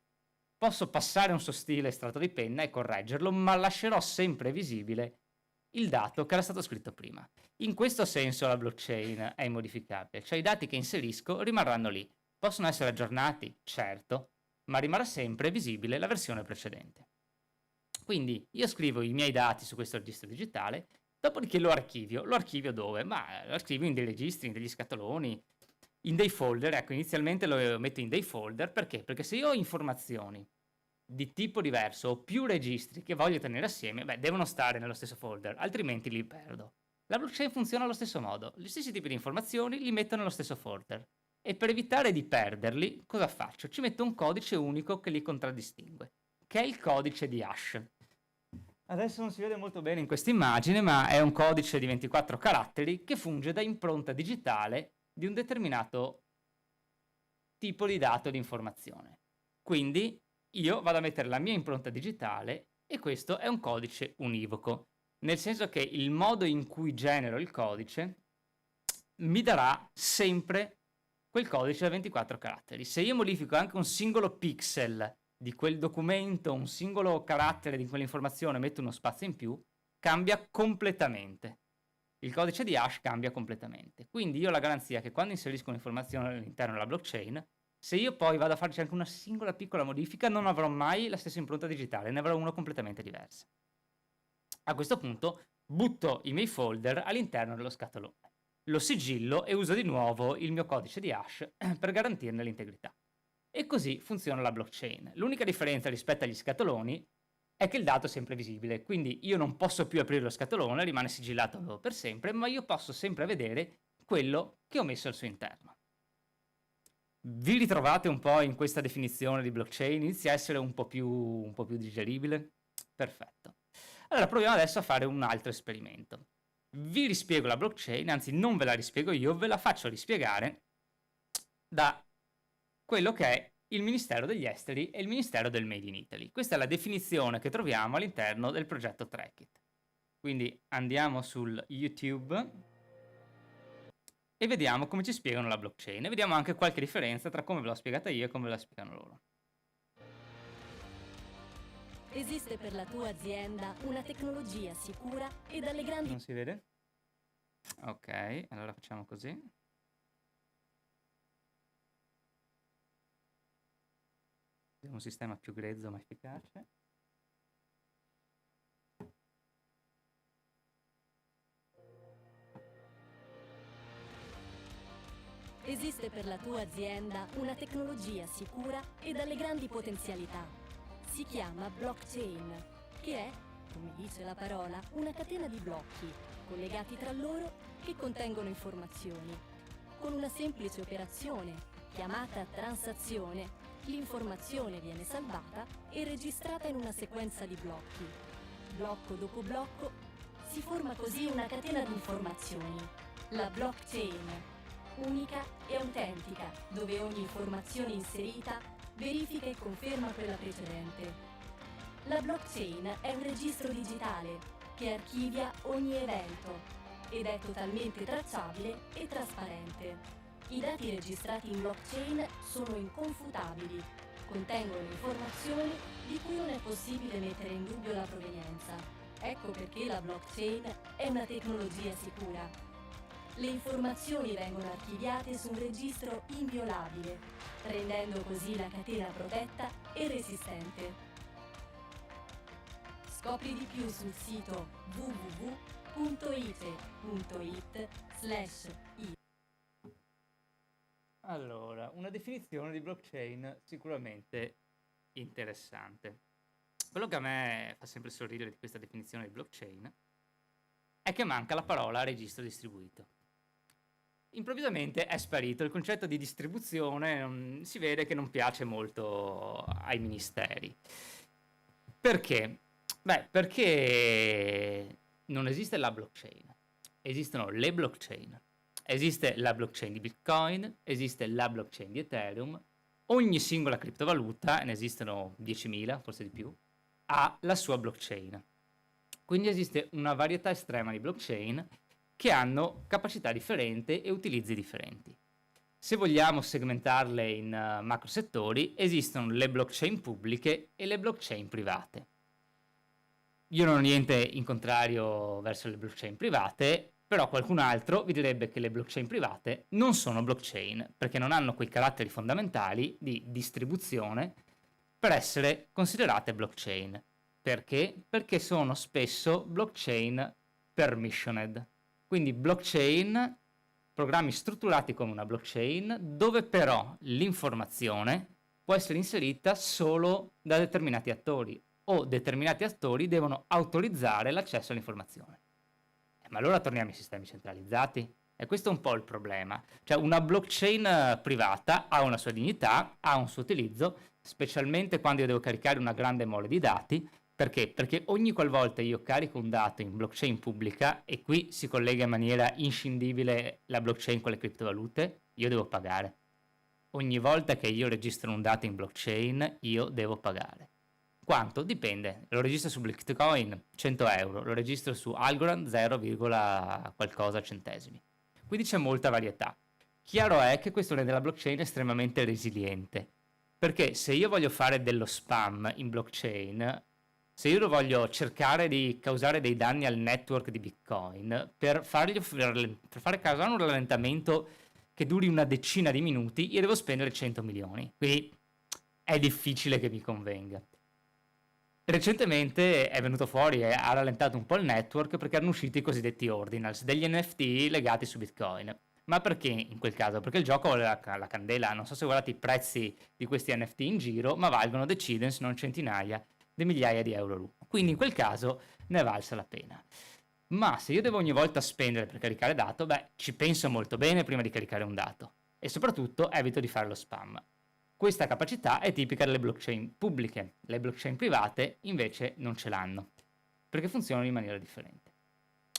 Speaker 3: Posso passare un sottile strato di penna e correggerlo, ma lascerò sempre visibile il dato che era stato scritto prima. In questo senso la blockchain è immodificabile, cioè i dati che inserisco rimarranno lì. Possono essere aggiornati, certo, ma rimarrà sempre visibile la versione precedente. Quindi io scrivo i miei dati su questo registro digitale, dopodiché lo archivio dove? Ma lo archivio in dei registri, in degli scatoloni, in dei folder. Ecco, inizialmente lo metto in dei folder, perché? Perché se io ho informazioni di tipo diverso o più registri che voglio tenere assieme, devono stare nello stesso folder, altrimenti li perdo. La blockchain funziona allo stesso modo, gli stessi tipi di informazioni li metto nello stesso folder e per evitare di perderli, cosa faccio? Ci metto un codice unico che li contraddistingue, che è il codice di hash. Adesso non si vede molto bene in questa immagine, ma è un codice di 24 caratteri che funge da impronta digitale di un determinato tipo di dato di informazione. Quindi io vado a mettere la mia impronta digitale e questo è un codice univoco, nel senso che il modo in cui genero il codice mi darà sempre quel codice da 24 caratteri. Se io modifico anche un singolo pixel di quel documento, un singolo carattere di quell'informazione, metto uno spazio in più, cambia completamente. Il codice di hash cambia completamente. Quindi io ho la garanzia che quando inserisco un'informazione all'interno della blockchain, se io poi vado a farci anche una singola piccola modifica, non avrò mai la stessa impronta digitale, ne avrò una completamente diversa. A questo punto butto i miei folder all'interno dello scatolone, lo sigillo e uso di nuovo il mio codice di hash per garantirne l'integrità. E così funziona la blockchain. L'unica differenza rispetto agli scatoloni è che il dato è sempre visibile, quindi io non posso più aprire lo scatolone, rimane sigillato per sempre, ma io posso sempre vedere quello che ho messo al suo interno. Vi ritrovate un po' in questa definizione di blockchain? Inizia a essere un po' più digeribile? Perfetto. Allora proviamo adesso a fare un altro esperimento. Vi rispiego la blockchain, anzi non ve la rispiego io, ve la faccio rispiegare da quello che è il Ministero degli Esteri e il Ministero del Made in Italy. Questa è la definizione che troviamo all'interno del progetto Trackit. Quindi andiamo sul YouTube e vediamo come ci spiegano la blockchain e vediamo anche qualche differenza tra come ve l'ho spiegata io e come ve la spiegano loro.
Speaker 4: Esiste per la tua azienda una tecnologia sicura e dalle grandi...
Speaker 3: Non si vede? Ok, allora facciamo così. Un sistema più grezzo ma efficace.
Speaker 4: Esiste per la tua azienda una tecnologia sicura e dalle grandi potenzialità. Si chiama blockchain, che è, come dice la parola, una catena di blocchi collegati tra loro che contengono informazioni. Con una semplice operazione, chiamata transazione, l'informazione viene salvata e registrata in una sequenza di blocchi. Blocco dopo blocco si forma così una catena di informazioni, la blockchain, unica e autentica, dove ogni informazione inserita verifica e conferma quella precedente. La blockchain è un registro digitale che archivia ogni evento ed è totalmente tracciabile e trasparente. I dati registrati in blockchain sono inconfutabili, contengono informazioni di cui non è possibile mettere in dubbio la provenienza. Ecco perché la blockchain è una tecnologia sicura. Le informazioni vengono archiviate su un registro inviolabile, rendendo così la catena protetta e resistente. Scopri di più sul sito www.ite.it/i.
Speaker 3: Allora, una definizione di blockchain sicuramente interessante. Quello che a me fa sempre sorridere di questa definizione di blockchain è che manca la parola registro distribuito. Improvvisamente è sparito il concetto di distribuzione, si vede che non piace molto ai ministeri. Perché? Perché non esiste la blockchain, esistono le blockchain. Esiste la blockchain di Bitcoin, esiste la blockchain di Ethereum, ogni singola criptovaluta, ne esistono 10.000, forse di più, ha la sua blockchain. Quindi esiste una varietà estrema di blockchain che hanno capacità differenti e utilizzi differenti. Se vogliamo segmentarle in macro settori, esistono le blockchain pubbliche e le blockchain private. Io non ho niente in contrario verso le blockchain private, però qualcun altro vi direbbe che le blockchain private non sono blockchain, perché non hanno quei caratteri fondamentali di distribuzione per essere considerate blockchain. Perché? Perché sono spesso blockchain permissioned. Quindi blockchain, programmi strutturati come una blockchain, dove però l'informazione può essere inserita solo da determinati attori, o determinati attori devono autorizzare l'accesso all'informazione. Ma allora torniamo ai sistemi centralizzati. E questo è un po' il problema. Cioè una blockchain privata ha una sua dignità, ha un suo utilizzo, specialmente quando io devo caricare una grande mole di dati. Perché? Perché ogni qualvolta io carico un dato in blockchain pubblica, e qui si collega in maniera inscindibile la blockchain con le criptovalute, io devo pagare. Ogni volta che io registro un dato in blockchain, io devo pagare. Quanto? Dipende. Lo registro su Bitcoin 100 euro, lo registro su Algorand 0, qualcosa centesimi. Quindi c'è molta varietà. Chiaro è che questo rende la blockchain estremamente resiliente, perché se io voglio fare dello spam in blockchain, se io voglio cercare di causare dei danni al network di Bitcoin per fare causare un rallentamento che duri una decina di minuti, io devo spendere 100 milioni. Quindi è difficile che mi convenga. Recentemente è venuto fuori e ha rallentato un po' il network perché erano usciti i cosiddetti ordinals, degli NFT legati su Bitcoin. Ma perché in quel caso? Perché il gioco vale la candela. Non so se guardate i prezzi di questi NFT in giro, ma valgono decine, non centinaia di migliaia di euro l'uno. Quindi in quel caso ne è valsa la pena. Ma se io devo ogni volta spendere per caricare dato, ci penso molto bene prima di caricare un dato. E soprattutto evito di fare lo spam. Questa capacità è tipica delle blockchain pubbliche. Le blockchain private invece non ce l'hanno, perché funzionano in maniera differente.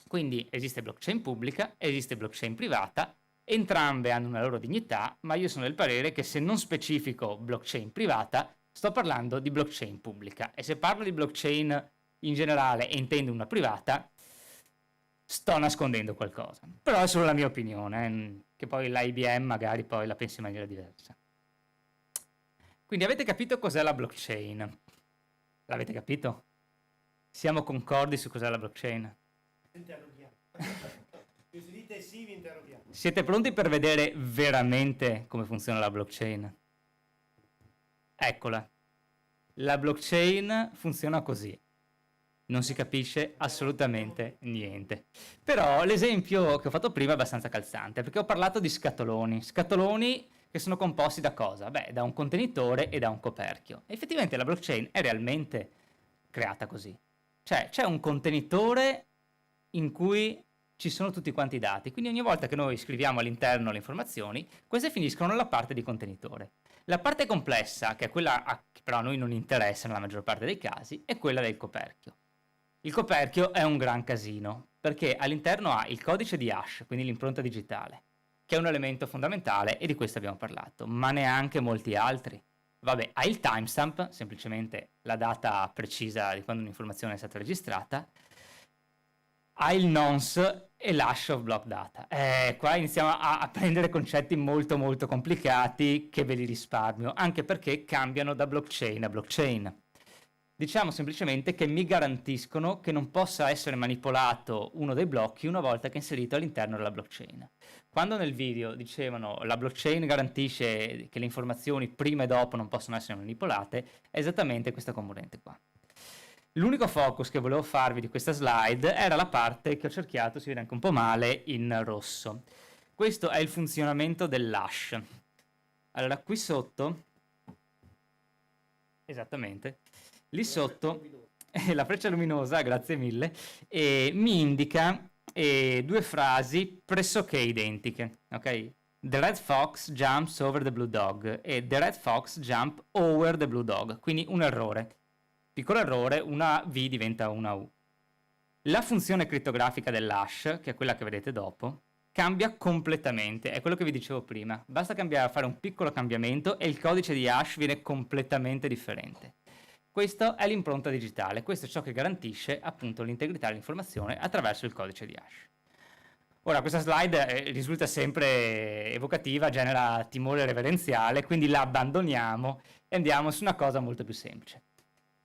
Speaker 3: Quindi esiste blockchain pubblica, esiste blockchain privata, entrambe hanno una loro dignità, ma io sono del parere che se non specifico blockchain privata, sto parlando di blockchain pubblica. E se parlo di blockchain in generale e intendo una privata, sto nascondendo qualcosa. Però è solo la mia opinione, che poi l'IBM magari poi la pensi in maniera diversa. Quindi avete capito cos'è la blockchain? L'avete capito? Siamo concordi su cos'è la blockchain?
Speaker 5: Interroghiamo. Se dite sì, vi interroghiamo.
Speaker 3: Siete pronti per vedere veramente come funziona la blockchain? Eccola. La blockchain funziona così. Non si capisce assolutamente niente. Però l'esempio che ho fatto prima è abbastanza calzante, perché ho parlato di scatoloni. Scatoloni che sono composti da cosa? Da un contenitore e da un coperchio. E effettivamente la blockchain è realmente creata così. Cioè c'è un contenitore in cui ci sono tutti quanti i dati, quindi ogni volta che noi scriviamo all'interno le informazioni, queste finiscono nella parte di contenitore. La parte complessa, che è quella che però a noi non interessa nella maggior parte dei casi, è quella del coperchio. Il coperchio è un gran casino, perché all'interno ha il codice di hash, quindi l'impronta digitale, che è un elemento fondamentale e di questo abbiamo parlato, ma neanche molti altri. Vabbè, ha il timestamp, semplicemente la data precisa di quando un'informazione è stata registrata, ha il nonce e l'hash of block data. Qua iniziamo a prendere concetti molto molto complicati che ve li risparmio, anche perché cambiano da blockchain a blockchain. Diciamo semplicemente che mi garantiscono che non possa essere manipolato uno dei blocchi una volta che è inserito all'interno della blockchain. Quando nel video dicevano la blockchain garantisce che le informazioni prima e dopo non possono essere manipolate, è esattamente questa componente qua. L'unico focus che volevo farvi di questa slide era la parte che ho cerchiato, si vede anche un po' male, in rosso. Questo è il funzionamento dell'hash. Allora, qui sotto, esattamente, lì sotto, la freccia luminosa, grazie mille, mi indica due frasi pressoché identiche, ok? The red fox jumps over the blue dog e the red fox jump over the blue dog, quindi un errore. Piccolo errore, una V diventa una U. La funzione crittografica dell'hash, che è quella che vedete dopo, cambia completamente, è quello che vi dicevo prima. Basta fare un piccolo cambiamento e il codice di hash viene completamente differente. Questa è l'impronta digitale, questo è ciò che garantisce appunto l'integrità dell'informazione attraverso il codice di hash. Ora, questa slide risulta sempre evocativa, genera timore reverenziale, quindi la abbandoniamo e andiamo su una cosa molto più semplice.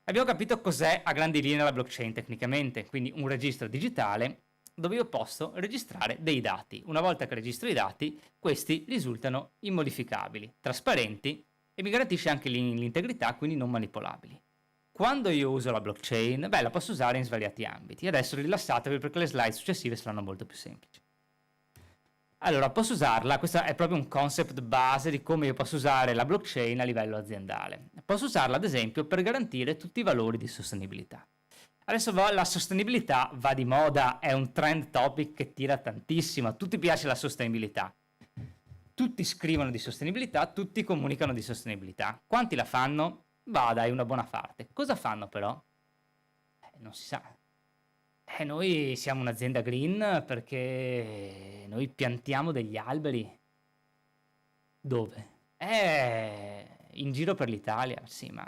Speaker 3: Abbiamo capito cos'è a grandi linee la blockchain tecnicamente, quindi un registro digitale dove io posso registrare dei dati. Una volta che registro i dati, questi risultano immodificabili, trasparenti e mi garantisce anche l'integrità, quindi non manipolabili. Quando io uso la blockchain, la posso usare in svariati ambiti. Adesso rilassatevi perché le slide successive saranno molto più semplici. Allora, posso usarla, questo è proprio un concept base di come io posso usare la blockchain a livello aziendale. Posso usarla, ad esempio, per garantire tutti i valori di sostenibilità. Adesso la sostenibilità va di moda, è un trend topic che tira tantissimo, a tutti piace la sostenibilità. Tutti scrivono di sostenibilità, tutti comunicano di sostenibilità. Quanti la fanno? Dai, una buona parte. Cosa fanno però? Non si sa. Noi siamo un'azienda green perché noi piantiamo degli alberi. Dove? In giro per l'Italia, sì, ma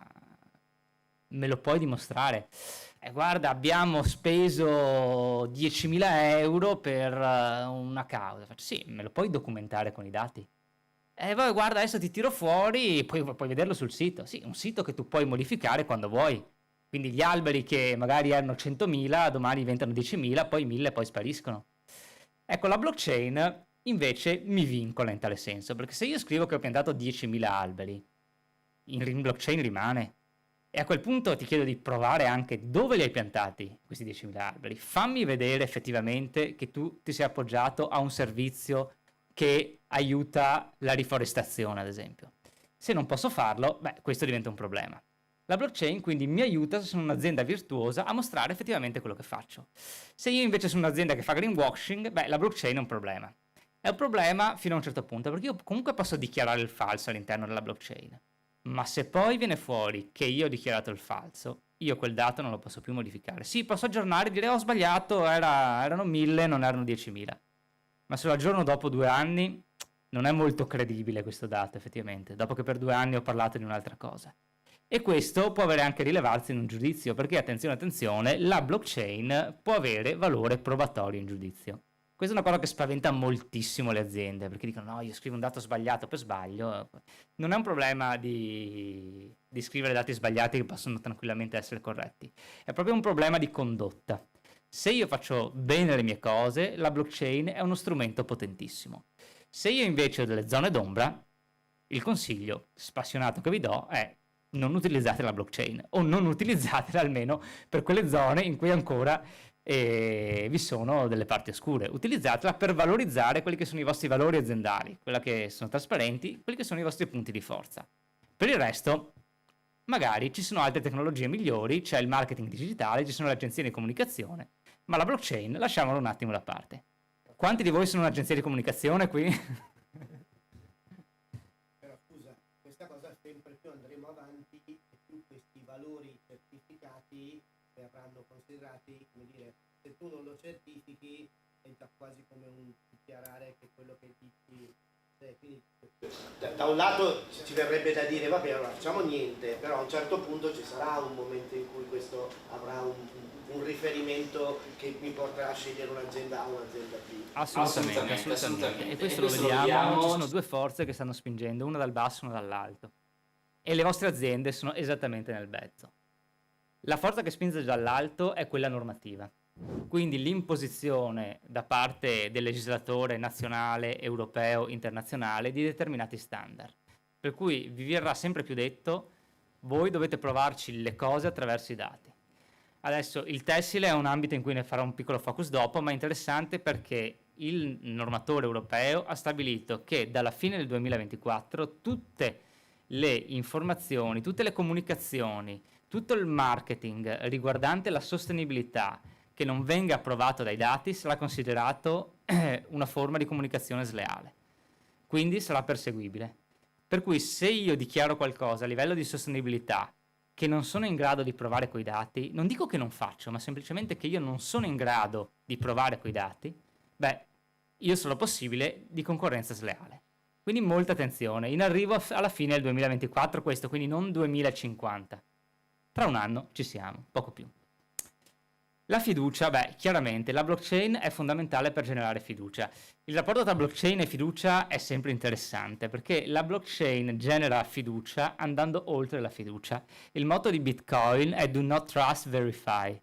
Speaker 3: me lo puoi dimostrare? Guarda, abbiamo speso 10.000 euro per una causa. Faccio, sì, me lo puoi documentare con i dati? Poi guarda, adesso ti tiro fuori, puoi vederlo sul sito. Sì, un sito che tu puoi modificare quando vuoi. Quindi gli alberi che magari erano 100.000, domani diventano 10.000, poi 1.000 e poi spariscono. Ecco, la blockchain invece mi vincola in tale senso, perché se io scrivo che ho piantato 10.000 alberi, in blockchain rimane. E a quel punto ti chiedo di provare anche dove li hai piantati questi 10.000 alberi. Fammi vedere effettivamente che tu ti sei appoggiato a un servizio che aiuta la riforestazione, ad esempio. Se non posso farlo, questo diventa un problema. La blockchain quindi mi aiuta, se sono un'azienda virtuosa, a mostrare effettivamente quello che faccio. Se io invece sono un'azienda che fa greenwashing, la blockchain è un problema. È un problema fino a un certo punto, perché io comunque posso dichiarare il falso all'interno della blockchain. Ma se poi viene fuori che io ho dichiarato il falso, io quel dato non lo posso più modificare. Sì, posso aggiornare e dire ho sbagliato, erano 1.000, non erano 10.000. Ma se lo aggiorno dopo 2 anni, non è molto credibile questo dato effettivamente, dopo che per 2 anni ho parlato di un'altra cosa. E questo può avere anche rilevanza in un giudizio, perché attenzione, la blockchain può avere valore probatorio in giudizio. Questa è una cosa che spaventa moltissimo le aziende, perché dicono no, io scrivo un dato sbagliato per sbaglio. Non è un problema di scrivere dati sbagliati che possono tranquillamente essere corretti, è proprio un problema di condotta. Se io faccio bene le mie cose, la blockchain è uno strumento potentissimo. Se io invece ho delle zone d'ombra, il consiglio spassionato che vi do è non utilizzate la blockchain, o non utilizzatela almeno per quelle zone in cui ancora vi sono delle parti oscure. Utilizzatela per valorizzare quelli che sono i vostri valori aziendali, quelli che sono trasparenti, quelli che sono i vostri punti di forza. Per il resto, magari ci sono altre tecnologie migliori, c'è il marketing digitale, ci sono le agenzie di comunicazione, ma la blockchain lasciamolo un attimo da parte. Quanti di voi sono un'agenzia di comunicazione qui?
Speaker 5: Però scusa, questa cosa sempre più andremo avanti e più questi valori certificati verranno considerati, come dire, se tu non lo certifichi diventa quasi come un dichiarare che quello che dici, quindi da un lato ci verrebbe da dire vabbè, allora facciamo niente, però a un certo punto ci sarà un momento in cui questo avrà un riferimento che mi porterà a scegliere un'azienda A o un'azienda B.
Speaker 3: Assolutamente. E questo lo vediamo, ci sono 2 forze che stanno spingendo, una dal basso e una dall'alto. E le vostre aziende sono esattamente nel mezzo. La forza che spinge dall'alto è quella normativa. Quindi l'imposizione da parte del legislatore nazionale, europeo, internazionale di determinati standard. Per cui vi verrà sempre più detto, voi dovete provarci le cose attraverso i dati. Adesso il tessile è un ambito in cui ne farò un piccolo focus dopo, ma è interessante perché il normatore europeo ha stabilito che dalla fine del 2024 tutte le informazioni, tutte le comunicazioni, tutto il marketing riguardante la sostenibilità che non venga approvato dai dati sarà considerato una forma di comunicazione sleale, quindi sarà perseguibile. Per cui se io dichiaro qualcosa a livello di sostenibilità che non sono in grado di provare coi dati, non dico che non faccio, ma semplicemente che io non sono in grado di provare coi dati, io sarò possibile di concorrenza sleale. Quindi molta attenzione, in arrivo alla fine del 2024 questo, quindi non 2050. Tra un anno ci siamo, poco più. La fiducia, chiaramente la blockchain è fondamentale per generare fiducia. Il rapporto tra blockchain e fiducia è sempre interessante perché la blockchain genera fiducia andando oltre la fiducia. Il motto di Bitcoin è do not trust, verify.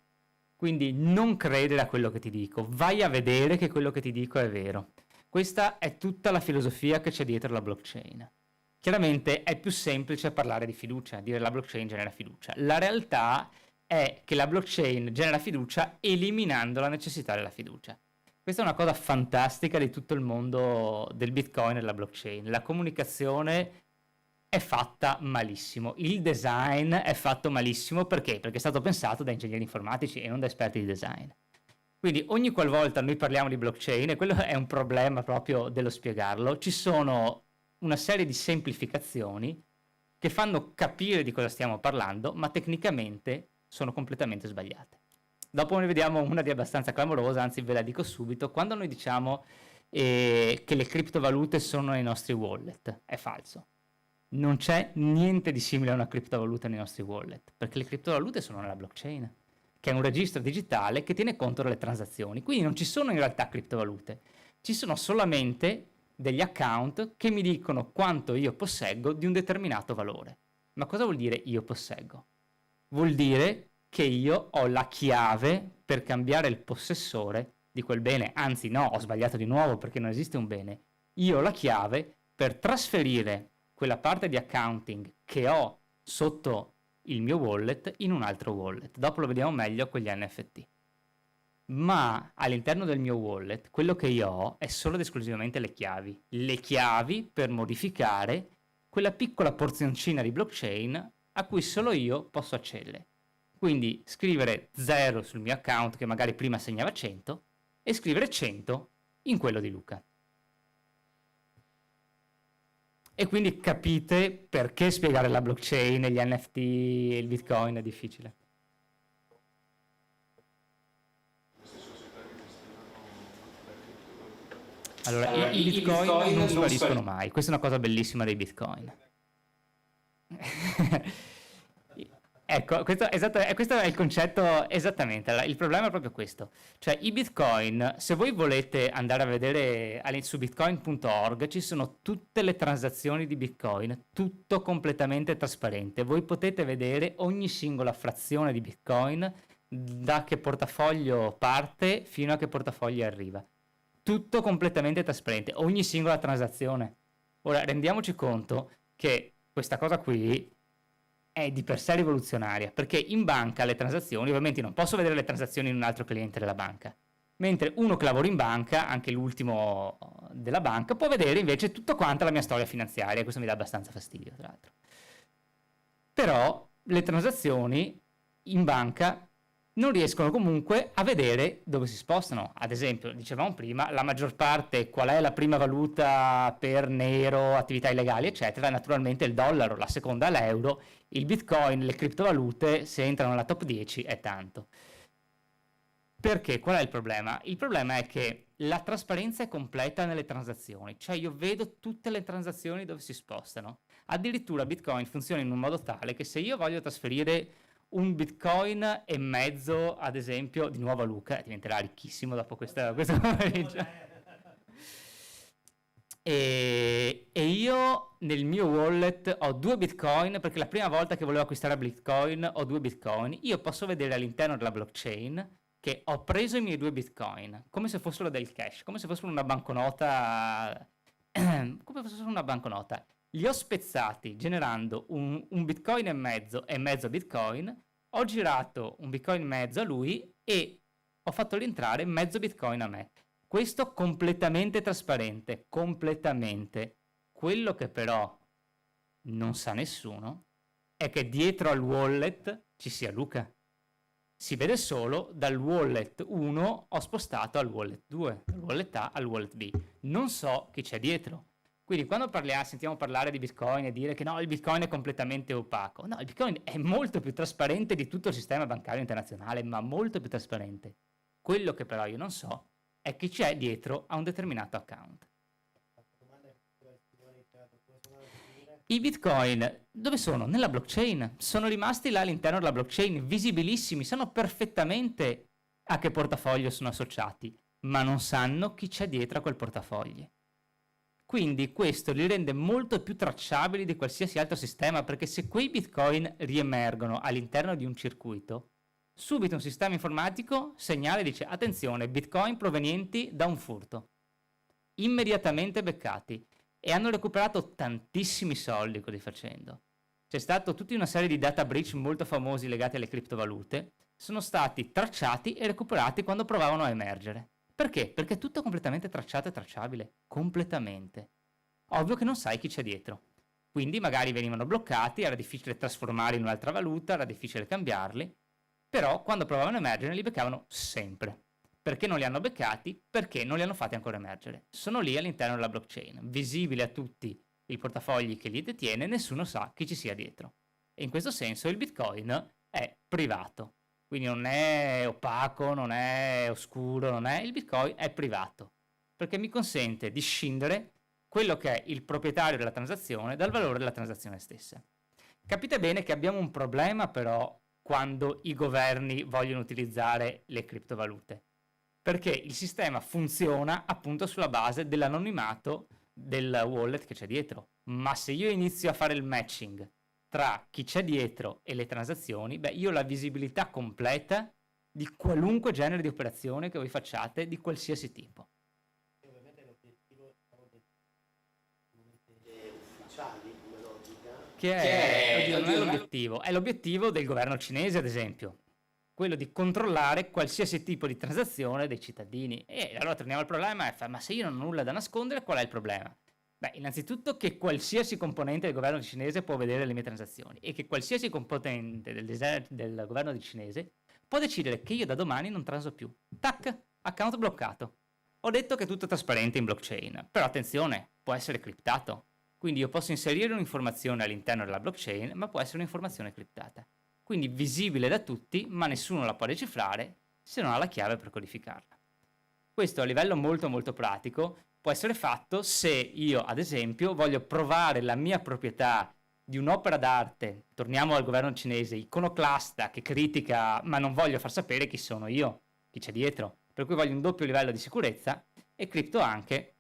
Speaker 3: Quindi non credere a quello che ti dico, vai a vedere che quello che ti dico è vero. Questa è tutta la filosofia che c'è dietro la blockchain. Chiaramente è più semplice parlare di fiducia, dire la blockchain genera fiducia. La realtà è che la blockchain genera fiducia eliminando la necessità della fiducia. Questa è una cosa fantastica di tutto il mondo del Bitcoin e della blockchain. La comunicazione è fatta malissimo, il design è fatto malissimo perché? Perché è stato pensato da ingegneri informatici e non da esperti di design. Quindi ogni qualvolta noi parliamo di blockchain, e quello è un problema proprio dello spiegarlo, ci sono una serie di semplificazioni che fanno capire di cosa stiamo parlando, ma tecnicamente sono completamente sbagliate. Dopo ne vediamo una di abbastanza clamorosa, anzi ve la dico subito. Quando noi diciamo che le criptovalute sono nei nostri wallet, è falso. Non c'è niente di simile a una criptovaluta nei nostri wallet, perché le criptovalute sono nella blockchain, che è un registro digitale che tiene conto delle transazioni. Quindi non ci sono in realtà criptovalute, ci sono solamente degli account che mi dicono quanto io posseggo di un determinato valore. Ma cosa vuol dire io posseggo? Vuol dire che io ho la chiave per cambiare il possessore di quel bene. Anzi no, ho sbagliato di nuovo perché non esiste un bene. Io ho la chiave per trasferire quella parte di accounting che ho sotto il mio wallet in un altro wallet. Dopo lo vediamo meglio con gli NFT. Ma all'interno del mio wallet quello che io ho è solo ed esclusivamente le chiavi per modificare quella piccola porzioncina di blockchain a cui solo io posso accedere. Quindi scrivere 0 sul mio account che magari prima segnava 100 e scrivere 100 in quello di Luca. E quindi capite perché spiegare la blockchain, gli NFT e il Bitcoin è difficile. Allora, i Bitcoin non spariscono mai. Questa è una cosa bellissima dei Bitcoin. Ecco, questo è il concetto esattamente. Il problema è proprio questo. Cioè, i Bitcoin, se voi volete andare a vedere su bitcoin.org, ci sono tutte le transazioni di Bitcoin, tutto completamente trasparente. Voi potete vedere ogni singola frazione di Bitcoin, da che portafoglio parte fino a che portafoglio arriva. Tutto completamente trasparente, ogni singola transazione. Ora, rendiamoci conto che questa cosa qui è di per sé rivoluzionaria, perché in banca le transazioni, ovviamente non posso vedere le transazioni in un altro cliente della banca, mentre uno che lavora in banca, anche l'ultimo della banca, può vedere invece tutto quanto la mia storia finanziaria. Questo mi dà abbastanza fastidio, tra l'altro. Però le transazioni in banca non riescono comunque a vedere dove si spostano. Ad esempio, dicevamo prima, la maggior parte, qual è la prima valuta per nero, attività illegali, eccetera, naturalmente il dollaro, la seconda l'euro, il Bitcoin, le criptovalute, se entrano nella top 10 è tanto. Perché? Qual è il problema? Il problema è che la trasparenza è completa nelle transazioni, cioè io vedo tutte le transazioni dove si spostano. Addirittura Bitcoin funziona in un modo tale che se io voglio trasferire un Bitcoin e mezzo, ad esempio, di nuovo a Luca, diventerà ricchissimo dopo questa pomeriggio. E io nel mio wallet ho 2 Bitcoin, perché la prima volta che volevo acquistare Bitcoin ho 2 Bitcoin. Io posso vedere all'interno della blockchain che ho preso i miei 2 Bitcoin, come se fossero del cash, come se fossero una banconota, come se fossero una banconota. Li ho spezzati generando un Bitcoin e mezzo Bitcoin, ho girato un Bitcoin e mezzo a lui e ho fatto rientrare mezzo Bitcoin a me. Questo completamente trasparente, completamente. Quello che però non sa nessuno è che dietro al wallet ci sia Luca. Si vede solo dal wallet 1 ho spostato al wallet 2, dal wallet A al wallet B. Non so chi c'è dietro. Quindi quando sentiamo parlare di Bitcoin e dire che no, il Bitcoin è completamente opaco. No, il Bitcoin è molto più trasparente di tutto il sistema bancario internazionale, ma molto più trasparente. Quello che però io non so è chi c'è dietro a un determinato account. I bitcoin dove sono? Nella blockchain. Sono rimasti là all'interno della blockchain, visibilissimi, sanno perfettamente a che portafoglio sono associati, ma non sanno chi c'è dietro a quel portafogli. Quindi questo li rende molto più tracciabili di qualsiasi altro sistema, perché se quei bitcoin riemergono all'interno di un circuito, subito un sistema informatico segnala e dice: attenzione, bitcoin provenienti da un furto. Immediatamente beccati. E hanno recuperato tantissimi soldi così facendo. C'è stata tutta una serie di data breach molto famosi legati alle criptovalute, sono stati tracciati e recuperati quando provavano a emergere. Perché? Perché è tutto completamente tracciato e tracciabile, completamente. Ovvio che non sai chi c'è dietro. Quindi magari venivano bloccati, era difficile trasformarli in un'altra valuta, era difficile cambiarli, però quando provavano a emergere li beccavano sempre. Perché non li hanno beccati? Perché non li hanno fatti ancora emergere. Sono lì all'interno della blockchain, visibili a tutti i portafogli che li detiene, nessuno sa chi ci sia dietro. E in questo senso il Bitcoin è privato. Quindi non è opaco, non è oscuro, il Bitcoin è privato. Perché mi consente di scindere quello che è il proprietario della transazione dal valore della transazione stessa. Capite bene che abbiamo un problema però quando i governi vogliono utilizzare le criptovalute. Perché il sistema funziona appunto sulla base dell'anonimato del wallet che c'è dietro. Ma se io inizio a fare il matching tra chi c'è dietro e le transazioni, io ho la visibilità completa di qualunque genere di operazione che voi facciate, di qualsiasi tipo.
Speaker 5: E ovviamente l'obiettivo è ufficiali come logica.
Speaker 3: Non è l'obiettivo, è l'obiettivo del governo cinese, ad esempio. Quello di controllare qualsiasi tipo di transazione dei cittadini. E allora torniamo al problema, ma se io non ho nulla da nascondere, qual è il problema? Innanzitutto che qualsiasi componente del governo cinese può vedere le mie transazioni e che qualsiasi componente del governo cinese può decidere che io da domani non transo più. Tac, account bloccato. Ho detto che è tutto trasparente in blockchain, però attenzione, può essere criptato. Quindi io posso inserire un'informazione all'interno della blockchain, ma può essere un'informazione criptata. Quindi visibile da tutti, ma nessuno la può decifrare se non ha la chiave per codificarla. Questo a livello molto molto pratico può essere fatto se io, ad esempio, voglio provare la mia proprietà di un'opera d'arte, torniamo al governo cinese, iconoclasta, che critica, ma non voglio far sapere chi sono io, chi c'è dietro, per cui voglio un doppio livello di sicurezza e cripto anche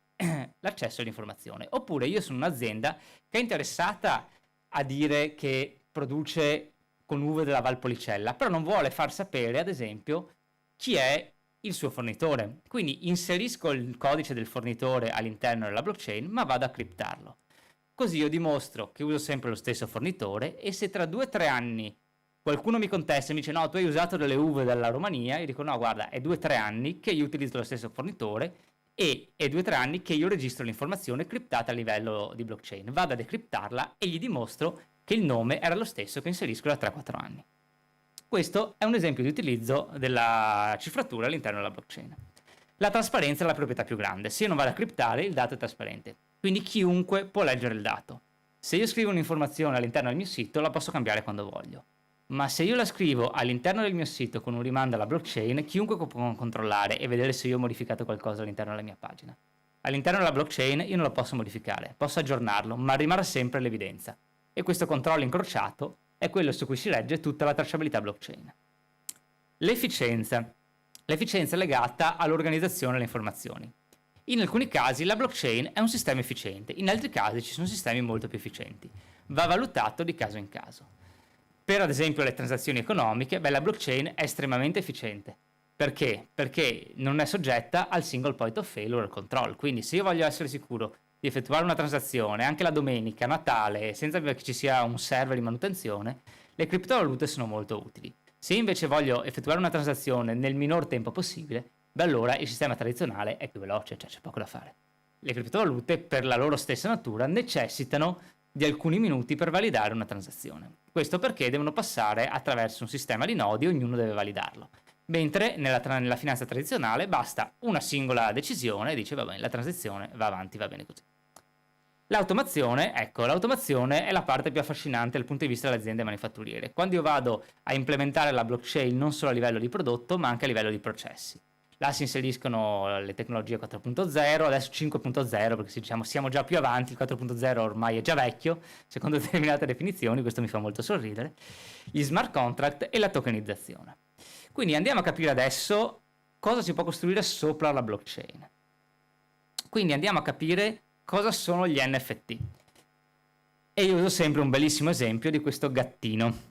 Speaker 3: l'accesso all'informazione. Oppure io sono un'azienda che è interessata a dire che produce con uve della Valpolicella, però non vuole far sapere, ad esempio, chi è il suo fornitore. Quindi inserisco il codice del fornitore all'interno della blockchain, ma vado a criptarlo. Così io dimostro che uso sempre lo stesso fornitore e se tra 2 o 3 anni qualcuno mi contesta e mi dice no, tu hai usato delle uve dalla Romania, io dico no, guarda, è 2 o 3 anni che io utilizzo lo stesso fornitore e è 2 o 3 anni che io registro l'informazione criptata a livello di blockchain. Vado a decriptarla e gli dimostro che il nome era lo stesso che inserisco da 3-4 anni. Questo è un esempio di utilizzo della cifratura all'interno della blockchain. La trasparenza è la proprietà più grande. Se io non vado a criptare, il dato è trasparente. Quindi chiunque può leggere il dato. Se io scrivo un'informazione all'interno del mio sito, la posso cambiare quando voglio. Ma se io la scrivo all'interno del mio sito con un rimando alla blockchain, chiunque può controllare e vedere se io ho modificato qualcosa all'interno della mia pagina. All'interno della blockchain io non lo posso modificare, posso aggiornarlo, ma rimarrà sempre l'evidenza. E questo controllo incrociato è quello su cui si regge tutta la tracciabilità blockchain. L'efficienza. L'efficienza è legata all'organizzazione delle informazioni. In alcuni casi la blockchain è un sistema efficiente, in altri casi ci sono sistemi molto più efficienti. Va valutato di caso in caso. Per ad esempio le transazioni economiche, la blockchain è estremamente efficiente. Perché? Perché non è soggetta al single point of failure control. Quindi se io voglio essere sicuro di effettuare una transazione anche la domenica, Natale, senza che ci sia un server di manutenzione, le criptovalute sono molto utili. Se invece voglio effettuare una transazione nel minor tempo possibile, allora il sistema tradizionale è più veloce, cioè c'è poco da fare. Le criptovalute, per la loro stessa natura, necessitano di alcuni minuti per validare una transazione. Questo perché devono passare attraverso un sistema di nodi e ognuno deve validarlo. Mentre nella finanza tradizionale basta una singola decisione e dice va bene, la transazione va avanti, va bene così. L'automazione è la parte più affascinante dal punto di vista delle aziende manifatturiere. Quando io vado a implementare la blockchain non solo a livello di prodotto, ma anche a livello di processi. là si inseriscono le tecnologie 4.0, adesso 5.0, perché se diciamo siamo già più avanti, il 4.0 ormai è già vecchio, secondo determinate definizioni, questo mi fa molto sorridere, gli smart contract e la tokenizzazione. Quindi andiamo a capire adesso cosa si può costruire sopra la blockchain. Quindi andiamo a capire cosa sono gli NFT. E io uso sempre un bellissimo esempio di questo gattino.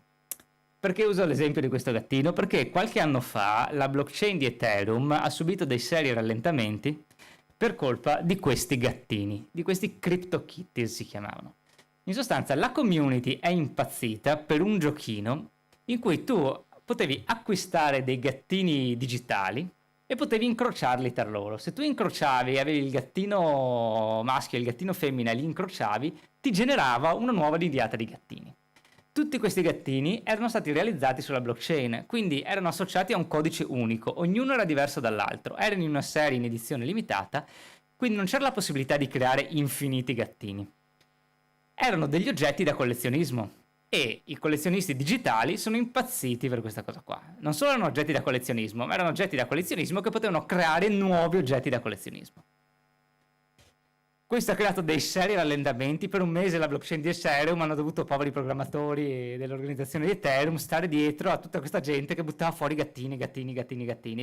Speaker 3: Perché uso l'esempio di questo gattino? Perché qualche anno fa la blockchain di Ethereum ha subito dei seri rallentamenti per colpa di questi gattini, di questi CryptoKitties si chiamavano. In sostanza la community è impazzita per un giochino in cui tu potevi acquistare dei gattini digitali e potevi incrociarli tra loro. Se tu incrociavi, avevi il gattino maschio e il gattino femmina e li incrociavi, ti generava una nuova nidiata di gattini. Tutti questi gattini erano stati realizzati sulla blockchain, quindi erano associati a un codice unico, ognuno era diverso dall'altro, erano in una serie in edizione limitata, quindi non c'era la possibilità di creare infiniti gattini. Erano degli oggetti da collezionismo e i collezionisti digitali sono impazziti per questa cosa qua. Non solo erano oggetti da collezionismo, ma erano oggetti da collezionismo che potevano creare nuovi oggetti da collezionismo. Questo ha creato dei seri rallentamenti. Per un mese la blockchain di Ethereum hanno dovuto poveri programmatori dell'organizzazione di Ethereum stare dietro a tutta questa gente che buttava fuori gattini.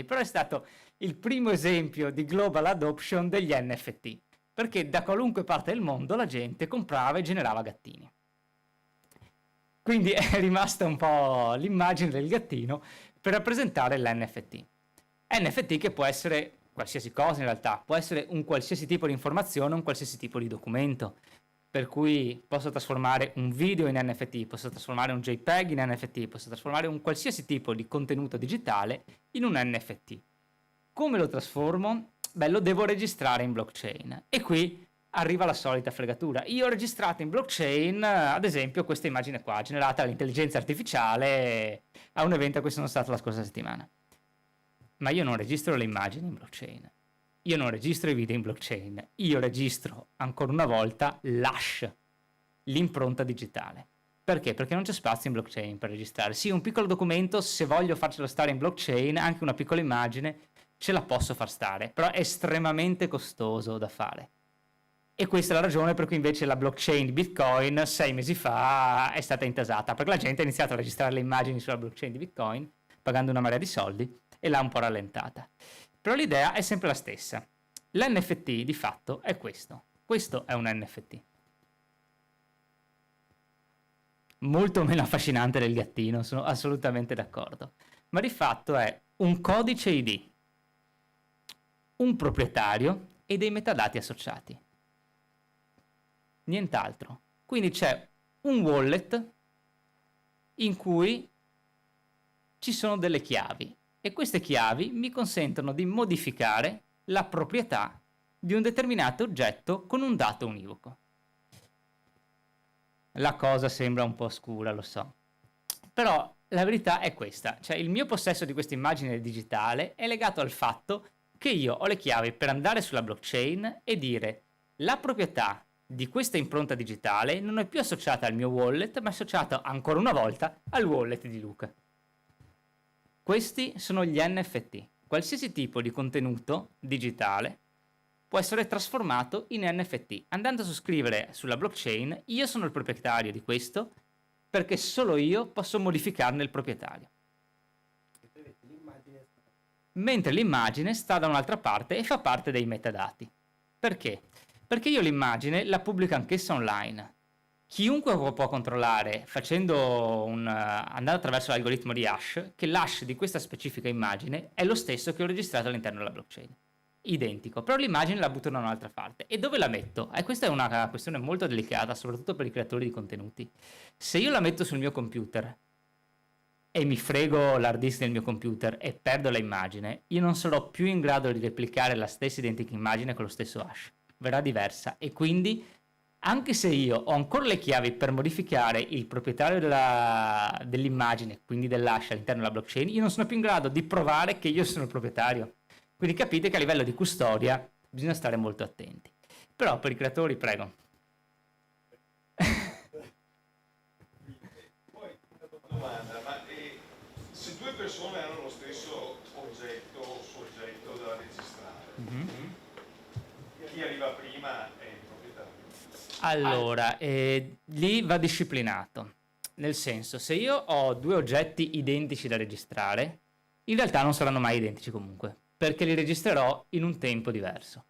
Speaker 3: Però è stato il primo esempio di global adoption degli NFT, perché da qualunque parte del mondo la gente comprava e generava gattini. Quindi è rimasta un po' l'immagine del gattino per rappresentare l'NFT. NFT che può essere qualsiasi cosa in realtà, può essere un qualsiasi tipo di informazione, un qualsiasi tipo di documento, per cui posso trasformare un video in NFT, posso trasformare un JPEG in NFT, posso trasformare un qualsiasi tipo di contenuto digitale in un NFT. Come lo trasformo? Beh, lo devo registrare in blockchain e qui arriva la solita fregatura. Io ho registrato in blockchain, ad esempio, questa immagine qua, generata dall'intelligenza artificiale a un evento a cui sono stato la scorsa settimana. Ma io non registro le immagini in blockchain, io non registro i video in blockchain, io registro ancora una volta l'hash, l'impronta digitale. Perché? Perché non c'è spazio in blockchain per registrare. Sì, un piccolo documento, se voglio farcelo stare in blockchain, anche una piccola immagine, ce la posso far stare, però è estremamente costoso da fare. E questa è la ragione per cui invece la blockchain di Bitcoin 6 mesi fa è stata intasata, perché la gente ha iniziato a registrare le immagini sulla blockchain di Bitcoin, pagando una marea di soldi, e l'ha un po' rallentata. Però l'idea è sempre la stessa. L'NFT di fatto è questo. Questo è un NFT. Molto meno affascinante del gattino, sono assolutamente d'accordo. Ma di fatto è un codice ID, un proprietario e dei metadati associati. Nient'altro. Quindi c'è un wallet in cui ci sono delle chiavi. E queste chiavi mi consentono di modificare la proprietà di un determinato oggetto con un dato univoco. La cosa sembra un po' scura, lo so. Però la verità è questa, cioè il mio possesso di questa immagine digitale è legato al fatto che io ho le chiavi per andare sulla blockchain e dire la proprietà di questa impronta digitale non è più associata al mio wallet, ma è associata ancora una volta al wallet di Luca. Questi sono gli NFT. Qualsiasi tipo di contenuto digitale può essere trasformato in NFT. Andando a sottoscrivere sulla blockchain, io sono il proprietario di questo, perché solo io posso modificarne il proprietario. Mentre l'immagine sta da un'altra parte e fa parte dei metadati. Perché? Perché io l'immagine la pubblico anch'essa online. Chiunque può controllare, andando attraverso l'algoritmo di hash, che l'hash di questa specifica immagine è lo stesso che ho registrato all'interno della blockchain. Identico, però l'immagine la butto da un'altra parte. E dove la metto? Questa è una questione molto delicata, soprattutto per i creatori di contenuti. Se io la metto sul mio computer e mi frego l'hard disk del mio computer e perdo l'immagine, io non sarò più in grado di replicare la stessa identica immagine con lo stesso hash. Verrà diversa e quindi anche se io ho ancora le chiavi per modificare il proprietario dell'immagine, quindi dell'hash all'interno della blockchain, io non sono più in grado di provare che io sono il proprietario. Quindi capite che a livello di custodia bisogna stare molto attenti. Però per i creatori, prego.
Speaker 6: Poi, una domanda, ma se due persone hanno lo stesso oggetto o soggetto chi arriva prima è il proprietario.
Speaker 3: Allora, lì va disciplinato. Nel senso, se io ho due oggetti identici da registrare, in realtà non saranno mai identici comunque, perché li registrerò in un tempo diverso.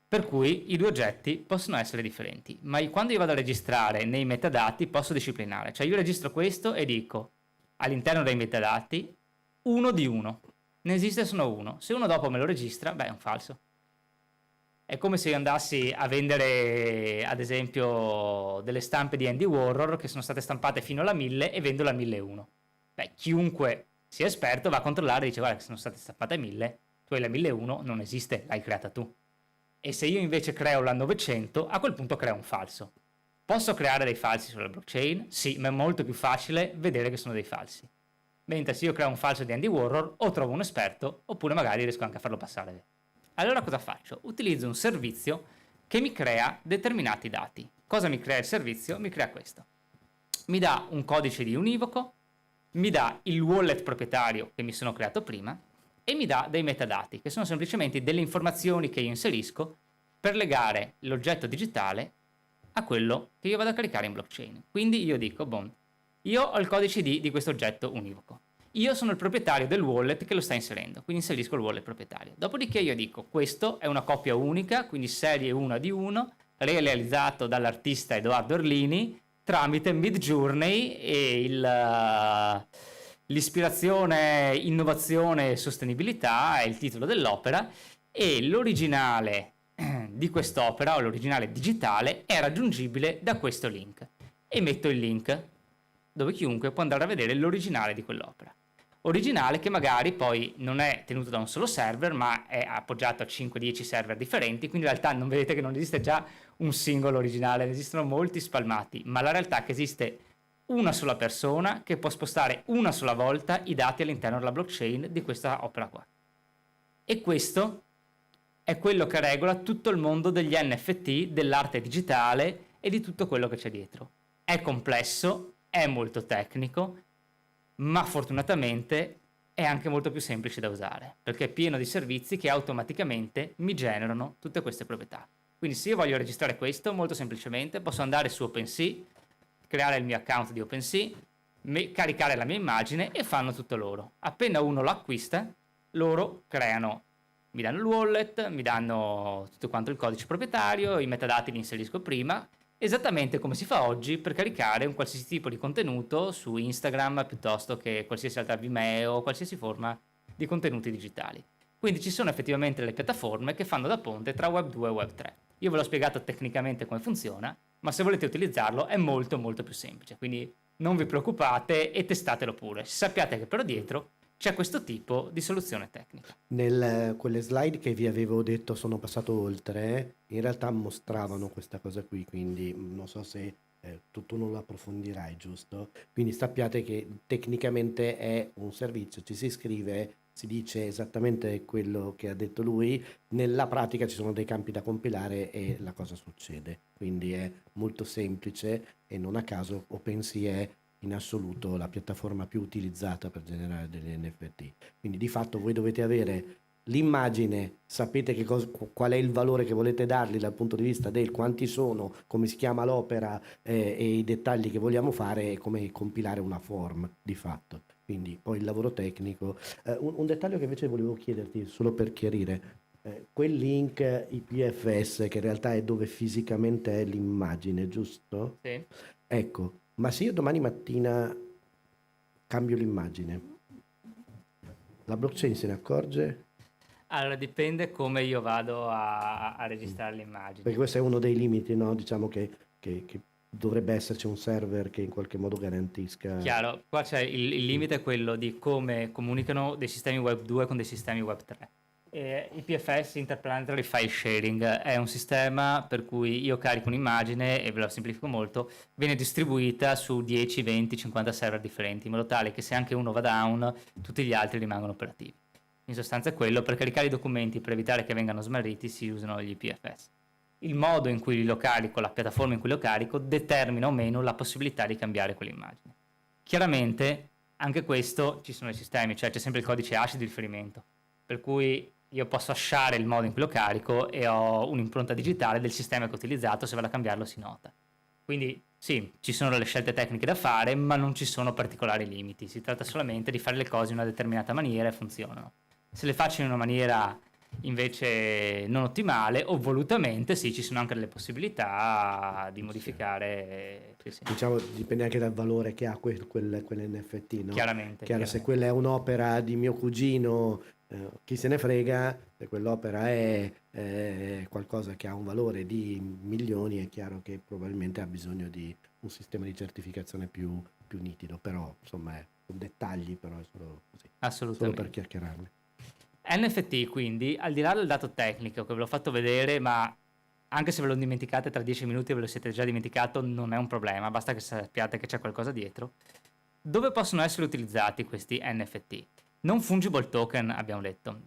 Speaker 3: Per cui i due oggetti possono essere differenti, ma quando io vado a registrare nei metadati posso disciplinare. Cioè io registro questo e dico all'interno dei metadati 1 di 1. Ne esiste solo uno. Se uno dopo me lo registra, beh, è un falso. È come se io andassi a vendere, ad esempio, delle stampe di Andy Warhol che sono state stampate fino alla 1000 e vendo la 1001. Beh, chiunque sia esperto va a controllare e dice guarda che sono state stampate a 1000, tu hai la 1001, non esiste, l'hai creata tu. E se io invece creo la 900, a quel punto creo un falso. Posso creare dei falsi sulla blockchain? Sì, ma è molto più facile vedere che sono dei falsi. Mentre se io creo un falso di Andy Warhol, o trovo un esperto, oppure magari riesco anche a farlo passare. Allora cosa faccio? Utilizzo un servizio che mi crea determinati dati. Cosa mi crea il servizio? Mi crea questo. Mi dà un codice di univoco, mi dà il wallet proprietario che mi sono creato prima e mi dà dei metadati, che sono semplicemente delle informazioni che io inserisco per legare l'oggetto digitale a quello che io vado a caricare in blockchain. Quindi io dico, io ho il codice ID di questo oggetto univoco. Io sono il proprietario del wallet che lo sta inserendo, quindi inserisco il wallet proprietario. Dopodiché io dico, questo è una copia unica, quindi serie 1 di 1, realizzato dall'artista Edoardo Erlini tramite Midjourney e l'ispirazione, innovazione e sostenibilità è il titolo dell'opera, e l'originale di quest'opera, o l'originale digitale, è raggiungibile da questo link. E metto il link dove chiunque può andare a vedere l'originale di quell'opera. Originale che magari poi non è tenuto da un solo server, ma è appoggiato a 5-10 server differenti, quindi in realtà non vedete che non esiste già un singolo originale, ne esistono molti spalmati, ma la realtà è che esiste una sola persona che può spostare una sola volta i dati all'interno della blockchain di questa opera qua. E questo è quello che regola tutto il mondo degli NFT, dell'arte digitale e di tutto quello che c'è dietro. È complesso, è molto tecnico, ma fortunatamente è anche molto più semplice da usare, perché è pieno di servizi che automaticamente mi generano tutte queste proprietà. Quindi se io voglio registrare questo, molto semplicemente posso andare su OpenSea, creare il mio account di OpenSea, caricare la mia immagine e fanno tutto loro. Appena uno lo acquista, loro creano, mi danno il wallet, mi danno tutto quanto il codice proprietario, i metadati li inserisco prima, esattamente come si fa oggi per caricare un qualsiasi tipo di contenuto su Instagram piuttosto che qualsiasi altra Vimeo o qualsiasi forma di contenuti digitali. Quindi ci sono effettivamente le piattaforme che fanno da ponte tra Web 2 e Web 3. Io ve l'ho spiegato tecnicamente come funziona, ma se volete utilizzarlo è molto molto più semplice, quindi non vi preoccupate e testatelo pure. Sappiate che però dietro c'è questo tipo di soluzione tecnica.
Speaker 1: Quelle slide che vi avevo detto sono passato oltre, in realtà mostravano questa cosa qui, quindi non so se tu non lo approfondirai, giusto? Quindi sappiate che tecnicamente è un servizio, ci si iscrive, si dice esattamente quello che ha detto lui, nella pratica ci sono dei campi da compilare e la cosa succede, quindi è molto semplice e non a caso OpenSea è in assoluto la piattaforma più utilizzata per generare degli NFT. Quindi di fatto voi dovete avere l'immagine, sapete qual è il valore che volete dargli dal punto di vista del quanti sono, come si chiama l'opera e i dettagli che vogliamo fare e come compilare una form di fatto. Quindi poi il lavoro tecnico. Un dettaglio che invece volevo chiederti, solo per chiarire, quel link IPFS che in realtà è dove fisicamente è l'immagine, giusto?
Speaker 3: Sì.
Speaker 1: Ecco, ma se io domani mattina cambio l'immagine, la blockchain se ne accorge?
Speaker 3: Allora dipende come io vado a registrare l'immagine.
Speaker 1: Perché questo è uno dei limiti, no? Diciamo che dovrebbe esserci un server che in qualche modo garantisca.
Speaker 3: Chiaro, qua c'è il limite è quello di come comunicano dei sistemi Web 2 con dei sistemi Web 3. IPFS, Interplanetary File Sharing, è un sistema per cui io carico un'immagine e ve la semplifico molto, viene distribuita su 10, 20, 50 server differenti, in modo tale che se anche uno va down, tutti gli altri rimangono operativi. In sostanza è quello, per caricare i documenti, per evitare che vengano smarriti, si usano gli IPFS. Il modo in cui lo carico, la piattaforma in cui lo carico, determina o meno la possibilità di cambiare quell'immagine. Chiaramente, anche questo, ci sono i sistemi, cioè c'è sempre il codice hash di riferimento, per cui io posso lasciare il modo in cui lo carico e ho un'impronta digitale del sistema che ho utilizzato, se vado a cambiarlo si nota. Quindi sì, ci sono le scelte tecniche da fare, ma non ci sono particolari limiti, si tratta solamente di fare le cose in una determinata maniera e funzionano. Se le faccio in una maniera invece non ottimale o volutamente, sì, ci sono anche delle possibilità di modificare. Sì, sì.
Speaker 1: Diciamo, dipende anche dal valore che ha quell'NFT, no?
Speaker 3: Chiaramente,
Speaker 1: Chiaro, se
Speaker 3: chiaramente.
Speaker 1: quella è un'opera di mio cugino, chi se ne frega, se quell'opera è qualcosa che ha un valore di milioni, è chiaro che probabilmente ha bisogno di un sistema di certificazione più nitido, però insomma sono dettagli, però è solo così, solo
Speaker 3: Assolutamente.
Speaker 1: per chiacchierarne.
Speaker 3: NFT quindi, al di là del dato tecnico che ve l'ho fatto vedere, ma anche se ve lo dimenticate tra 10 minuti e ve lo siete già dimenticato, non è un problema, basta che sappiate che c'è qualcosa dietro. Dove possono essere utilizzati questi NFT? Non fungible token, abbiamo detto.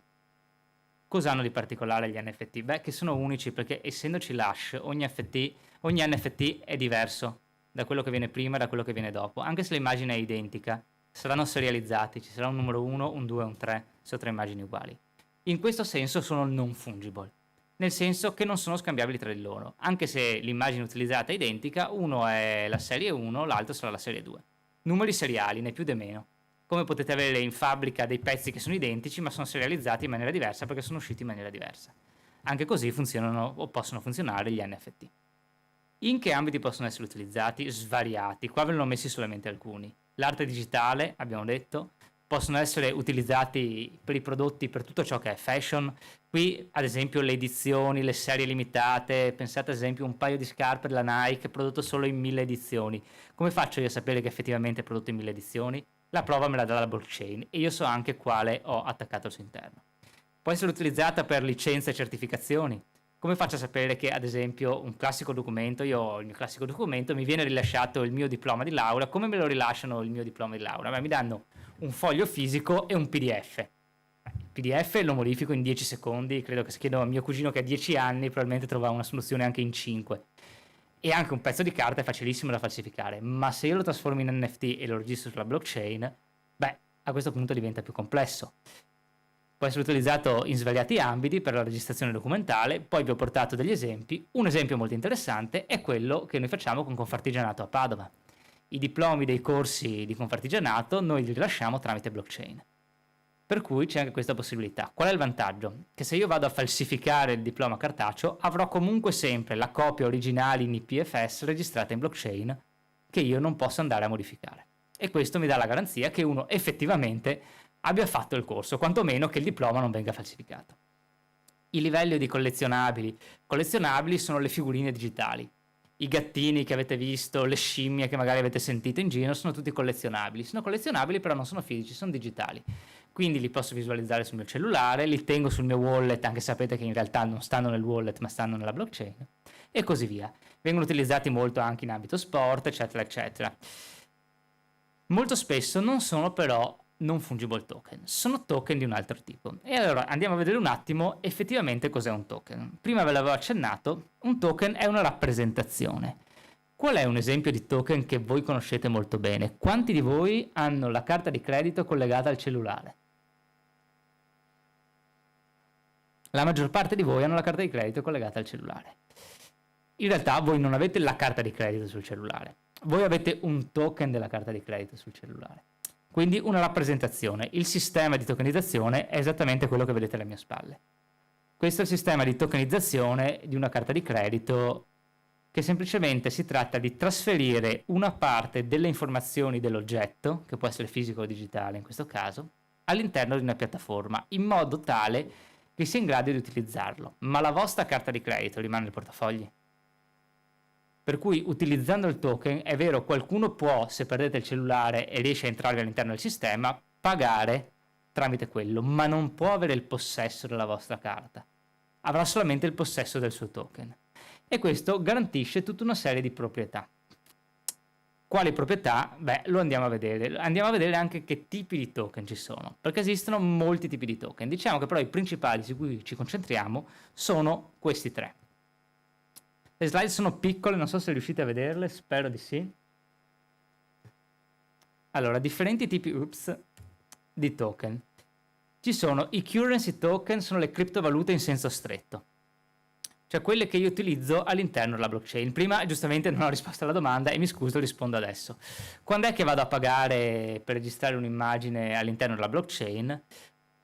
Speaker 3: Cosa hanno di particolare gli NFT? Beh, che sono unici perché essendoci l'hash, ogni NFT è diverso da quello che viene prima e da quello che viene dopo. Anche se l'immagine è identica, saranno serializzati, ci sarà un numero 1, un 2 e un 3, se ho 3 immagini uguali. In questo senso sono non fungible, nel senso che non sono scambiabili tra di loro, anche se l'immagine utilizzata è identica, uno è la serie 1, l'altro sarà la serie 2. Numeri seriali, né più né meno. Come potete avere in fabbrica dei pezzi che sono identici ma sono serializzati in maniera diversa perché sono usciti in maniera diversa. Anche così funzionano o possono funzionare gli NFT. In che ambiti possono essere utilizzati? Svariati, qua ve ne ho messi solamente alcuni. L'arte digitale, abbiamo detto, possono essere utilizzati per i prodotti, per tutto ciò che è fashion. Qui ad esempio le edizioni, le serie limitate, pensate ad esempio un paio di scarpe della Nike prodotto solo in 1000 edizioni. Come faccio io a sapere che effettivamente è prodotto in 1000 edizioni? La prova me la dà la blockchain e io so anche quale ho attaccato al suo interno. Può essere utilizzata per licenze e certificazioni. Come faccio a sapere che, ad esempio, un classico documento, io ho il mio classico documento, mi viene rilasciato il mio diploma di laurea, come me lo rilasciano il mio diploma di laurea? Beh, mi danno un foglio fisico e un PDF. Il PDF lo modifico in 10 secondi, credo che se chiedo a mio cugino che ha 10 anni probabilmente trova una soluzione anche in 5. E anche un pezzo di carta è facilissimo da falsificare, ma se io lo trasformo in NFT e lo registro sulla blockchain, beh, a questo punto diventa più complesso. Può essere utilizzato in svariati ambiti per la registrazione documentale, poi vi ho portato degli esempi. Un esempio molto interessante è quello che noi facciamo con Confartigianato a Padova. I diplomi dei corsi di Confartigianato noi li rilasciamo tramite blockchain. Per cui c'è anche questa possibilità. Qual è il vantaggio? Che se io vado a falsificare il diploma cartaceo, avrò comunque sempre la copia originale in IPFS registrata in blockchain che io non posso andare a modificare. E questo mi dà la garanzia che uno effettivamente abbia fatto il corso, quantomeno che il diploma non venga falsificato. I livelli di collezionabili. Collezionabili sono le figurine digitali. I gattini che avete visto, le scimmie che magari avete sentito in giro, sono tutti collezionabili. Sono collezionabili però non sono fisici, sono digitali. Quindi li posso visualizzare sul mio cellulare, li tengo sul mio wallet, anche se sapete che in realtà non stanno nel wallet ma stanno nella blockchain, e così via. Vengono utilizzati molto anche in ambito sport, eccetera, eccetera. Molto spesso non sono però non fungible token, sono token di un altro tipo. E allora andiamo a vedere un attimo effettivamente cos'è un token. Prima ve l'avevo accennato, un token è una rappresentazione. Qual è un esempio di token che voi conoscete molto bene? Quanti di voi hanno la carta di credito collegata al cellulare? La maggior parte di voi hanno la carta di credito collegata al cellulare. In realtà voi non avete la carta di credito sul cellulare, voi avete un token della carta di credito sul cellulare. Quindi una rappresentazione. Il sistema di tokenizzazione è esattamente quello che vedete alle mie spalle. Questo è il sistema di tokenizzazione di una carta di credito, che semplicemente si tratta di trasferire una parte delle informazioni dell'oggetto, che può essere fisico o digitale in questo caso, all'interno di una piattaforma, in modo tale che sia in grado di utilizzarlo. Ma la vostra carta di credito rimane nel portafogli. Per cui utilizzando il token, è vero, qualcuno può, se perdete il cellulare e riesce a entrarvi all'interno del sistema, pagare tramite quello, ma non può avere il possesso della vostra carta. Avrà solamente il possesso del suo token. E questo garantisce tutta una serie di proprietà. Quali proprietà? Beh, lo andiamo a vedere. Andiamo a vedere anche che tipi di token ci sono, perché esistono molti tipi di token. Diciamo che però i principali su cui ci concentriamo sono questi tre. Le slide sono piccole, non so se riuscite a vederle, spero di sì. Allora, differenti tipi di token. ci sono i currency token, sono le criptovalute in senso stretto, cioè quelle che io utilizzo all'interno della blockchain. Prima giustamente non ho risposto alla domanda e mi scuso, rispondo adesso. Quando è che vado a pagare per registrare un'immagine all'interno della blockchain?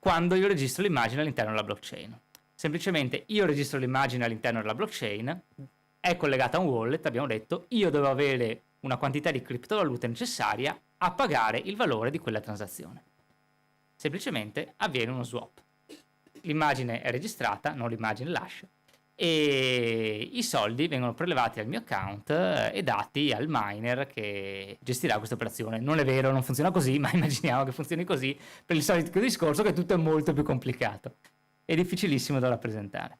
Speaker 3: Quando io registro l'immagine all'interno della blockchain. Semplicemente io registro l'immagine all'interno della blockchain, è collegata a un wallet, abbiamo detto, io devo avere una quantità di criptovalute necessaria a pagare il valore di quella transazione. Semplicemente avviene uno swap. L'immagine è registrata, non l'immagine l'hash, e i soldi vengono prelevati dal mio account e dati al miner che gestirà questa operazione. Non è vero, non funziona così, ma immaginiamo che funzioni così per il solito discorso che tutto è molto più complicato e difficilissimo da rappresentare.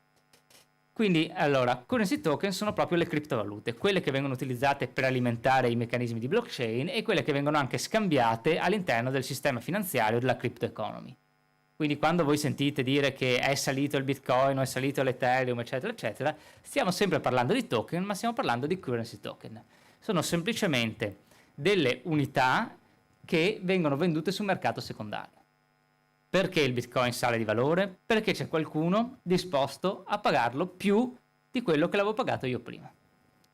Speaker 3: Quindi, allora, currency token sono proprio le criptovalute, quelle che vengono utilizzate per alimentare i meccanismi di blockchain e quelle che vengono anche scambiate all'interno del sistema finanziario della crypto economy. Quindi quando voi sentite dire che è salito il Bitcoin o è salito l'Ethereum, eccetera, eccetera, stiamo sempre parlando di token, ma stiamo parlando di currency token. Sono semplicemente delle unità che vengono vendute sul mercato secondario. Perché il Bitcoin sale di valore? Perché c'è qualcuno disposto a pagarlo più di quello che l'avevo pagato io prima.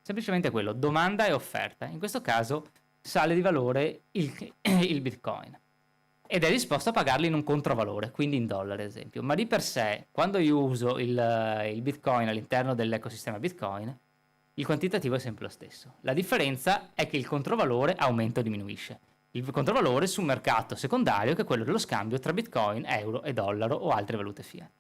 Speaker 3: Semplicemente quello, domanda e offerta. In questo caso sale di valore il Bitcoin ed è disposto a pagarli in un controvalore, quindi in dollari ad esempio. Ma di per sé, quando io uso il Bitcoin all'interno dell'ecosistema Bitcoin, il quantitativo è sempre lo stesso. La differenza è che il controvalore aumenta o diminuisce. Il controvalore su un mercato secondario che è quello dello scambio tra Bitcoin, euro e dollaro o altre valute fiat.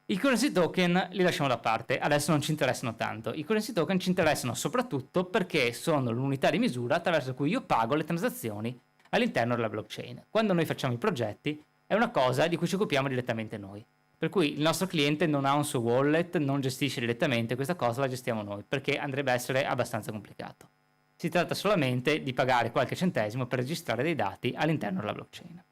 Speaker 3: I currency token li lasciamo da parte, adesso non ci interessano tanto. I currency token ci interessano soprattutto perché sono l'unità di misura attraverso cui io pago le transazioni all'interno della blockchain. Quando noi facciamo i progetti è una cosa di cui ci occupiamo direttamente noi. Per cui il nostro cliente non ha un suo wallet, non gestisce direttamente questa cosa, la gestiamo noi, perché andrebbe a essere abbastanza complicato. Si tratta solamente di pagare qualche centesimo per registrare dei dati all'interno della blockchain.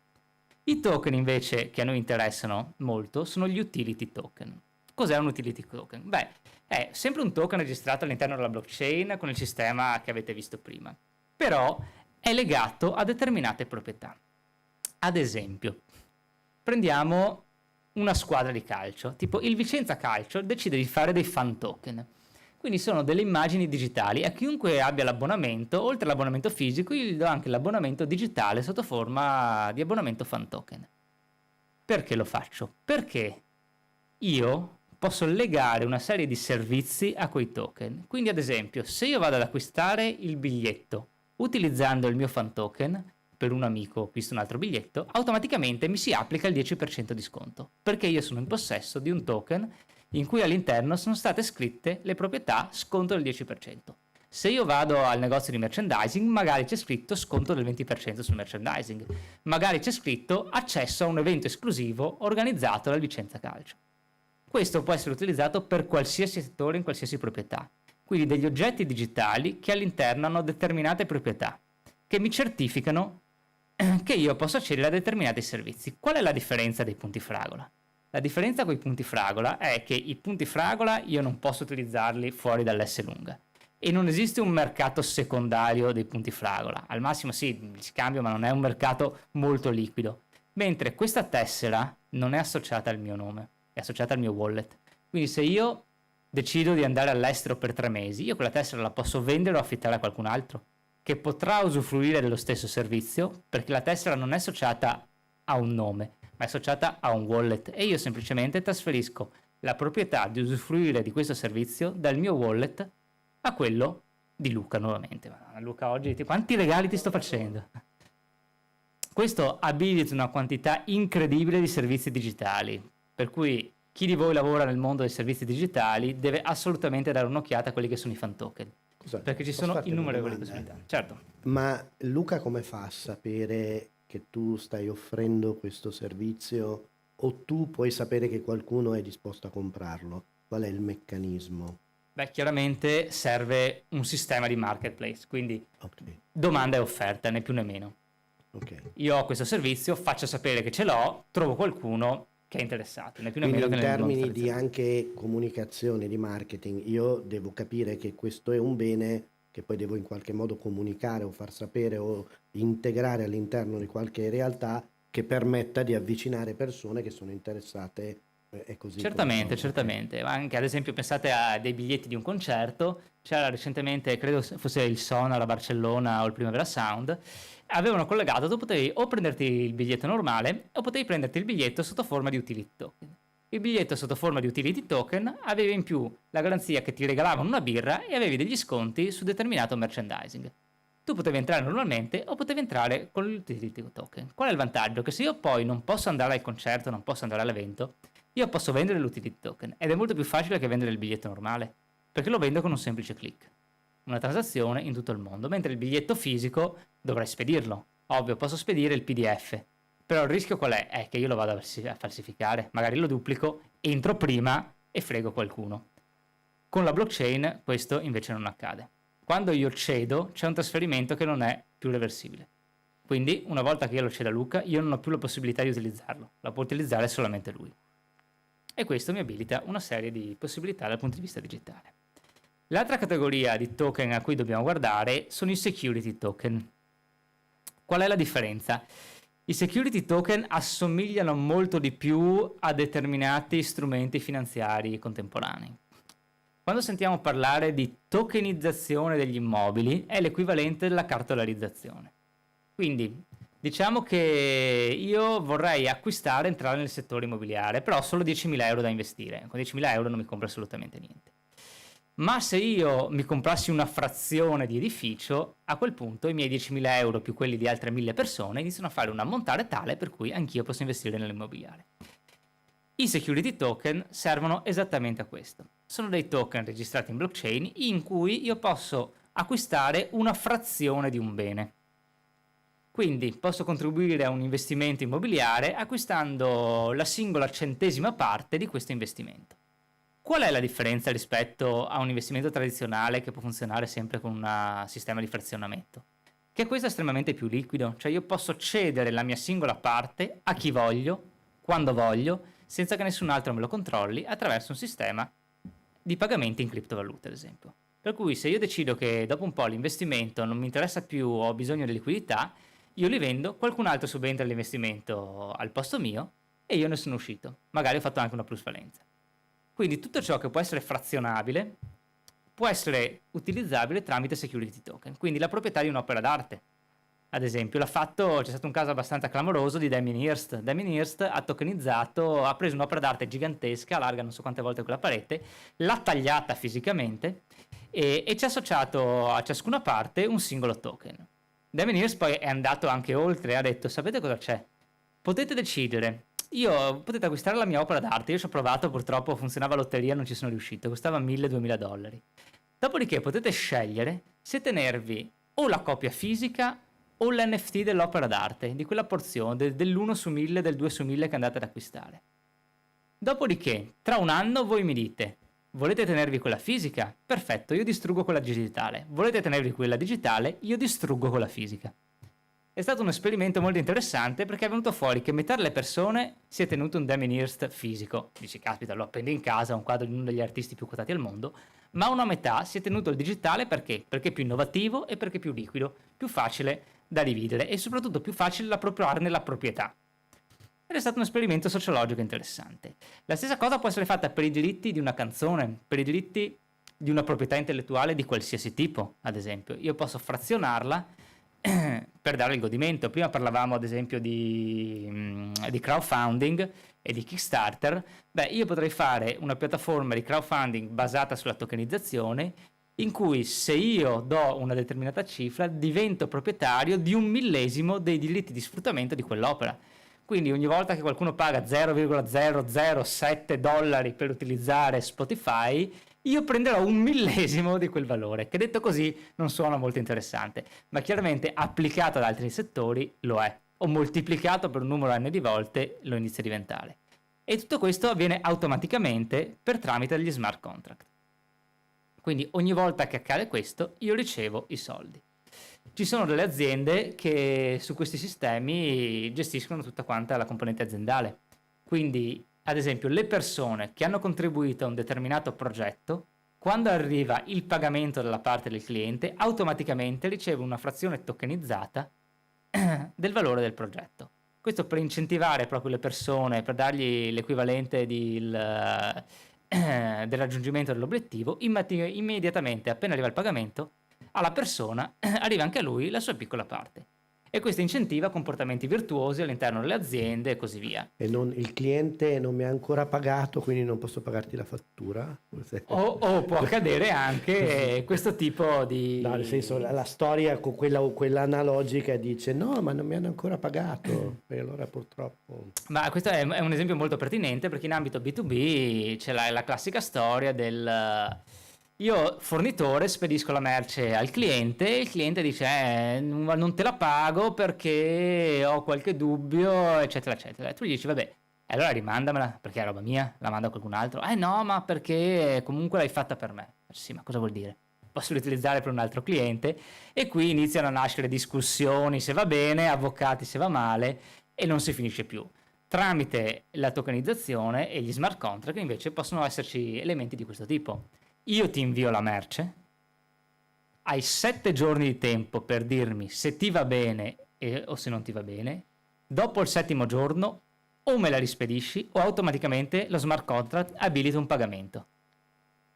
Speaker 3: I token invece che a noi interessano molto sono gli utility token. Cos'è un utility token? Beh, è sempre un token registrato all'interno della blockchain con il sistema che avete visto prima, però è legato a determinate proprietà. Ad esempio, prendiamo una squadra di calcio, tipo il Vicenza Calcio decide di fare dei fan token. Quindi sono delle immagini digitali. A chiunque abbia l'abbonamento, oltre all'abbonamento fisico, io gli do anche l'abbonamento digitale sotto forma di abbonamento fan token. Perché lo faccio? Perché io posso legare una serie di servizi a quei token. Quindi ad esempio, se io vado ad acquistare il biglietto utilizzando il mio fan token, per un amico ho acquisto un altro biglietto, automaticamente mi si applica il 10% di sconto, perché io sono in possesso di un token in cui all'interno sono state scritte le proprietà sconto del 10%. Se io vado al negozio di merchandising, magari c'è scritto sconto del 20% sul merchandising, magari c'è scritto accesso a un evento esclusivo organizzato dal Vicenza Calcio. Questo può essere utilizzato per qualsiasi settore, in qualsiasi proprietà. Quindi degli oggetti digitali che all'interno hanno determinate proprietà, che mi certificano che io posso accedere a determinati servizi. Qual è la differenza dei punti fragola? La differenza con i punti fragola è che i punti fragola io non posso utilizzarli fuori dall'S lunga e non esiste un mercato secondario dei punti fragola. Al massimo sì, li scambio, ma non è un mercato molto liquido. Mentre questa tessera non è associata al mio nome, è associata al mio wallet. Quindi se io decido di andare all'estero per 3 mesi, io quella tessera la posso vendere o affittare a qualcun altro che potrà usufruire dello stesso servizio, perché la tessera non è associata a un nome, ma è associata a un wallet e io semplicemente trasferisco la proprietà di usufruire di questo servizio dal mio wallet a quello di Luca nuovamente. Ma Luca, oggi quanti regali ti sto facendo? Questo abilita una quantità incredibile di servizi digitali, per cui chi di voi lavora nel mondo dei servizi digitali deve assolutamente dare un'occhiata a quelli che sono i fan token, perché ci sono innumerevoli possibilità. Certo.
Speaker 5: Ma Luca come fa a sapere che tu stai offrendo questo servizio o tu puoi sapere che qualcuno è disposto a comprarlo? Qual è il meccanismo?
Speaker 3: Beh, chiaramente serve un sistema di marketplace, quindi
Speaker 5: Okay.
Speaker 3: domanda e offerta, né più né meno.
Speaker 5: Ok.
Speaker 3: Io ho questo servizio, faccio sapere che ce l'ho, trovo qualcuno che è interessato, né più né
Speaker 5: Quindi
Speaker 3: meno
Speaker 5: in
Speaker 3: che nel mondo
Speaker 5: termini di
Speaker 3: tradizionale.
Speaker 5: anche comunicazione, di marketing, io devo capire che questo è un bene che poi devo in qualche modo comunicare o far sapere o integrare all'interno di qualche realtà
Speaker 1: che permetta di avvicinare persone che sono interessate e così.
Speaker 3: Certamente, certamente. Anche ad esempio pensate a dei biglietti di un concerto, c'era recentemente, credo fosse il Sonar a Barcellona o il Primavera Sound, avevano collegato, tu potevi o prenderti il biglietto normale o potevi prenderti il biglietto sotto forma di utility token. Il biglietto sotto forma di utility token aveva in più la garanzia che ti regalavano una birra e avevi degli sconti su determinato merchandising. Tu potevi entrare normalmente o potevi entrare con l'utility token. Qual è il vantaggio? Che se io poi non posso andare al concerto, non posso andare all'evento, io posso vendere l'utility token ed è molto più facile che vendere il biglietto normale, perché lo vendo con un semplice click. Una transazione in tutto il mondo, mentre il biglietto fisico dovrei spedirlo. Ovvio, posso spedire il PDF, però il rischio qual è? È che io lo vado a falsificare, magari lo duplico, entro prima e frego qualcuno. Con la blockchain questo invece non accade. Quando io cedo c'è un trasferimento che non è più reversibile. Quindi una volta che io lo cedo a Luca, io non ho più la possibilità di utilizzarlo, la può utilizzare solamente lui. E questo mi abilita una serie di possibilità dal punto di vista digitale. L'altra categoria di token a cui dobbiamo guardare sono i security token. Qual è la differenza? I security token assomigliano molto di più a determinati strumenti finanziari contemporanei. Quando sentiamo parlare di tokenizzazione degli immobili è l'equivalente della cartolarizzazione. Quindi diciamo che io vorrei acquistare e entrare nel settore immobiliare, però ho solo 10.000 euro da investire. Con 10.000 euro non mi compro assolutamente niente. Ma se io mi comprassi una frazione di edificio, a quel punto i miei 10.000 euro più quelli di altre 1.000 persone iniziano a fare un ammontare tale per cui anch'io posso investire nell'immobiliare. I security token servono esattamente a questo. Sono dei token registrati in blockchain in cui io posso acquistare una frazione di un bene. Quindi posso contribuire a un investimento immobiliare acquistando la singola centesima parte di questo investimento. Qual è la differenza rispetto a un investimento tradizionale che può funzionare sempre con un sistema di frazionamento? Che questo è estremamente più liquido, cioè io posso cedere la mia singola parte a chi voglio, quando voglio, senza che nessun altro me lo controlli attraverso un sistema di pagamenti in criptovalute, ad esempio. Per cui se io decido che dopo un po' l'investimento non mi interessa più, ho bisogno di liquidità, io li vendo, qualcun altro subentra l'investimento al posto mio e io ne sono uscito. Magari ho fatto anche una plusvalenza. Quindi tutto ciò che può essere frazionabile può essere utilizzabile tramite security token. Quindi la proprietà di un'opera d'arte. Ad esempio, c'è stato un caso abbastanza clamoroso di Damien Hirst. Damien Hirst ha tokenizzato, ha preso un'opera d'arte gigantesca, larga non so quante volte quella parete, l'ha tagliata fisicamente e ci ha associato a ciascuna parte un singolo token. Damien Hirst poi è andato anche oltre e ha detto: sapete cosa c'è? Potete decidere, potete acquistare la mia opera d'arte, io ci ho provato, purtroppo funzionava a lotteria, non ci sono riuscito, costava $1.000-2.000. Dopodiché potete scegliere se tenervi o la copia fisica o l'NFT dell'opera d'arte, di quella porzione, dell'1 su 1000, del 2 su 1000 che andate ad acquistare. Dopodiché, tra un anno voi mi dite: volete tenervi quella fisica? Perfetto, io distruggo quella digitale. Volete tenervi quella digitale? Io distruggo quella fisica. È stato un esperimento molto interessante perché è venuto fuori che metà delle persone si è tenuto un Damien Hirst fisico. Dici, caspita, lo appendo in casa, un quadro di uno degli artisti più quotati al mondo, ma una metà si è tenuto il digitale perché? Perché è più innovativo e perché è più liquido, più facile da dividere e soprattutto più facile da appropriarne la proprietà. Ed è stato un esperimento sociologico interessante. La stessa cosa può essere fatta per i diritti di una canzone, per i diritti di una proprietà intellettuale di qualsiasi tipo, ad esempio. Io posso frazionarla per dare il godimento. Prima parlavamo ad esempio di crowdfunding e di Kickstarter. Io potrei fare una piattaforma di crowdfunding basata sulla tokenizzazione in cui se io do una determinata cifra divento proprietario di 1/1000 dei diritti di sfruttamento di quell'opera. Quindi ogni volta che qualcuno paga $0,007 per utilizzare Spotify, io prenderò 1/1000 di quel valore, che detto così non suona molto interessante, ma chiaramente applicato ad altri settori lo è, o moltiplicato per un numero n di volte lo inizia a diventare. E tutto questo avviene automaticamente per tramite degli smart contract. Quindi ogni volta che accade questo, io ricevo i soldi. Ci sono delle aziende che su questi sistemi gestiscono tutta quanta la componente aziendale. Quindi, ad esempio, le persone che hanno contribuito a un determinato progetto, quando arriva il pagamento dalla parte del cliente, automaticamente riceve una frazione tokenizzata del valore del progetto. Questo per incentivare proprio le persone, per dargli l'equivalente del raggiungimento dell'obiettivo, immediatamente appena arriva il pagamento, alla persona arriva anche a lui la sua piccola parte. E questo incentiva comportamenti virtuosi all'interno delle aziende e così via.
Speaker 1: E il cliente non mi ha ancora pagato, quindi non posso pagarti la fattura?
Speaker 3: O può accadere anche questo tipo di...
Speaker 1: No, nel senso, la storia con quella analogica dice no, ma non mi hanno ancora pagato, e allora purtroppo...
Speaker 3: Ma questo è un esempio molto pertinente, perché in ambito B2B c'è la classica storia del... Io fornitore spedisco la merce al cliente e il cliente dice non te la pago perché ho qualche dubbio, eccetera eccetera, e tu gli dici vabbè, allora rimandamela perché è roba mia, la mando a qualcun altro. No, ma perché comunque l'hai fatta per me. Sì, ma cosa vuol dire? Posso utilizzare per un altro cliente? E qui iniziano a nascere discussioni se va bene, avvocati se va male, e non si finisce più. Tramite la tokenizzazione e gli smart contract invece possono esserci elementi di questo tipo. Io ti invio la merce, hai 7 giorni di tempo per dirmi se ti va bene o se non ti va bene. Dopo il 7° giorno o me la rispedisci o automaticamente lo smart contract abilita un pagamento.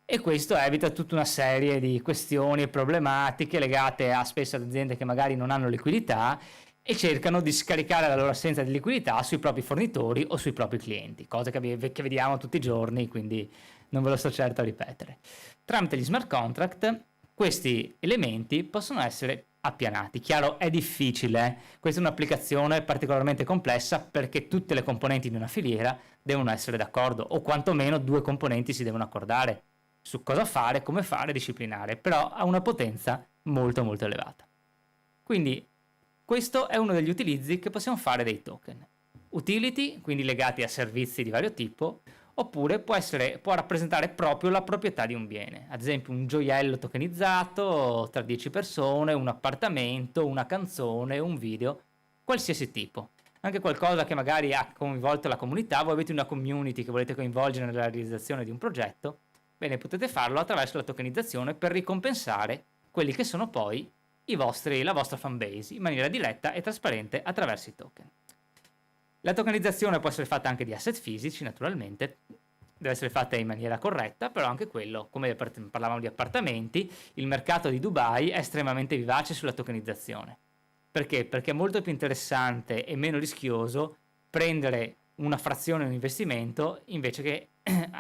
Speaker 3: E questo evita tutta una serie di questioni e problematiche legate a spesso ad aziende che magari non hanno liquidità e cercano di scaricare la loro assenza di liquidità sui propri fornitori o sui propri clienti, cose che vediamo tutti i giorni, quindi non ve lo sto certo a ripetere. Tramite gli smart contract questi elementi possono essere appianati. Chiaro, è difficile, questa è un'applicazione particolarmente complessa perché tutte le componenti di una filiera devono essere d'accordo, o quantomeno 2 componenti si devono accordare su cosa fare, come fare, disciplinare, però ha una potenza molto molto elevata. Quindi questo è uno degli utilizzi che possiamo fare dei token. Utility, quindi legati a servizi di vario tipo, oppure può rappresentare proprio la proprietà di un bene, ad esempio un gioiello tokenizzato tra 10 persone, un appartamento, una canzone, un video, qualsiasi tipo. Anche qualcosa che magari ha coinvolto la comunità, voi avete una community che volete coinvolgere nella realizzazione di un progetto, bene, potete farlo attraverso la tokenizzazione per ricompensare quelli che sono poi la vostra fanbase in maniera diretta e trasparente attraverso i token. La tokenizzazione può essere fatta anche di asset fisici, naturalmente, deve essere fatta in maniera corretta, però anche quello, come parlavamo di appartamenti, il mercato di Dubai è estremamente vivace sulla tokenizzazione. Perché? Perché è molto più interessante e meno rischioso prendere una frazione di un investimento invece che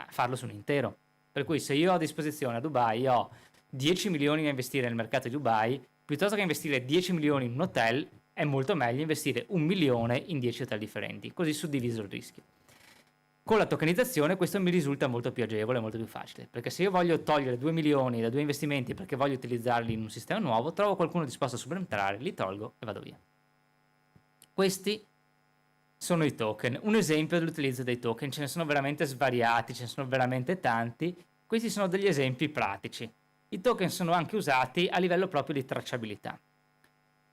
Speaker 3: farlo su un intero. Per cui se io ho a disposizione a Dubai ho 10 milioni da investire nel mercato di Dubai, piuttosto che investire 10 milioni in un hotel, è molto meglio investire 1 milione in 10 hotel differenti, così suddiviso il rischio. Con la tokenizzazione questo mi risulta molto più agevole, molto più facile, perché se io voglio togliere 2 milioni da 2 investimenti perché voglio utilizzarli in un sistema nuovo, trovo qualcuno disposto a subentrare, li tolgo e vado via. Questi sono i token. Un esempio dell'utilizzo dei token, ce ne sono veramente svariati, ce ne sono veramente tanti. Questi sono degli esempi pratici. I token sono anche usati a livello proprio di tracciabilità.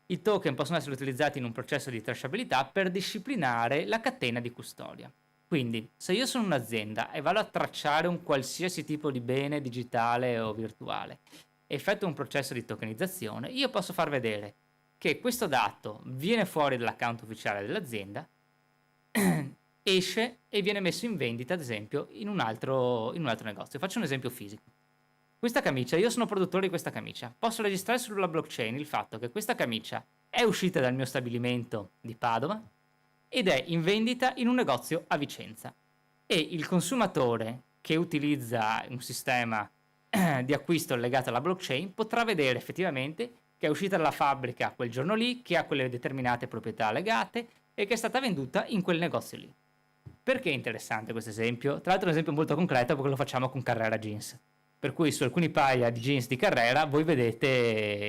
Speaker 3: I token possono essere utilizzati in un processo di tracciabilità per disciplinare la catena di custodia. Quindi, se io sono un'azienda e vado a tracciare un qualsiasi tipo di bene digitale o virtuale e effettuo un processo di tokenizzazione, io posso far vedere che questo dato viene fuori dall'account ufficiale dell'azienda, esce e viene messo in vendita, ad esempio, in un altro negozio. Faccio un esempio fisico. Questa camicia, io sono produttore di questa camicia, posso registrare sulla blockchain il fatto che questa camicia è uscita dal mio stabilimento di Padova ed è in vendita in un negozio a Vicenza, e il consumatore che utilizza un sistema di acquisto legato alla blockchain potrà vedere effettivamente che è uscita dalla fabbrica quel giorno lì, che ha quelle determinate proprietà legate e che è stata venduta in quel negozio lì. Perché è interessante questo esempio? Tra l'altro è un esempio molto concreto perché lo facciamo con Carrera Jeans. Per cui su alcuni paia di jeans di Carrera voi vedete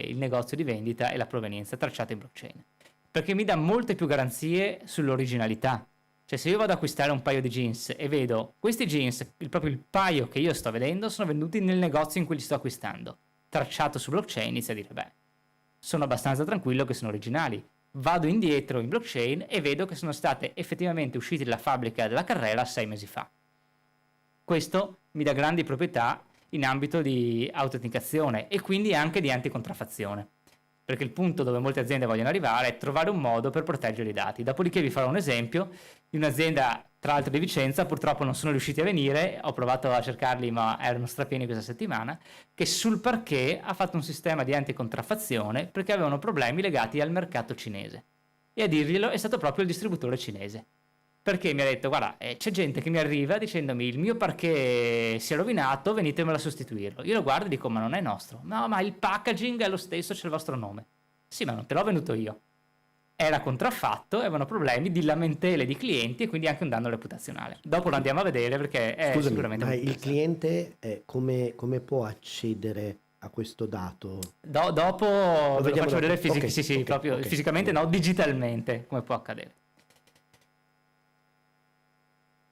Speaker 3: il negozio di vendita e la provenienza tracciata in blockchain. Perché mi dà molte più garanzie sull'originalità. Cioè se io vado ad acquistare un paio di jeans e vedo questi jeans, proprio il paio che io sto vedendo, sono venduti nel negozio in cui li sto acquistando, tracciato su blockchain, inizio a dire beh, sono abbastanza tranquillo che sono originali. Vado indietro in blockchain e vedo che sono state effettivamente uscite dalla fabbrica della Carrera 6 mesi fa. Questo mi dà grandi proprietà in ambito di autenticazione e quindi anche di anticontraffazione. perché il punto dove molte aziende vogliono arrivare è trovare un modo per proteggere i dati. Dopodiché vi farò un esempio di un'azienda, tra l'altro di Vicenza, purtroppo non sono riusciti a venire, ho provato a cercarli ma erano strapieni questa settimana, che sul parquet ha fatto un sistema di anticontraffazione perché avevano problemi legati al mercato cinese. E a dirglielo è stato proprio il distributore cinese. Perché mi ha detto, guarda, c'è gente che mi arriva dicendomi il mio parquet si è rovinato, venitemelo a sostituirlo. Io lo guardo e dico, ma non è nostro. No, ma il packaging è lo stesso, c'è il vostro nome. Sì, ma non te l'ho venuto io. Era contraffatto, avevano problemi di lamentele di clienti e quindi anche un danno reputazionale. Dopo lo andiamo a vedere perché è
Speaker 5: Scusami,
Speaker 3: sicuramente
Speaker 5: ma
Speaker 3: molto
Speaker 5: il
Speaker 3: interessante.
Speaker 5: cliente come può accedere a questo dato?
Speaker 3: Dopo ve lo
Speaker 5: vediamo
Speaker 3: faccio vedere
Speaker 5: dopo. Ok,
Speaker 3: sì,
Speaker 5: ok,
Speaker 3: proprio
Speaker 5: ok.
Speaker 3: fisicamente, no, digitalmente, come può accadere.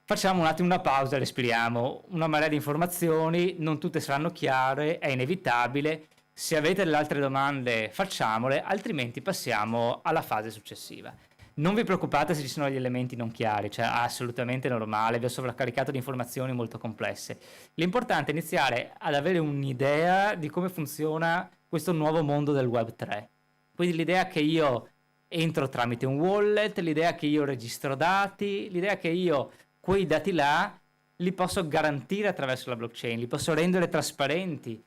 Speaker 3: Facciamo un attimo una pausa e respiriamo. Una marea di informazioni, non tutte saranno chiare, è inevitabile. Se avete delle altre domande, facciamole, altrimenti passiamo alla fase successiva. Non vi preoccupate se ci sono degli elementi non chiari, cioè assolutamente normale, vi ho sovraccaricato di informazioni molto complesse. L'importante è iniziare ad avere un'idea di come funziona questo nuovo mondo del Web 3. Quindi l'idea che io entro tramite un wallet, l'idea che io registro dati, l'idea che io quei dati là li posso garantire attraverso la blockchain, li posso rendere trasparenti,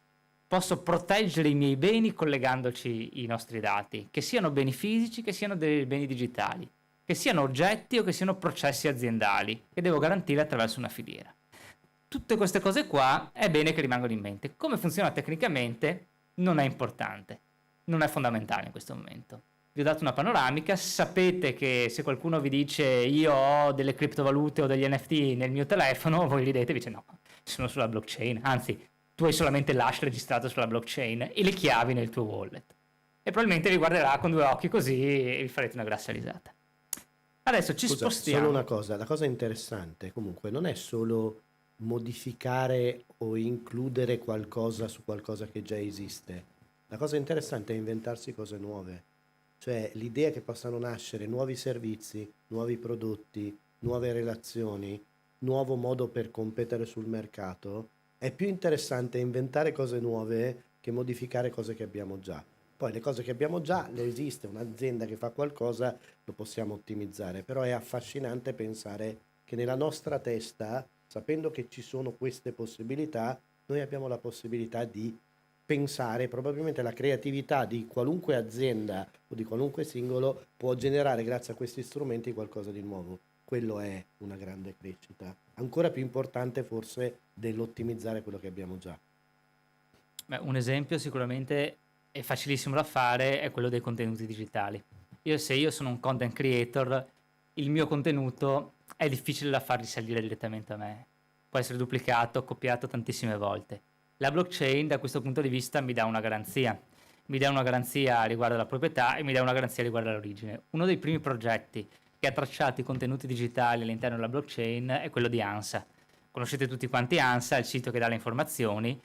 Speaker 3: posso proteggere i miei beni collegandoci i nostri dati, che siano beni fisici, che siano dei beni digitali, che siano oggetti o che siano processi aziendali, che devo garantire attraverso una filiera. Tutte queste cose qua è bene che rimangano in mente. Come funziona tecnicamente non è importante, non è fondamentale in questo momento. Vi ho dato una panoramica, sapete che se qualcuno vi dice io ho delle criptovalute o degli NFT nel mio telefono, voi ridete e dice no, sono sulla blockchain, anzi tu hai solamente l'hash registrato sulla blockchain e le chiavi nel tuo wallet. E probabilmente vi guarderà con due occhi così e vi farete una grassa risata. Adesso ci
Speaker 5: Scusa,
Speaker 3: spostiamo.
Speaker 5: solo una cosa, la cosa interessante comunque non è solo modificare o includere qualcosa su qualcosa che già esiste. La cosa interessante è inventarsi cose nuove. Cioè l'idea che possano nascere nuovi servizi, nuovi prodotti, nuove relazioni, nuovo modo per competere sul mercato, è più interessante inventare cose nuove che modificare cose che abbiamo già. Poi le cose che abbiamo già, le esiste un'azienda che fa qualcosa, lo possiamo ottimizzare, però è affascinante pensare che nella nostra testa, sapendo che ci sono queste possibilità, noi abbiamo la possibilità di pensare, probabilmente la creatività di qualunque azienda o di qualunque singolo può generare grazie a questi strumenti qualcosa di nuovo. Quello è una grande crescita, ancora più importante forse dell'ottimizzare quello che abbiamo già.
Speaker 3: Beh, un esempio sicuramente è facilissimo da fare, è quello dei contenuti digitali. Se io sono un content creator, il mio contenuto è difficile da far risalire direttamente a me. Può essere duplicato, copiato tantissime volte. La blockchain da questo punto di vista mi dà una garanzia. Mi dà una garanzia riguardo alla proprietà e mi dà una garanzia riguardo all'origine. Uno dei primi progetti che ha tracciato i contenuti digitali all'interno della blockchain è quello di ANSA. Conoscete tutti quanti ANSA, il sito che dà le informazioni.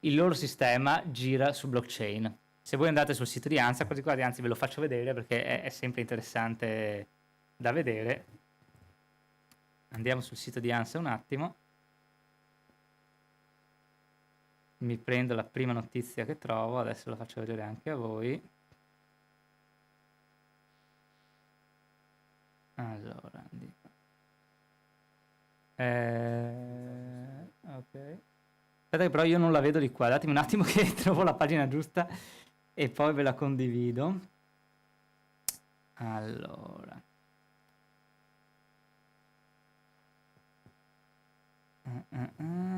Speaker 3: Il loro sistema gira su blockchain. Se voi andate sul sito di ANSA, quasi quasi, anzi ve lo faccio vedere perché è sempre interessante da vedere. Andiamo sul sito di ANSA un attimo. Mi prendo la prima notizia che trovo, adesso la faccio vedere anche a voi. Allora, ok. Aspetta che però io non la vedo di qua, datemi un attimo che trovo la pagina giusta e poi ve la condivido. Allora.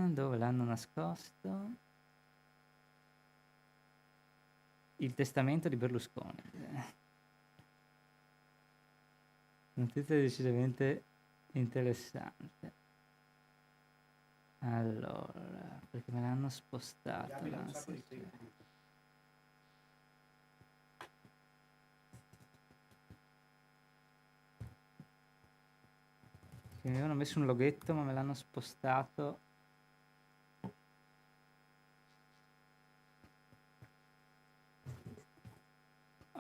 Speaker 3: Dove l'hanno nascosto? Il testamento di Berlusconi. Notizia decisamente interessante. Allora, perché me l'hanno spostato. Mi avevano messo un loghetto ma me l'hanno spostato.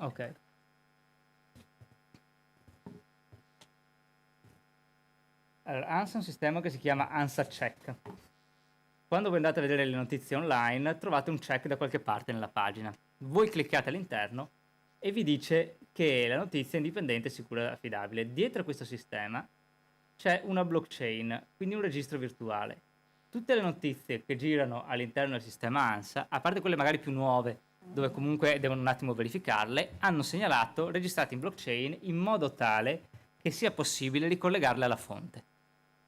Speaker 3: Ok. Allora, ANSA è un sistema che si chiama ANSA Check. Quando voi andate a vedere le notizie online trovate un check da qualche parte nella pagina. Voi cliccate all'interno e vi dice che la notizia è indipendente, sicura e affidabile. Dietro questo sistema c'è una blockchain, quindi un registro virtuale. Tutte le notizie che girano all'interno del sistema ANSA, a parte quelle magari più nuove, dove comunque devono un attimo verificarle, hanno segnalato registrate in blockchain in modo tale che sia possibile ricollegarle alla fonte.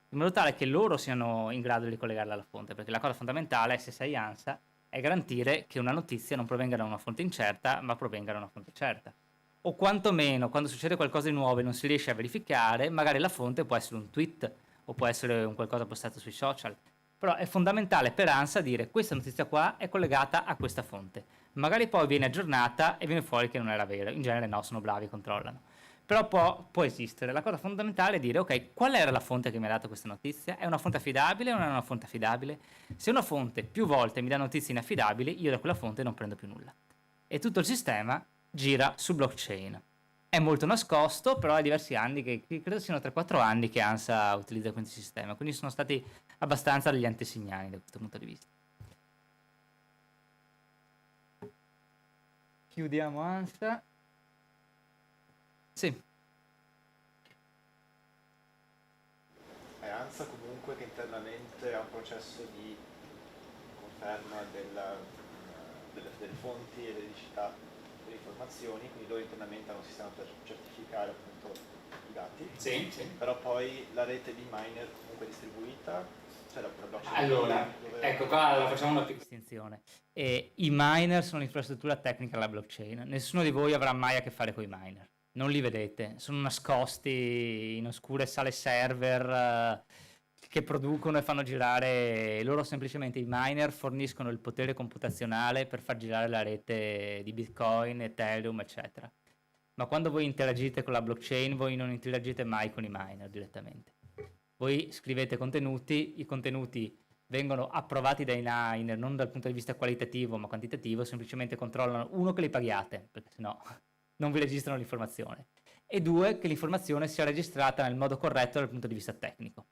Speaker 3: In modo tale che loro siano in grado di ricollegarle alla fonte, perché la cosa fondamentale, se sei ANSA, è garantire che una notizia non provenga da una fonte incerta, ma provenga da una fonte certa. O quantomeno, quando succede qualcosa di nuovo e non si riesce a verificare, magari la fonte può essere un tweet o può essere un qualcosa postato sui social. Però è fondamentale per ANSA dire questa notizia qua è collegata a questa fonte. Magari poi viene aggiornata e viene fuori che non era vero. In genere no, sono bravi, controllano. Però può esistere. La cosa fondamentale è dire ok, qual era la fonte che mi ha dato questa notizia? È una fonte affidabile o non è una fonte affidabile? Se una fonte più volte mi dà notizie inaffidabili, io da quella fonte non prendo più nulla. E tutto il sistema gira su blockchain. È molto nascosto, però è diversi anni, che credo siano 3-4 anni che ANSA utilizza questo sistema, quindi sono stati abbastanza degli antesignani da questo punto di vista. Chiudiamo ANSA. Sì.
Speaker 6: È ANSA comunque che internamente ha un processo di conferma delle fonti e veridicità delle informazioni, quindi loro internamente hanno un sistema per certificare appunto i dati.
Speaker 3: Sì, sì.
Speaker 6: Però poi la rete di miner comunque distribuita, cioè la blockchain.
Speaker 3: Allora, ecco qua facciamo una piccola distinzione. I miner sono l'infrastruttura tecnica della blockchain. Nessuno di voi avrà mai a che fare con i miner. Non li vedete, sono nascosti in oscure sale server che producono e fanno girare. Loro semplicemente, i miner, forniscono il potere computazionale per far girare la rete di Bitcoin, Ethereum, eccetera. Ma quando voi interagite con la blockchain, voi non interagite mai con i miner direttamente. Voi scrivete contenuti, i contenuti vengono approvati dai miner non dal punto di vista qualitativo ma quantitativo, semplicemente controllano, uno, che li paghiate, perché sennò non vi registrano l'informazione, e due, che l'informazione sia registrata nel modo corretto dal punto di vista tecnico.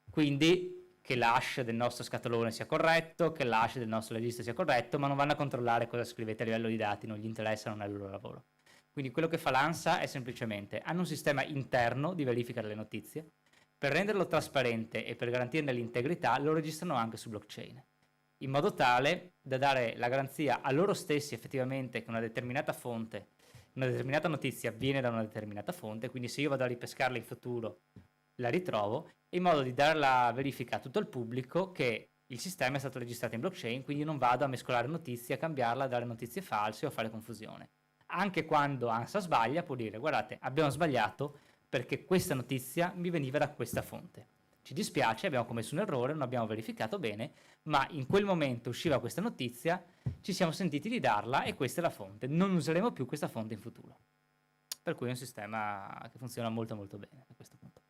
Speaker 3: Quindi che l'hash del nostro scatolone sia corretto, che l'hash del nostro registro sia corretto, ma non vanno a controllare cosa scrivete a livello di dati, non gli interessa, non è il loro lavoro. Quindi quello che fa l'ANSA è semplicemente, hanno un sistema interno di verifica delle notizie, per renderlo trasparente e per garantirne l'integrità lo registrano anche su blockchain, in modo tale da dare la garanzia a loro stessi effettivamente che una determinata fonte, una determinata notizia viene da una determinata fonte, quindi se io vado a ripescarla in futuro la ritrovo, in modo di dare la verifica a tutto il pubblico che il sistema è stato registrato in blockchain, quindi non vado a mescolare notizie, a cambiarla, a dare notizie false o a fare confusione. Anche quando ANSA sbaglia può dire guardate, abbiamo sbagliato perché questa notizia mi veniva da questa fonte. Ci dispiace, abbiamo commesso un errore, non abbiamo verificato bene, ma in quel momento usciva questa notizia, ci siamo sentiti di darla e questa è la fonte. Non useremo più questa fonte in futuro. Per cui è un sistema che funziona molto molto bene a questo punto.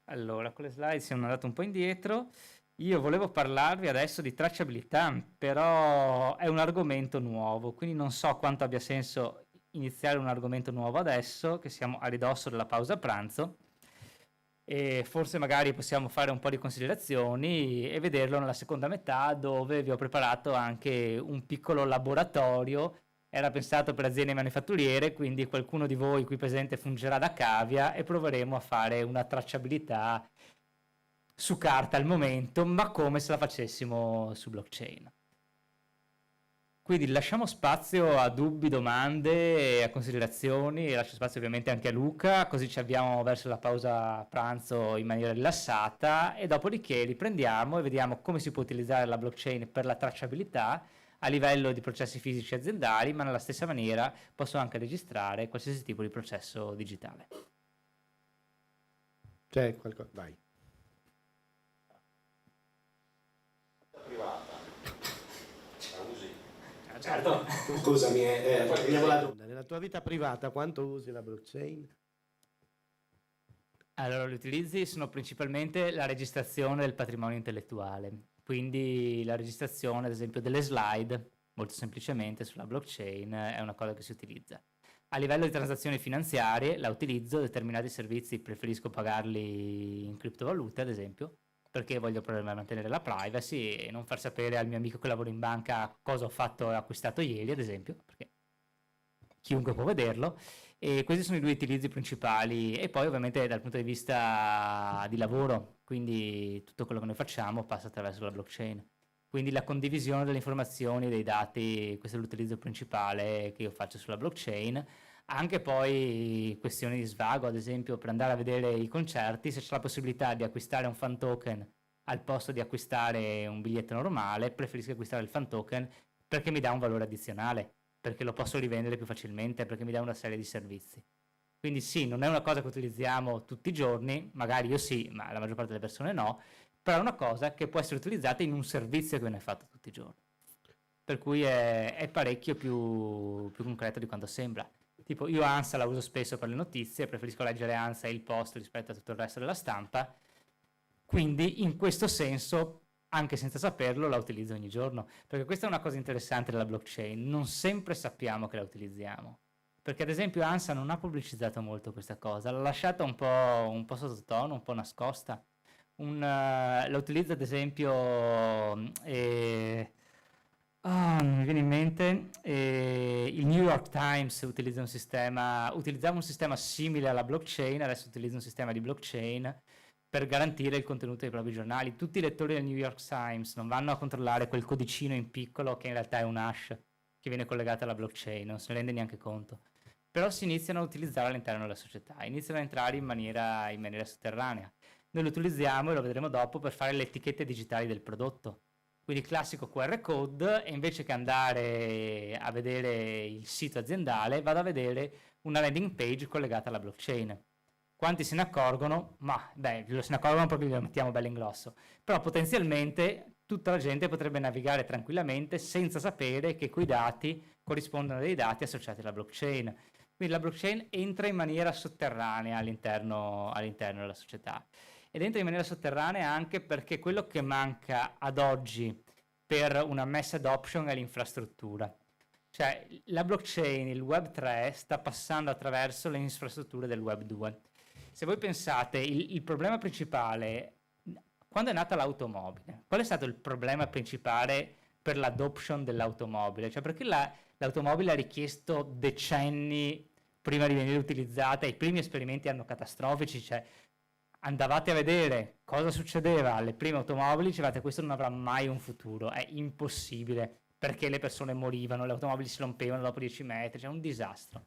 Speaker 3: Allora, con le slide siamo andati un po' indietro. Io volevo parlarvi adesso di tracciabilità, però è un argomento nuovo, quindi non so quanto abbia senso iniziare un argomento nuovo adesso, che siamo a ridosso della pausa pranzo, e forse magari possiamo fare un po' di considerazioni e vederlo nella seconda metà, dove vi ho preparato anche un piccolo laboratorio. Era pensato per aziende manifatturiere, quindi qualcuno di voi qui presente fungerà da cavia e proveremo a fare una tracciabilità su carta al momento, ma come se la facessimo su blockchain. Quindi lasciamo spazio a dubbi, domande e a considerazioni, e lascio spazio ovviamente anche a Luca, così ci avviamo verso la pausa pranzo in maniera rilassata, e dopodiché riprendiamo e vediamo come si può utilizzare la blockchain per la tracciabilità a livello di processi fisici aziendali, ma nella stessa maniera posso anche registrare qualsiasi tipo di processo digitale.
Speaker 1: C'è qualcosa? Vai.
Speaker 3: Certo.
Speaker 1: Scusami, la domanda. Nella tua vita privata quanto usi la blockchain?
Speaker 3: Allora, gli utilizzi sono principalmente la registrazione del patrimonio intellettuale, quindi la registrazione, ad esempio, delle slide, molto semplicemente sulla blockchain, è una cosa che si utilizza. A livello di transazioni finanziarie la utilizzo, determinati servizi preferisco pagarli in criptovalute, ad esempio, perché voglio mantenere la privacy e non far sapere al mio amico che lavora in banca cosa ho fatto e acquistato ieri, ad esempio, perché chiunque può vederlo. E questi sono i due utilizzi principali, e poi ovviamente dal punto di vista di lavoro, quindi tutto quello che noi facciamo passa attraverso la blockchain. Quindi la condivisione delle informazioni e dei dati, questo è l'utilizzo principale che io faccio sulla blockchain. Anche poi questioni di svago, ad esempio per andare a vedere i concerti, se c'è la possibilità di acquistare un fan token al posto di acquistare un biglietto normale, preferisco acquistare il fan token perché mi dà un valore addizionale, perché lo posso rivendere più facilmente, perché mi dà una serie di servizi. Quindi sì, non è una cosa che utilizziamo tutti i giorni, magari io sì, ma la maggior parte delle persone no, però è una cosa che può essere utilizzata in un servizio che viene fatto tutti i giorni. Per cui è parecchio più concreto di quanto sembra. Tipo, io ANSA la uso spesso per le notizie, preferisco leggere ANSA e il Post rispetto a tutto il resto della stampa, quindi in questo senso, anche senza saperlo, la utilizzo ogni giorno, perché questa è una cosa interessante della blockchain, non sempre sappiamo che la utilizziamo, perché ad esempio ANSA non ha pubblicizzato molto questa cosa, l'ha lasciata un po' sottotono, un po' nascosta. La utilizza ad esempio non mi viene in mente, il New York Times utilizzava un sistema simile alla blockchain, adesso utilizza un sistema di blockchain per garantire il contenuto dei propri giornali. Tutti i lettori del New York Times non vanno a controllare quel codicino in piccolo che in realtà è un hash che viene collegato alla blockchain, non se ne rende neanche conto. Però si iniziano a utilizzare all'interno della società, iniziano a entrare in maniera sotterranea. Noi lo utilizziamo, e lo vedremo dopo, per fare le etichette digitali del prodotto. Quindi il classico QR code, e invece che andare a vedere il sito aziendale, vado a vedere una landing page collegata alla blockchain. Quanti se ne accorgono? Se ne accorgono proprio, lo mettiamo bello in grosso. Però potenzialmente tutta la gente potrebbe navigare tranquillamente senza sapere che quei dati corrispondono a dei dati associati alla blockchain. Quindi la blockchain entra in maniera sotterranea all'interno della società. Ed entra in maniera sotterranea anche perché quello che manca ad oggi per una mass adoption è l'infrastruttura. Cioè la blockchain, il Web 3 sta passando attraverso le infrastrutture del Web 2. Se voi pensate, il problema principale, quando è nata l'automobile, qual è stato il problema principale per l'adoption dell'automobile? Cioè perché l'automobile ha richiesto decenni prima di venire utilizzata, i primi esperimenti erano catastrofici, cioè andavate a vedere cosa succedeva alle prime automobili, dicevate questo non avrà mai un futuro, è impossibile, perché le persone morivano, le automobili si rompevano dopo 10 metri, cioè un disastro.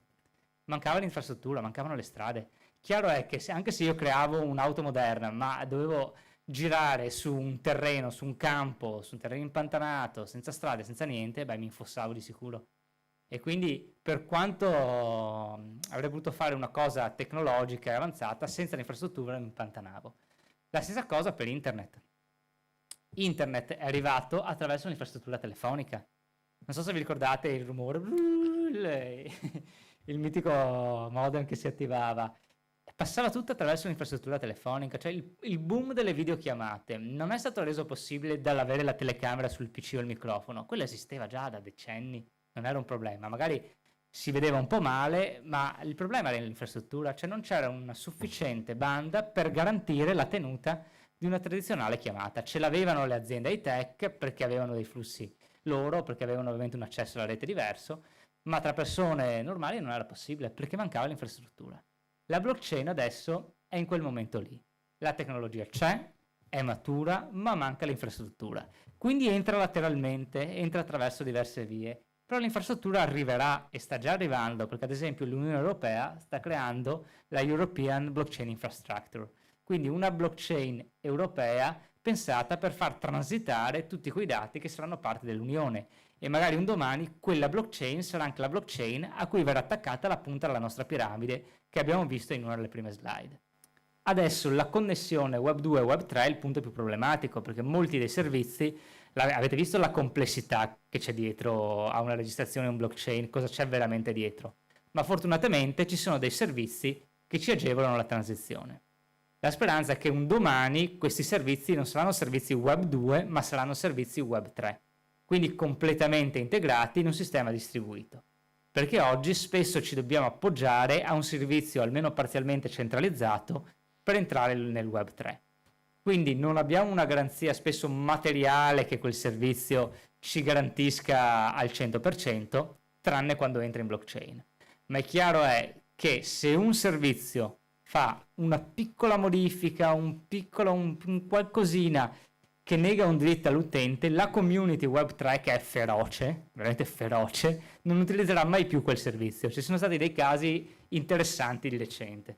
Speaker 3: Mancava l'infrastruttura, mancavano le strade. Chiaro è che anche se io creavo un'auto moderna, ma dovevo girare su un terreno, su un campo, su un terreno impantanato, senza strade, senza niente, mi infossavo di sicuro. E quindi per quanto avrei voluto fare una cosa tecnologica e avanzata, senza l'infrastruttura mi impantanavo. La stessa cosa per internet. Internet è arrivato attraverso l'infrastruttura telefonica. Non so se vi ricordate il rumore, il mitico modem che si attivava. Passava tutto attraverso l'infrastruttura telefonica, cioè il boom delle videochiamate non è stato reso possibile dall'avere la telecamera sul PC o il microfono, quello esisteva già da decenni, non era un problema, magari si vedeva un po' male, ma il problema era l'infrastruttura, cioè non c'era una sufficiente banda per garantire la tenuta di una tradizionale chiamata. Ce l'avevano le aziende high-tech perché avevano dei flussi loro, perché avevano ovviamente un accesso alla rete diverso, ma tra persone normali non era possibile perché mancava l'infrastruttura. La blockchain adesso è in quel momento lì. La tecnologia c'è, è matura, ma manca l'infrastruttura. Quindi entra lateralmente, entra attraverso diverse vie. Però l'infrastruttura arriverà e sta già arrivando, perché ad esempio l'Unione Europea sta creando la European Blockchain Infrastructure. Quindi una blockchain europea pensata per far transitare tutti quei dati che saranno parte dell'Unione. E magari un domani quella blockchain sarà anche la blockchain a cui verrà attaccata la punta della nostra piramide che abbiamo visto in una delle prime slide. Adesso la connessione Web 2 e Web 3 è il punto più problematico, perché molti dei servizi, avete visto la complessità che c'è dietro a una registrazione in blockchain, cosa c'è veramente dietro, ma fortunatamente ci sono dei servizi che ci agevolano la transizione. La speranza è che un domani questi servizi non saranno servizi Web 2, ma saranno servizi Web 3. Quindi completamente integrati in un sistema distribuito, perché oggi spesso ci dobbiamo appoggiare a un servizio almeno parzialmente centralizzato per entrare nel Web 3. Quindi non abbiamo una garanzia spesso materiale che quel servizio ci garantisca al 100%, tranne quando entra in blockchain. ma è chiaro è che se un servizio fa una piccola modifica, un qualcosina che nega un diritto all'utente, la community Web3, che è feroce, veramente feroce, non utilizzerà mai più quel servizio. Ci sono stati dei casi interessanti di recente.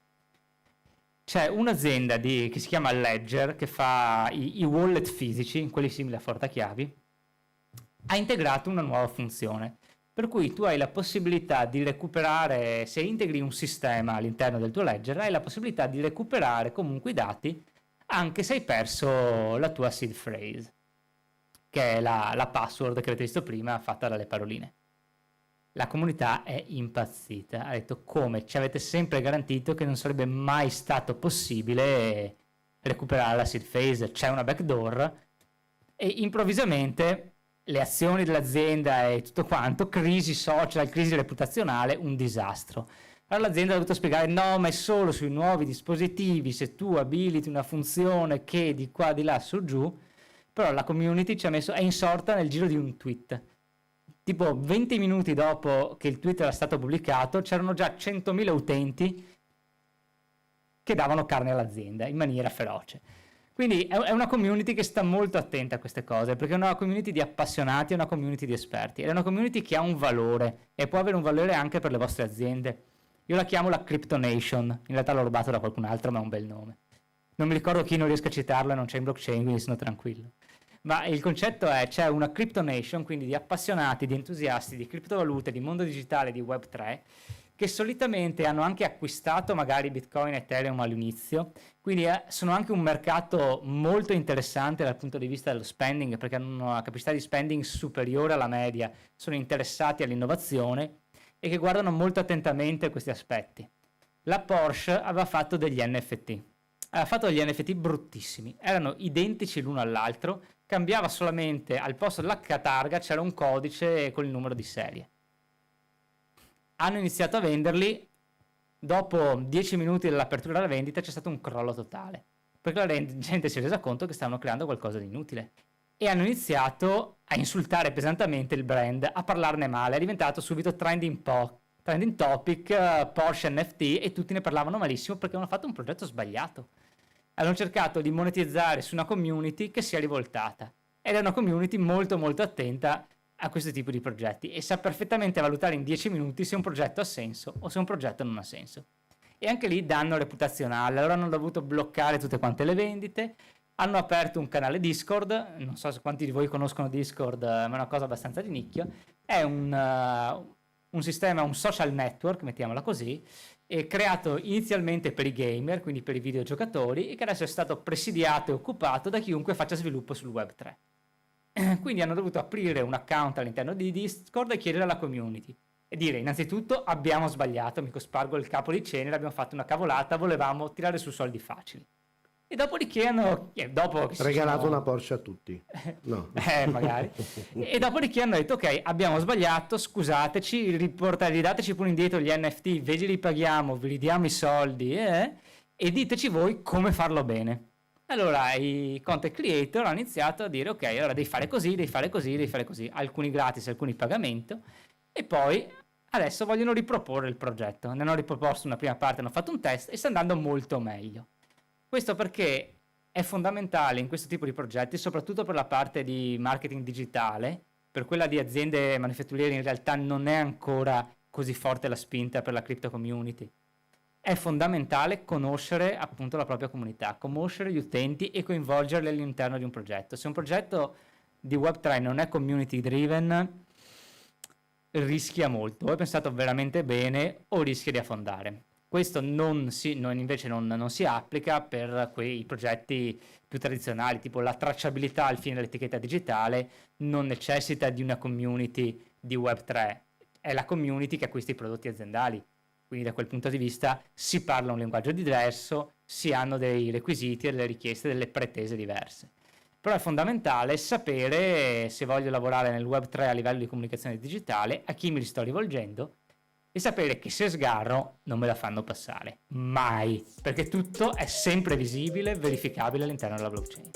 Speaker 3: C'è un'azienda che si chiama Ledger, che fa i wallet fisici, quelli simili a portachiavi, ha integrato una nuova funzione, per cui tu hai la possibilità di recuperare, se integri un sistema all'interno del tuo Ledger, hai la possibilità di recuperare comunque i dati anche se hai perso la tua seed phrase, che è la password che avete visto prima fatta dalle paroline. La comunità è impazzita, ha detto: come ci avete sempre garantito che non sarebbe mai stato possibile recuperare la seed phrase, c'è una backdoor, e improvvisamente le azioni dell'azienda e tutto quanto, crisi social, crisi reputazionale, un disastro. Allora l'azienda ha dovuto spiegare: no, ma è solo sui nuovi dispositivi, se tu abiliti una funzione che di qua di là su giù. Però la community ci ha messo, è insorta nel giro di un tweet. Tipo 20 minuti dopo che il tweet era stato pubblicato c'erano già 100.000 utenti che davano carne all'azienda in maniera feroce. Quindi è una community che sta molto attenta a queste cose, perché è una community di appassionati, è una community di esperti, è una community che ha un valore e può avere un valore anche per le vostre aziende. Io la chiamo la Crypto Nation, in realtà l'ho rubato da qualcun altro, ma è un bel nome. Non mi ricordo chi, non riesco a citarlo e non c'è in blockchain, quindi sono tranquillo. Ma il concetto è: c'è una Crypto Nation, quindi di appassionati, di entusiasti, di criptovalute, di mondo digitale, di Web3, che solitamente hanno anche acquistato magari Bitcoin e Ethereum all'inizio, quindi sono anche un mercato molto interessante dal punto di vista dello spending, perché hanno una capacità di spending superiore alla media, sono interessati all'innovazione e che guardano molto attentamente questi aspetti. La Porsche aveva fatto degli NFT, aveva fatto degli NFT bruttissimi, erano identici l'uno all'altro, cambiava solamente al posto della targa c'era un codice con il numero di serie. Hanno iniziato a venderli, dopo 10 minuti dall'apertura della vendita c'è stato un crollo totale, perché la gente si è resa conto che stavano creando qualcosa di inutile e hanno iniziato a insultare pesantemente il brand, a parlarne male. È diventato subito trending topic, Porsche NFT, e tutti ne parlavano malissimo perché hanno fatto un progetto sbagliato. Hanno cercato di monetizzare su una community che si è rivoltata, ed è una community molto molto attenta a questo tipo di progetti e sa perfettamente valutare in 10 minuti se un progetto ha senso o se un progetto non ha senso. E anche lì danno reputazionale. Allora hanno dovuto bloccare tutte quante le vendite, hanno aperto un canale Discord, non so se quanti di voi conoscono Discord, ma è una cosa abbastanza di nicchia. È un sistema, un social network, mettiamola così, creato inizialmente per i gamer, quindi per i videogiocatori, e che adesso è stato presidiato e occupato da chiunque faccia sviluppo sul Web3. Quindi hanno dovuto aprire un account all'interno di Discord e chiedere alla community e dire: innanzitutto abbiamo sbagliato, mi spargo il capo di cenere, abbiamo fatto una cavolata, volevamo tirare su soldi facili. E dopodiché hanno
Speaker 1: regalato una Porsche a tutti. No.
Speaker 3: Magari. E dopodiché hanno detto: ok, abbiamo sbagliato, scusateci, ridateci pure indietro gli NFT, ve li ripaghiamo, vi ridiamo i soldi e diteci voi come farlo bene. Allora i content creator hanno iniziato a dire: ok, allora devi fare così, devi fare così, devi fare così, alcuni gratis, alcuni pagamento, e poi adesso vogliono riproporre il progetto. Ne hanno riproposto una prima parte, hanno fatto un test e sta andando molto meglio. Questo perché è fondamentale in questo tipo di progetti, soprattutto per la parte di marketing digitale. Per quella di aziende manifatturiere in realtà non è ancora così forte la spinta per la crypto community. È fondamentale conoscere appunto la propria comunità, conoscere gli utenti e coinvolgerli all'interno di un progetto. Se un progetto di Web3 non è community driven, rischia molto. Ho pensato veramente bene o rischia di affondare. Questo invece non si applica per quei progetti più tradizionali, tipo la tracciabilità al fine dell'etichetta digitale non necessita di una community di Web3, è la community che acquista i prodotti aziendali. Quindi da quel punto di vista si parla un linguaggio diverso, si hanno dei requisiti, delle richieste, delle pretese diverse. Però è fondamentale sapere, se voglio lavorare nel Web3 a livello di comunicazione digitale, a chi mi sto rivolgendo, e sapere che se sgarro non me la fanno passare. Mai! Perché tutto è sempre visibile, verificabile all'interno della blockchain.